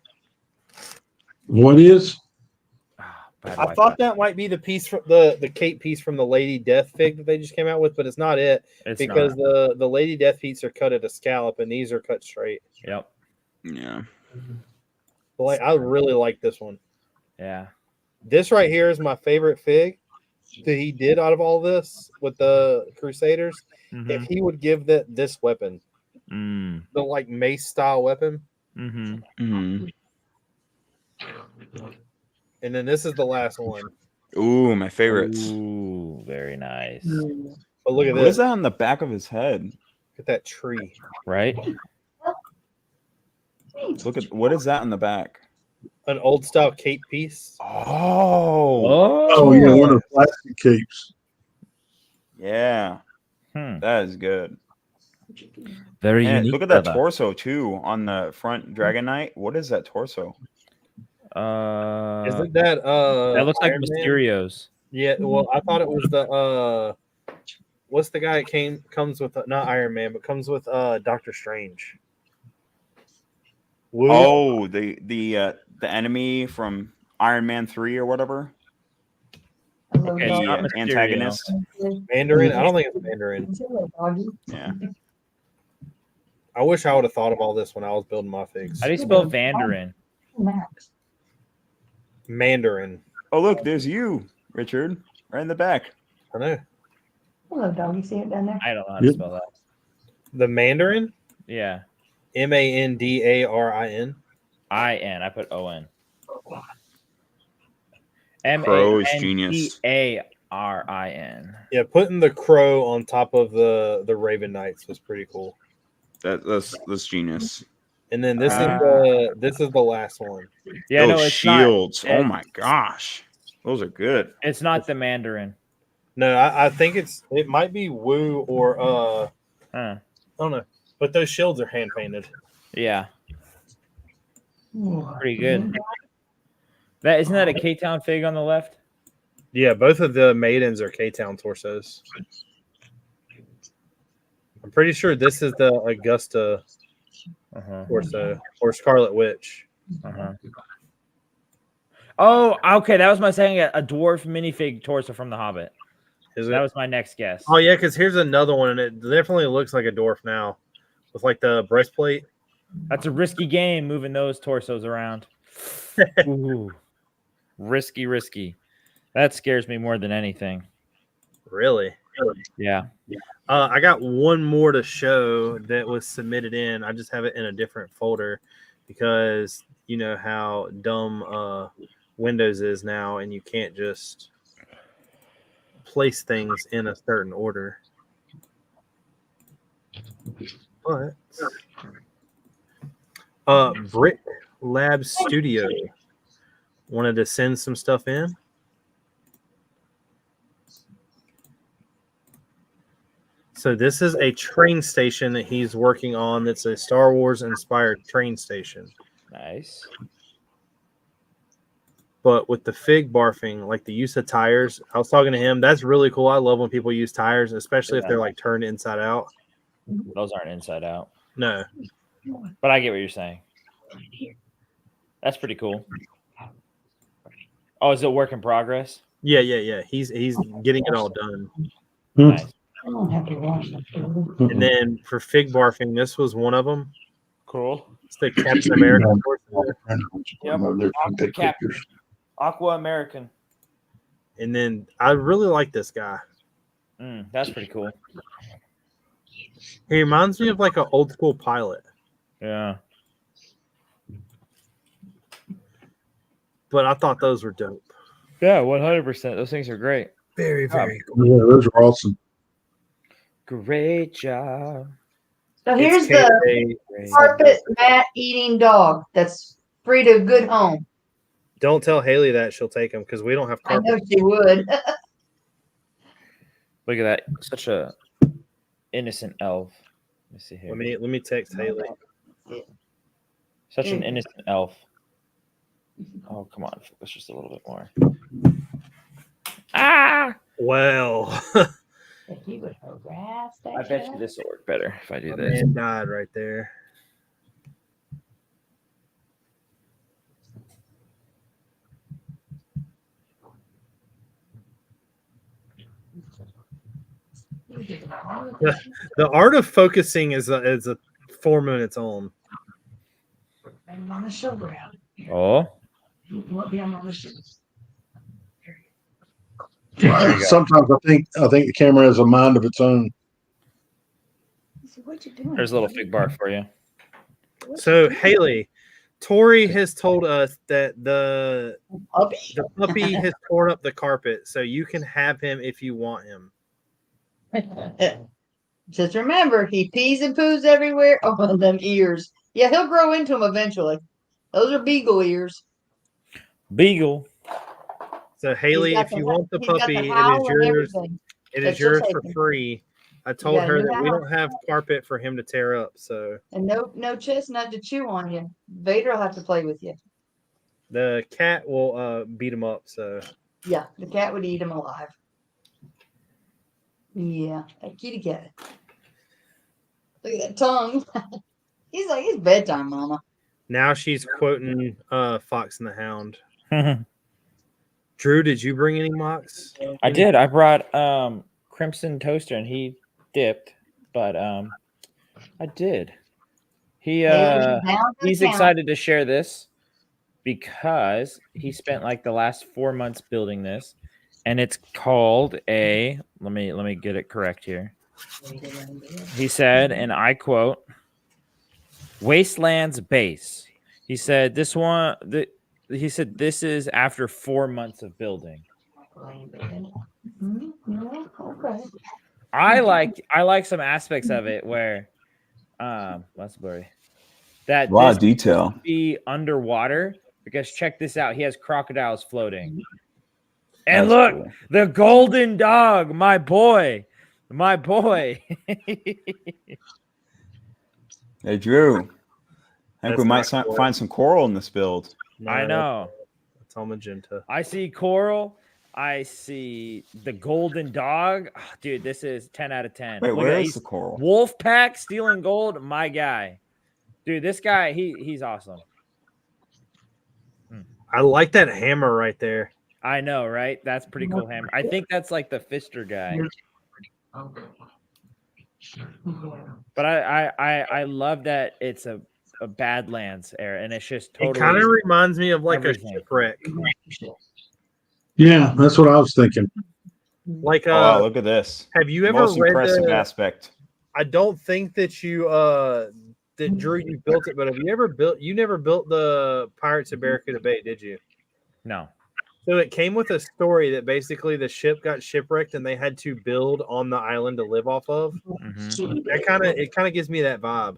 What is? Bad I Wi-Fi. thought that might be the piece from the cape piece from the Lady Death fig that they just came out with, but it's not it It's because not. the Lady Death piece are cut at a scallop and these are cut straight. Yep. Yeah. But like, I really like this one. Yeah. This right here is my favorite fig that he did out of all this with the Crusaders. Mhm. If he would give this weapon, Mm. the like mace style weapon, Mm-hmm. Mm-hmm. and then this is the last one. Ooh, my favorites. Ooh, very nice. But look at What is this. that on the back of his head? Look at that tree. Right? Look at what is that on the back? An old style cape piece. Oh, Oh yeah, one of the plastic capes. yeah. Hmm. That is good. Very And unique. look at that brother. torso too on the front Dragon Knight. What is that torso? Isn't that that looks like Iron Man? Mysterio's. Yeah, well, I thought it was the what's the guy that comes with not Iron Man, but comes with Doctor Strange. Woo. Oh, the enemy from Iron Man 3 or whatever. Okay, it's not The Mysterio. antagonist. Mandarin? I don't think it's Mandarin. Yeah. I wish I would have thought of all this when I was building my figs. How do you spell Vandarin? Max. Mandarin. Oh, look, there's you, Richard, right in the back. I know. Hello, dog. You see it down there? I don't know how to Yep. spell that. The Mandarin? Yeah. Mandarin. I-N. I put O-N. Crow is genius. Mandarin. Yeah, putting the crow on top of the Raven Knights was pretty cool. That's genius. And then this is the last one. Yeah, Those no, it's shields. not. Oh my gosh, those are good. It's not the Mandarin. No, I think it might be Wu or Huh. I don't know. But those shields are hand painted. Yeah. Pretty good. That isn't that a K-Town fig on the left? Yeah, both of the maidens are K-Town torsos. I'm pretty sure this is the Augusta Uh-huh. torso or Scarlet Witch. Uh-huh. Oh, okay. That was my saying. A dwarf minifig torso from The Hobbit. Is it? That was my next guess. Oh yeah, because here's another one, and it definitely looks like a dwarf now, with like the breastplate. That's a risky game, moving those torsos around. Ooh, risky. That scares me more than anything. Really? Yeah. I got one more to show that was submitted in. I just have it in a different folder because you know how dumb Windows is now, and you can't just place things in a certain order. But Brick Lab Studio wanted to send some stuff in. So this is a train station that he's working on. That's a Star Wars inspired train station. Nice. But with the fig barfing, like the use of tires, I was talking to him. That's really cool. I love when people use tires, especially if they're like turned inside out. Those aren't inside out. No. But I get what you're saying. That's pretty cool. Oh, is it work in progress? Yeah. He's getting it all done. Nice. I don't have to wash them. And then for fig barfing, this was one of them. Cool. It's the Captain America. Yep. Aqua American. And then I really like this guy. That's pretty cool. He reminds me of like an old school pilot. Yeah. But I thought those were dope. Yeah, 100%. Those things are great. Very, very cool. Yeah, those are awesome. Great job. So here's the carpet mat eating dog that's free to a good home. Don't tell Haley that. She'll take him because we don't have I carpet. know she would. Look at that. Such a innocent elf. Let me see here. Let me text Haley. Such an innocent elf. Oh, come on. Focus just a little bit more. Ah! Well. If he would harass that I bet cat. you this will work better if I do My this. man died right there. The art of focusing is a form on its own. I'm on the shoulder. Oh. What be on the shoulder? Sometimes I think the camera has a mind of its own. What you doing? There's a little fig bar for you. So Haley, Tori has told us that the puppy has torn up the carpet, so you can have him if you want him. Just remember, he pees and poos everywhere. Oh, them ears. Yeah, he'll grow into them eventually. Those are beagle ears. Beagle. So Haley, if you want the puppy, it is yours. It is yours for free. I told her that we don't have carpet for him to tear up, so and no chestnut to chew on you. Vader will have to play with you. the cat will beat him up. So Yeah, the cat would eat him alive. Yeah, that kitty cat. Look at that tongue. He's like, it's bedtime, Mama. now she's quoting Fox and the Hound. Drew, did you bring any mocks? I did. I brought Crimson Toaster and he dipped, but I did. He's excited to share this because he spent like the last 4 months building this, and it's called a let me get it correct here. He said, and I quote, Wastelands Base. He said this this is after 4 months of building. Okay. I like some aspects of it where that's blurry. That A lot of this detail. be underwater because check this out. He has crocodiles floating. And That's look, cool. the golden dog, my boy. My boy. Hey, Drew. I think That's we might not cool. find some coral in this build. I know. It's all magenta. I see coral. I see the golden dog. Oh, dude, this is 10 out of 10. Wait, Look where at- is he's the coral? Wolf Pack stealing gold, my guy. Dude, this guy, he's awesome. I like that hammer right there. I know, right? That's pretty cool hammer. I think that's like the Fister guy. But I love that it's a Badlands era, and it's just It totally kind of reminds me of like everything. a shipwreck. Yeah, that's what I was thinking. Like Oh, wow, look at this. have you ever Most read impressive the aspect. I don't think that you that Drew you built it, but have you ever built you never built the Pirates of Barracuda Bay, did you? No. So it came with a story that basically the ship got shipwrecked and they had to build on the island to live off of. Mhm. It kind of gives me that vibe.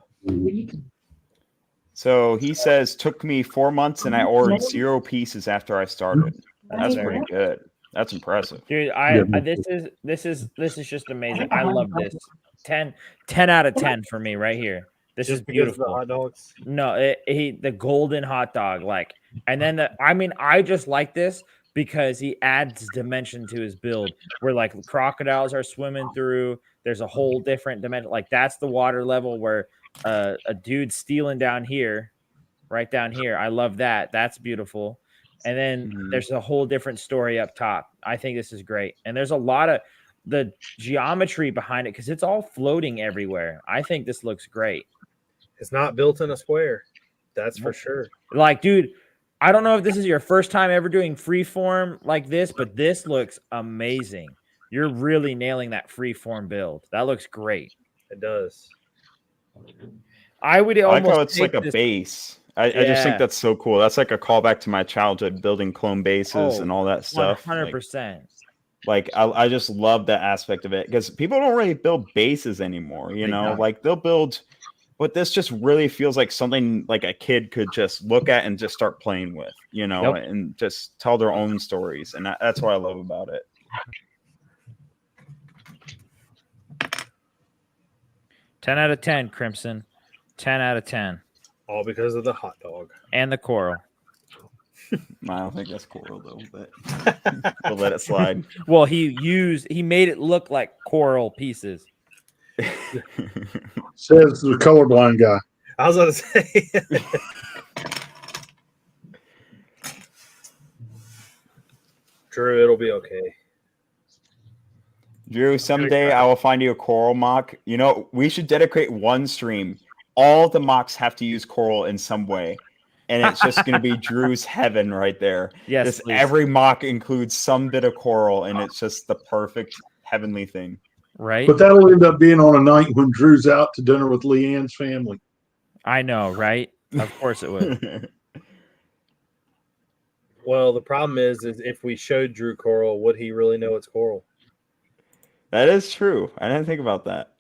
So he says, took me 4 months and I ordered 0 pieces after I started. That's pretty good. That's impressive. Dude, this is just amazing. I love this. 10 out of 10 for me right here. This Just is because of the beautiful. hot dogs. No, the golden hot dog, like, and then I just like this because he adds dimension to his build where like crocodiles are swimming through. There's a whole different dimension. Like that's the water level where a dude's stealing down here, right down here. I love that. That's beautiful. And then there's a whole different story up top. I think this is great. And there's a lot of the geometry behind it because it's all floating everywhere. I think this looks great. It's not built in a square. That's for sure. Like, dude, I don't know if this is your first time ever doing freeform like this, but this looks amazing. You're really nailing that freeform build. That looks great. It does. I would I like almost how it's like a this, base. I just think that's so cool. That's like a callback to my childhood building clone bases and all that stuff. 100%. Like I just love that aspect of it because people don't really build bases anymore. You know, like they'll build, but this just really feels like something like a kid could just look at and just start playing with. You know, and just tell their own stories, and that's what I love about it. Ten out of 10, Crimson. 10 out of 10. All because of the hot dog and the coral. I don't think that's coral though, but we'll let it slide. Well, he made it look like coral pieces. Says the colorblind guy. I was going to say. Drew, it'll be okay. Drew, someday I will find you a coral mock. You know, we should dedicate one stream. All the mocks have to use coral in some way. And it's just going to be Drew's heaven right there. Yes, just every mock includes some bit of coral, and it's just the perfect heavenly thing. Right. But that'll end up being on a night when Drew's out to dinner with Leanne's family. I know, right? Of course it would. Well, the problem is if we showed Drew coral, would he really know it's coral? That is true. I didn't think about that.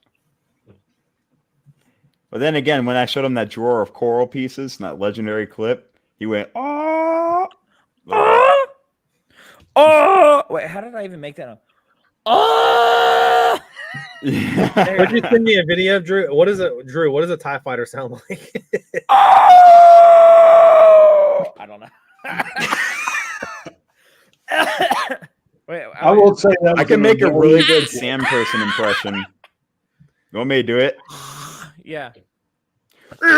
But then again, when I showed him that drawer of coral pieces, and that legendary clip, he went, "Oh, oh, oh!" Wait, how did I even make that up? Oh! Would you send me a video of Drew? What is it, Drew? What does a TIE fighter sound like? Oh! I don't know. Wait, I will say that I can make a really good Sam person impression. You want me to do it? Yeah. All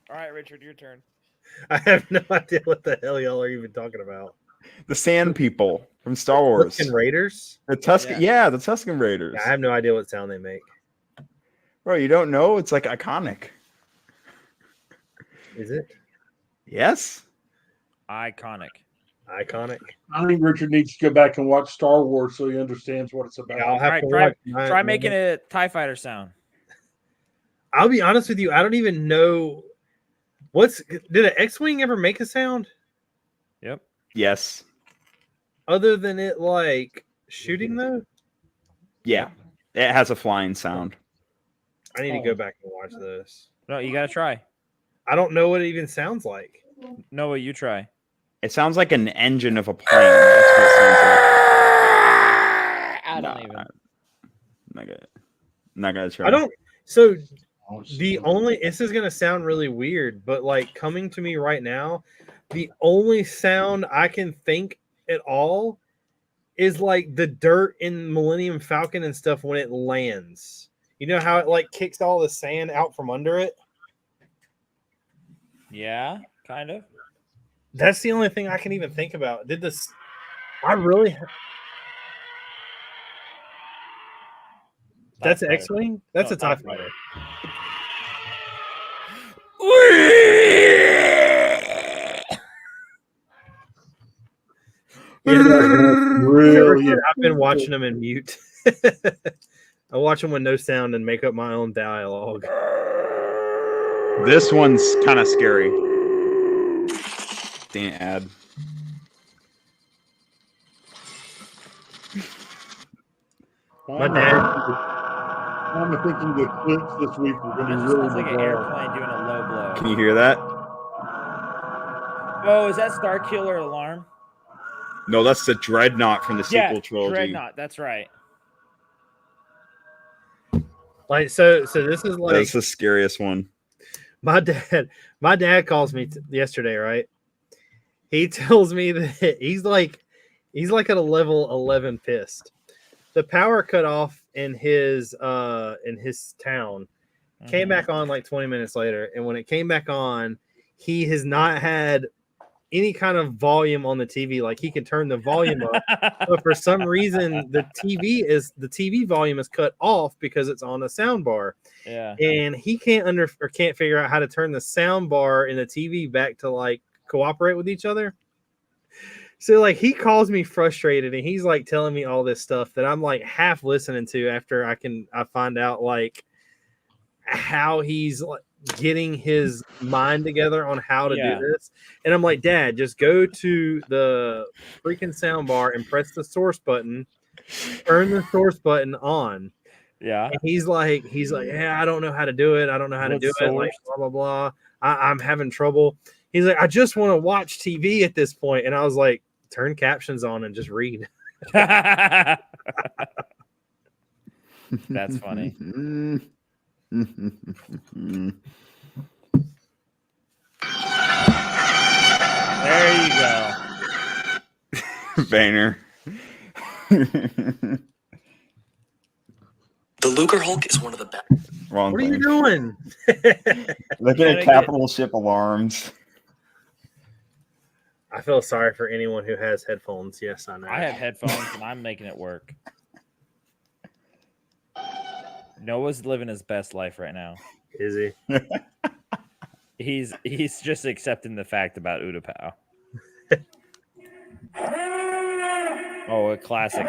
right, Richard, your turn. I have no idea what the hell y'all are even talking about. The Sand People from Star Wars. Tusken Raiders? The Tusken, yeah, the Tusken Raiders. I have no idea what sound they make. Bro, you don't know? It's like iconic. Is it? Yes. Iconic. Iconic. I think Richard needs to go back and watch Star Wars so he understands what it's about. Yeah, I'll have All to right, watch. try making a TIE fighter sound. I'll be honest with you. I don't even know did an X-Wing ever make a sound Yep. Yes. other than it like shooting though? Yeah. It has a flying sound. I need to go back and watch this. No, you gotta try. I don't know what it even sounds like. Noah, you try. It sounds like an engine of a plane. That's what it sounds like. I don't even. Not gonna try. I don't. So this is gonna sound really weird, but like coming to me right now, the only sound I can think at all is like the dirt in Millennium Falcon and stuff when it lands. You know how it like kicks all the sand out from under it? Yeah, kind of. That's the only thing I can even think about. Did this? I really. That's an X-wing. That's No, a TIE TIE fighter. Really? I've been watching them in mute. I watch them with no sound and make up my own dialogue. This one's kind of scary. Dang ad. My dad. I'm thinking the clips this week are going to be really Sounds like an bizarre. airplane doing a low blow. Can you hear that? Oh, is that Star Killer alarm? No, that's the Dreadnought from the sequel trilogy. Dreadnought. That's right. Like so this is like That's the scariest one. my dad calls me yesterday, right? He tells me that he's like at a level 11 pissed. The power cut off in his town. Came back on like 20 minutes later, and when it came back on, he has not had any kind of volume on the TV. Like he can turn the volume up, but for some reason the TV volume is cut off because it's on a sound bar. Yeah. And he can't figure out how to turn the sound bar and the TV back to like cooperate with each other. So like he calls me frustrated and he's like telling me all this stuff that I'm like half listening to after I find out like how he's like getting his mind together on how to do this. And I'm like, Dad, just go to the freaking sound bar and press the source button, turn the source button on. Yeah. And he's like, yeah, I don't know how to do it. I don't know how to do it. Like blah, blah, blah. I'm having trouble. He's like, I just want to watch TV at this point. And I was like, turn captions on and just read. That's funny. There you go. Vayner. The Luger Hulk is one of the best. Wrong What are thing. you doing? Looking at capital ship alarms. I feel sorry for anyone who has headphones. Yes, I know. I have headphones and I'm making it work. Noah's living his best life right now. Is he? He's just accepting the fact about Utapau. Oh, a classic.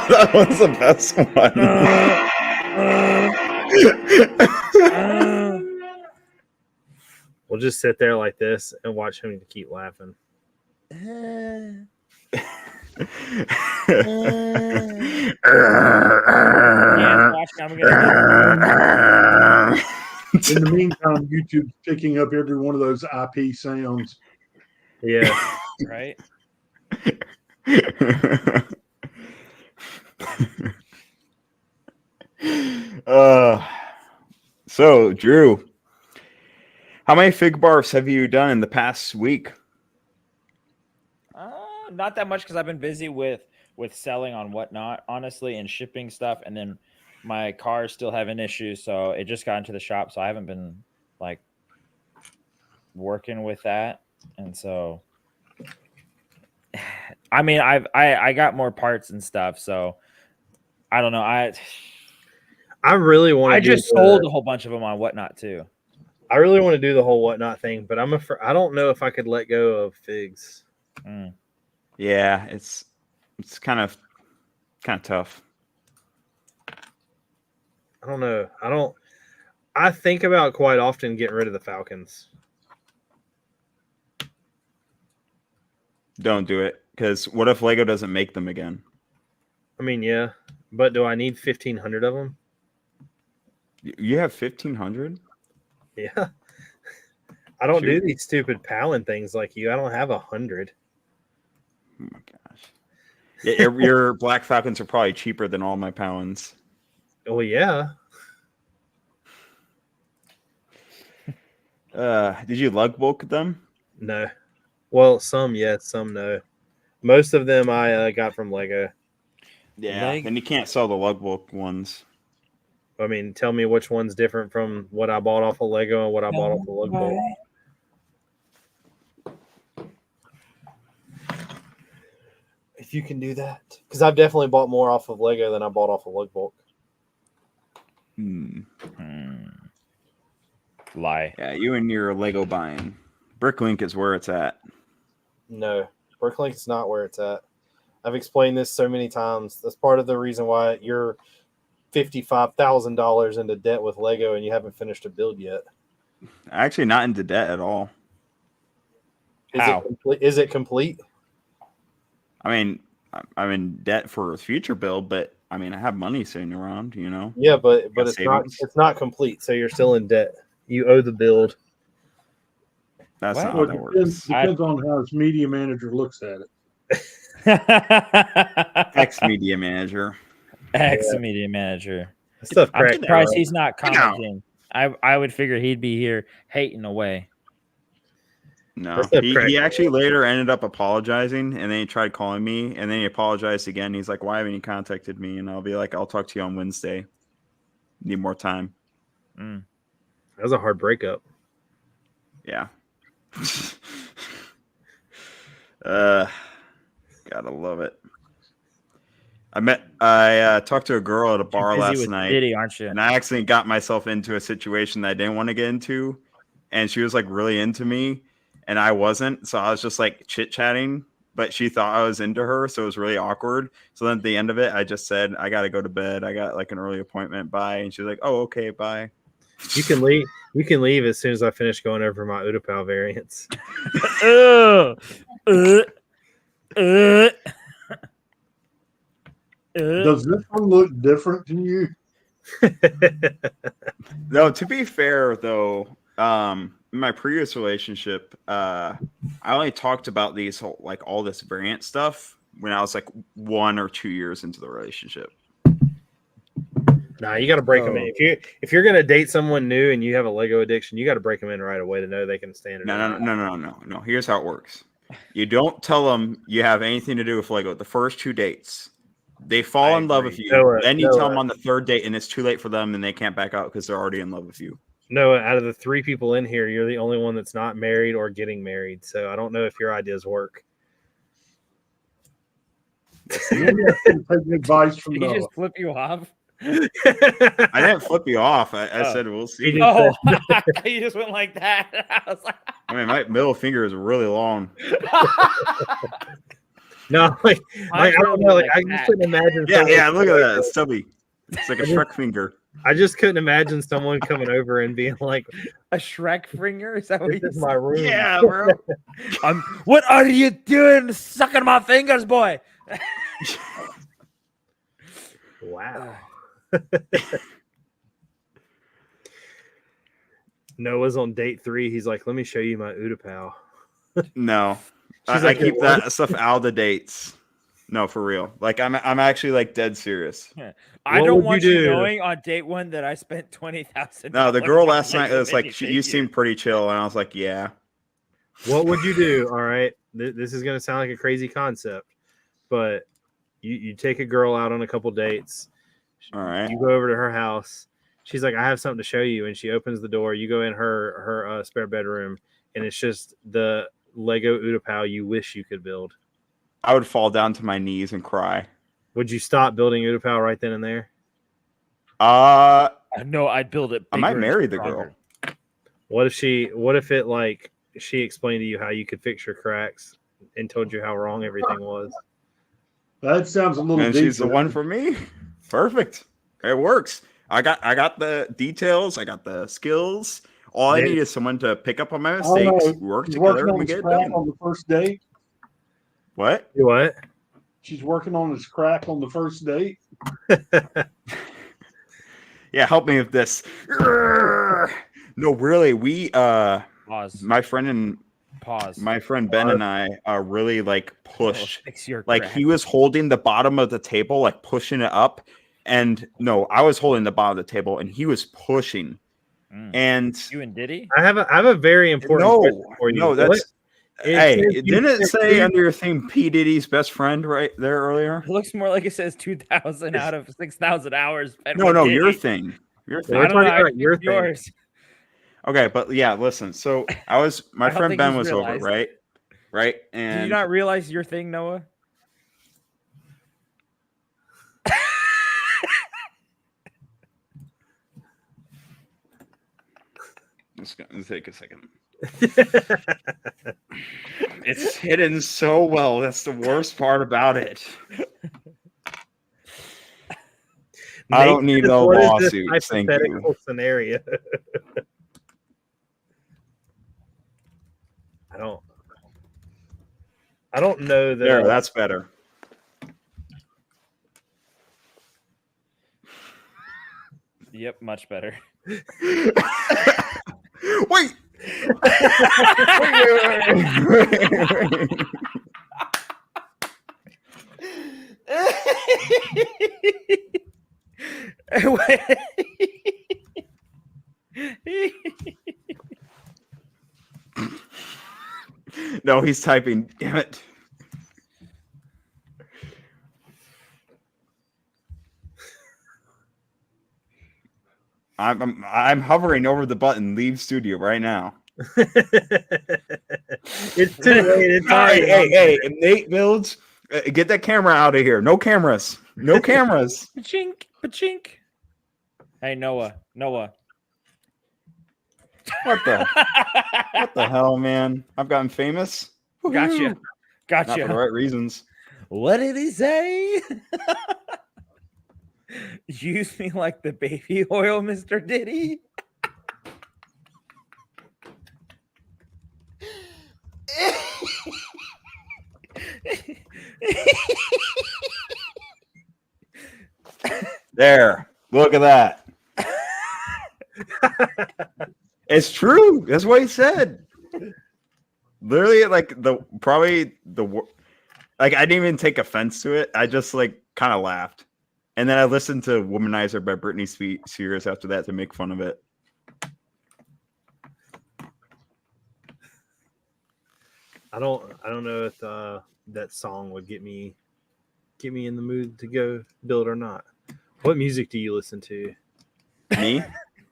That was the best one. We'll just sit there like this and watch him keep laughing. In the meantime, YouTube's picking up every one of those IP sounds. Yeah. Right? So, Drew, how many fig barfs have you done in the past week? Not that much because I've been busy with selling on Whatnot, honestly, and shipping stuff. And then my car's still having issues, so it just got into the shop. So I haven't been like working with that. And so, I mean, I got more parts and stuff. So I don't know. I really want to. I just sold a whole bunch of them on Whatnot too. I really want to do the whole Whatnot thing, but I don't know if I could let go of figs. Yeah, it's kind of tough. I don't know. I think about quite often getting rid of the Falcons. Don't do it, because what if Lego doesn't make them again? I mean, yeah, but do I need 1,500 of them? You have 1,500? Yeah. I don't do these stupid Palin things like you. I don't have 100. Oh my gosh. Yeah, your Black Falcons are probably cheaper than all my Palins. Oh, yeah. Did you lug bulk them? No. Well, some yes, some no. Most of them I got from Lego. Yeah. Then you can't sell the lug bulk ones. I mean, tell me which one's different from what I bought off of Lego and what I bought off of Lug Bulk. If you can do that, because I've definitely bought more off of Lego than I bought off of Lug Bulk. Lie. Yeah, you and your Lego buying. Bricklink is where it's at. No, Bricklink is not where it's at. I've explained this so many times. That's part of the reason why you're $55,000 into debt with Lego and you haven't finished a build yet. Actually, not into debt at all. Is it complete? I mean, I'm in debt for a future build, but I mean, I have money sitting around, you know. Yeah, but it's not complete, so you're still in debt. You owe the build. That's not Well, how that depends works. on how his media manager looks at it. Ex-media manager. Ex-media manager. Stuff I'm cracked surprised out. he's not commenting. I would figure he'd be here hating away. No, he actually later ended up apologizing, and then he tried calling me, and then he apologized again. He's like, "Why haven't you contacted me?" And I'll be like, "I'll talk to you on Wednesday. Need more time." That was a hard breakup. Yeah. Gotta love it. I talked to a girl at a bar last night, Diddy, aren't you? and I accidentally got myself into a situation that I didn't want to get into, and she was like really into me, and I wasn't, so I was just like chit chatting, but she thought I was into her, so it was really awkward. So then at the end of it, I just said, "I gotta go to bed. I got like an early appointment. Bye." And she was like, "Oh, okay, bye." You can leave. You can leave as soon as I finish going over my Utapau variants. Does this one look different to you? No, to be fair though, in my previous relationship, I only talked about these whole, like all this variant stuff when I was like 1 or 2 years into the relationship. Nah, you got to break them in. If you're gonna date someone new and you have a Lego addiction, you got to break them in right away to know they can stand it. No. Here's how it works. You don't tell them you have anything to do with Lego the first 2 dates. They fall in love with you. Then you tell them on the 3rd date, and it's too late for them, and they can't back out because they're already in love with you. No, out of the 3 people in here, you're the only one that's not married or getting married. So I don't know if your ideas work. You have to take advice from Did he Noah. just flip you off? I didn't flip you off. I said we'll see. Oh, you just went like that. I was like, I mean, my middle finger is really long. No, like I don't know. Like I just couldn't imagine. Yeah. Look at that, it's stubby. It's like a Shrek finger. I just couldn't imagine someone coming over and being like, a Shrek finger? Is that what "This is my room." Yeah, bro. What are you doing? Sucking my fingers, boy. Wow. Noah's on date 3. He's like, "Let me show you my Utapau." No, She's I like, keep "What?" that stuff out of the dates. No, for real. Like I'm actually like dead serious. I What don't would want you you do? knowing on date 1 that I spent $20,000. No, the girl last on night Lego was like, you minifigures. seem pretty chill, and I was like, yeah. What would you do? All right, this is going to sound like a crazy concept, but you take a girl out on a couple dates. All right. You go over to her house. She's like, "I have something to show you," and she opens the door. You go in her spare bedroom, and it's just the Lego Utapau you wish you could build. I would fall down to my knees and cry. Would you stop building Utapau right then and there? No, I'd build it. I might bigger and marry the stronger. girl. What if it like she explained to you how you could fix your cracks and told you how wrong everything was? That sounds a little And deep. she's the one for me. Perfect. It works. I got the details. I got the skills. All I need is someone to pick up on my mistakes, work She's together, working and on we his get it crack done. on the first date. What? What? She's working on his crack on the first date. Yeah, help me with this. No, really, we Pause. my friend Ben and I really like pushed. Fix your Like crack. he was holding the bottom of the table, like pushing it up. And no, I was holding the bottom of the table and he was pushing. And You and Diddy? I have a very important question for you. no, that's hey, didn't it say under your theme P Diddy's best friend right there earlier? It looks more like it says 2,000 out of 6,000 hours spent No, with no, Diddy. your thing. Your thing. I don't know. about your thing. Yours. Okay, but yeah, listen. So my I don't friend think Ben he's was over, realized. right? Did And you not realize your thing, Noah? it's gonna take a second. It's hidden so well. That's the worst part about it. I don't need no what is this lawsuits. Thank you. hypothetical scenario? I don't know that. There, that's better. Yep, much better. Wait. wait. No, he's typing. Damn it. I'm hovering over the button. Leave studio right now. It's too late. It's already Hey! If Nate builds, get that camera out of here. No cameras. No cameras. Pachink, pachink. Hey, Noah. What the hell, man? I've gotten famous. Gotcha. Not for the right reasons. What did he say? Use me like the baby oil, Mr. Diddy. There. Look at that. It's true. That's what he said. Literally, like I didn't even take offense to it. I just like kind of laughed. And then I listened to Womanizer by Britney Spears after that to make fun of it. I don't know if that song would get me in the mood to go build or not. What music do you listen to? Me?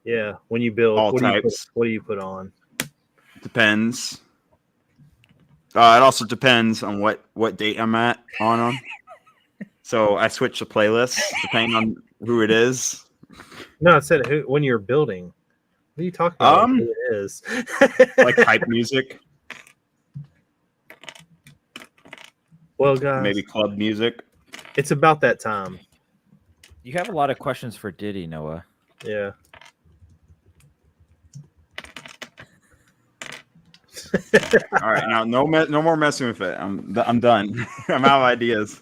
Yeah, when you build, All what types. Do you put on? Depends. It also depends on what date I'm on. So I switch the playlist depending on who it is. No, I said when you're building. What are you talking about? Who it is like hype music. Well, guys, Maybe club music. It's about that time. You have a lot of questions for Diddy, Noah. Yeah. All right, now no more messing with it. I'm done. I'm out of ideas.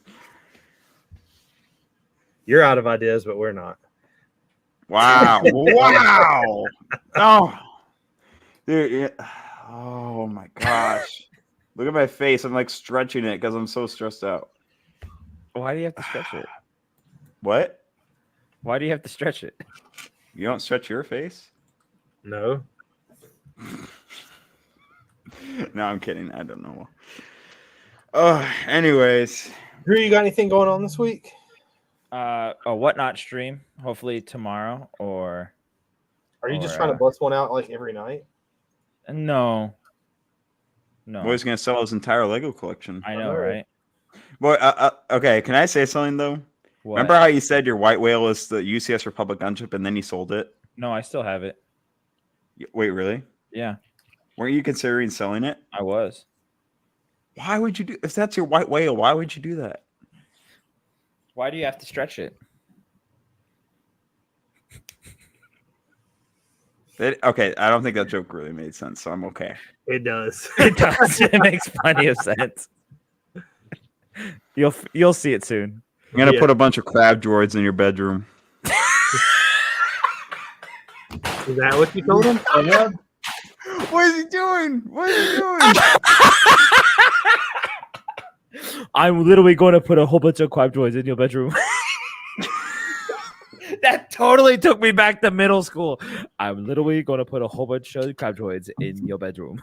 You're out of ideas, but we're not. Wow! Wow! Oh, dude! Oh my gosh! Look at my face. I'm like stretching it because I'm so stressed out. Why do you have to stretch it? What? Why do you have to stretch it? You don't stretch your face? No. No, I'm kidding. I don't know. Anyways. Drew, you got anything going on this week? A whatnot stream, hopefully tomorrow or. Are you just trying to bust one out like every night? No. Boy's gonna sell his entire Lego collection. I know, right? Boy, okay. Can I say something though? What? Remember how you said your white whale is the UCS Republic gunship, and then you sold it? No, I still have it. Wait, really? Yeah. Weren't you considering selling it? I was. Why would you do? If that's your white whale, why would you do that? Why do you have to stretch it? Okay, I don't think that joke really made sense, so I'm okay. It does. It does. It makes plenty of sense. You'll see it soon. I'm gonna put a bunch of crab droids in your bedroom. Is that what you told him? What is he doing? What is he doing? I'm literally going to put a whole bunch of crab droids in your bedroom. That totally took me back to middle school. I'm literally going to put a whole bunch of crabtroids in your bedroom.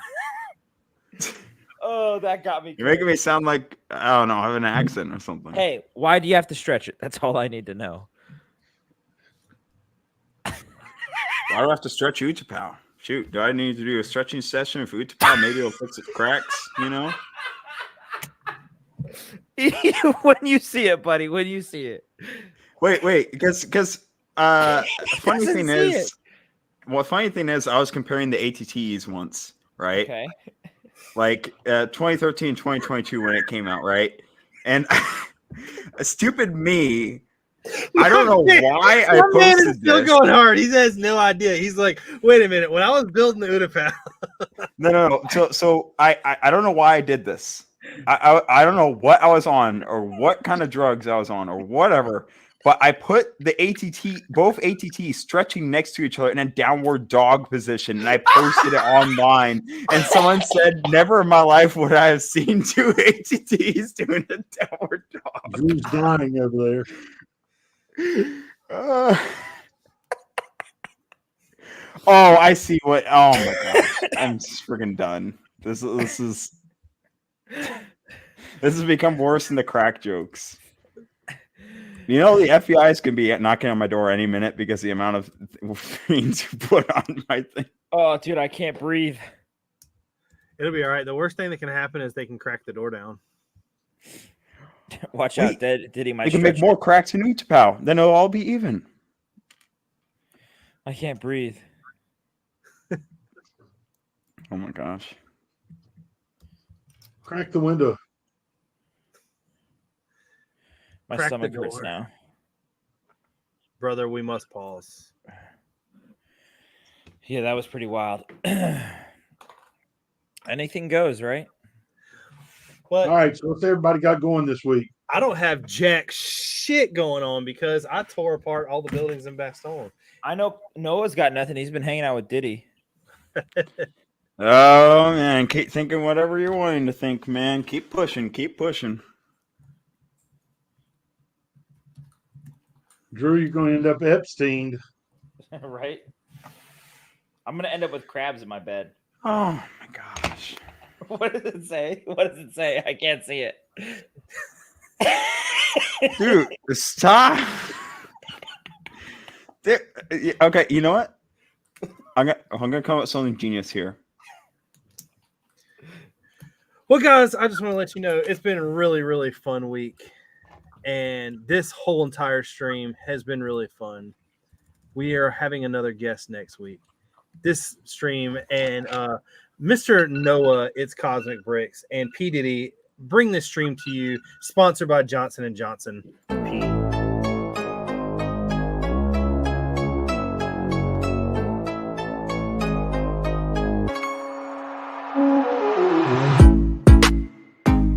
Oh, that got me. You're making me sound like, I don't know, I have an accent or something. Hey, why do you have to stretch it? That's all I need to know. Why do I have to stretch Utapau? Shoot, do I need to do a stretching session for Utapau? Maybe it'll fix its cracks, you know? When you see it, buddy, when you see it. Wait, because funny thing is, I was comparing the ATTs once, right? Okay. Like 2013, 2022 when it came out, right? And a stupid me, I don't know why I That man is posted still this. going hard. He has no idea. He's like, wait a minute. When I was building the Utapau, No. So I don't know why I did this. I don't know what I was on or what kind of drugs I was on or whatever. But I put the both ATTs stretching next to each other in a downward dog position, and I posted it online. And someone said, "Never in my life would I have seen two ATTs doing a downward dog." Drew's dying over there. Oh, I see what. Oh my gosh, I'm just freaking done. This has become worse than the crack jokes. You know, the FBI is going to be knocking on my door any minute because the amount of things you put on my thing. Oh, dude, I can't breathe. it'll be all right. The worst thing that can happen is they can crack the door down. Watch out, Diddy might You can make stretch more it. cracks in Utapau. Then it'll all be even. I can't breathe. Oh my gosh. Crack the window. My Crack the stomach hurts door. now. Brother, we must pause. Yeah, that was pretty wild. Anything goes, right? But All right, so what's everybody got going this week? I don't have jack shit going on because I tore apart all the buildings in Bastogne. I know Noah's got nothing. He's been hanging out with Diddy. Oh man, keep thinking whatever you're wanting to think, man. Keep pushing, keep pushing. Drew, you're going to end up Epstein. Right? I'm going to end up with crabs in my bed. Oh my gosh. What does it say? What does it say? I can't see it. Dude, stop. Okay, you know what? I'm gonna come up with something genius here. Well, guys, I just want to let you know it's been a really, really fun week. And this whole entire stream has been really fun. We are having another guest next week. This stream and Mr. Noah, it's Cosmic Bricks, and P. Diddy bring this stream to you, sponsored by Johnson & Johnson.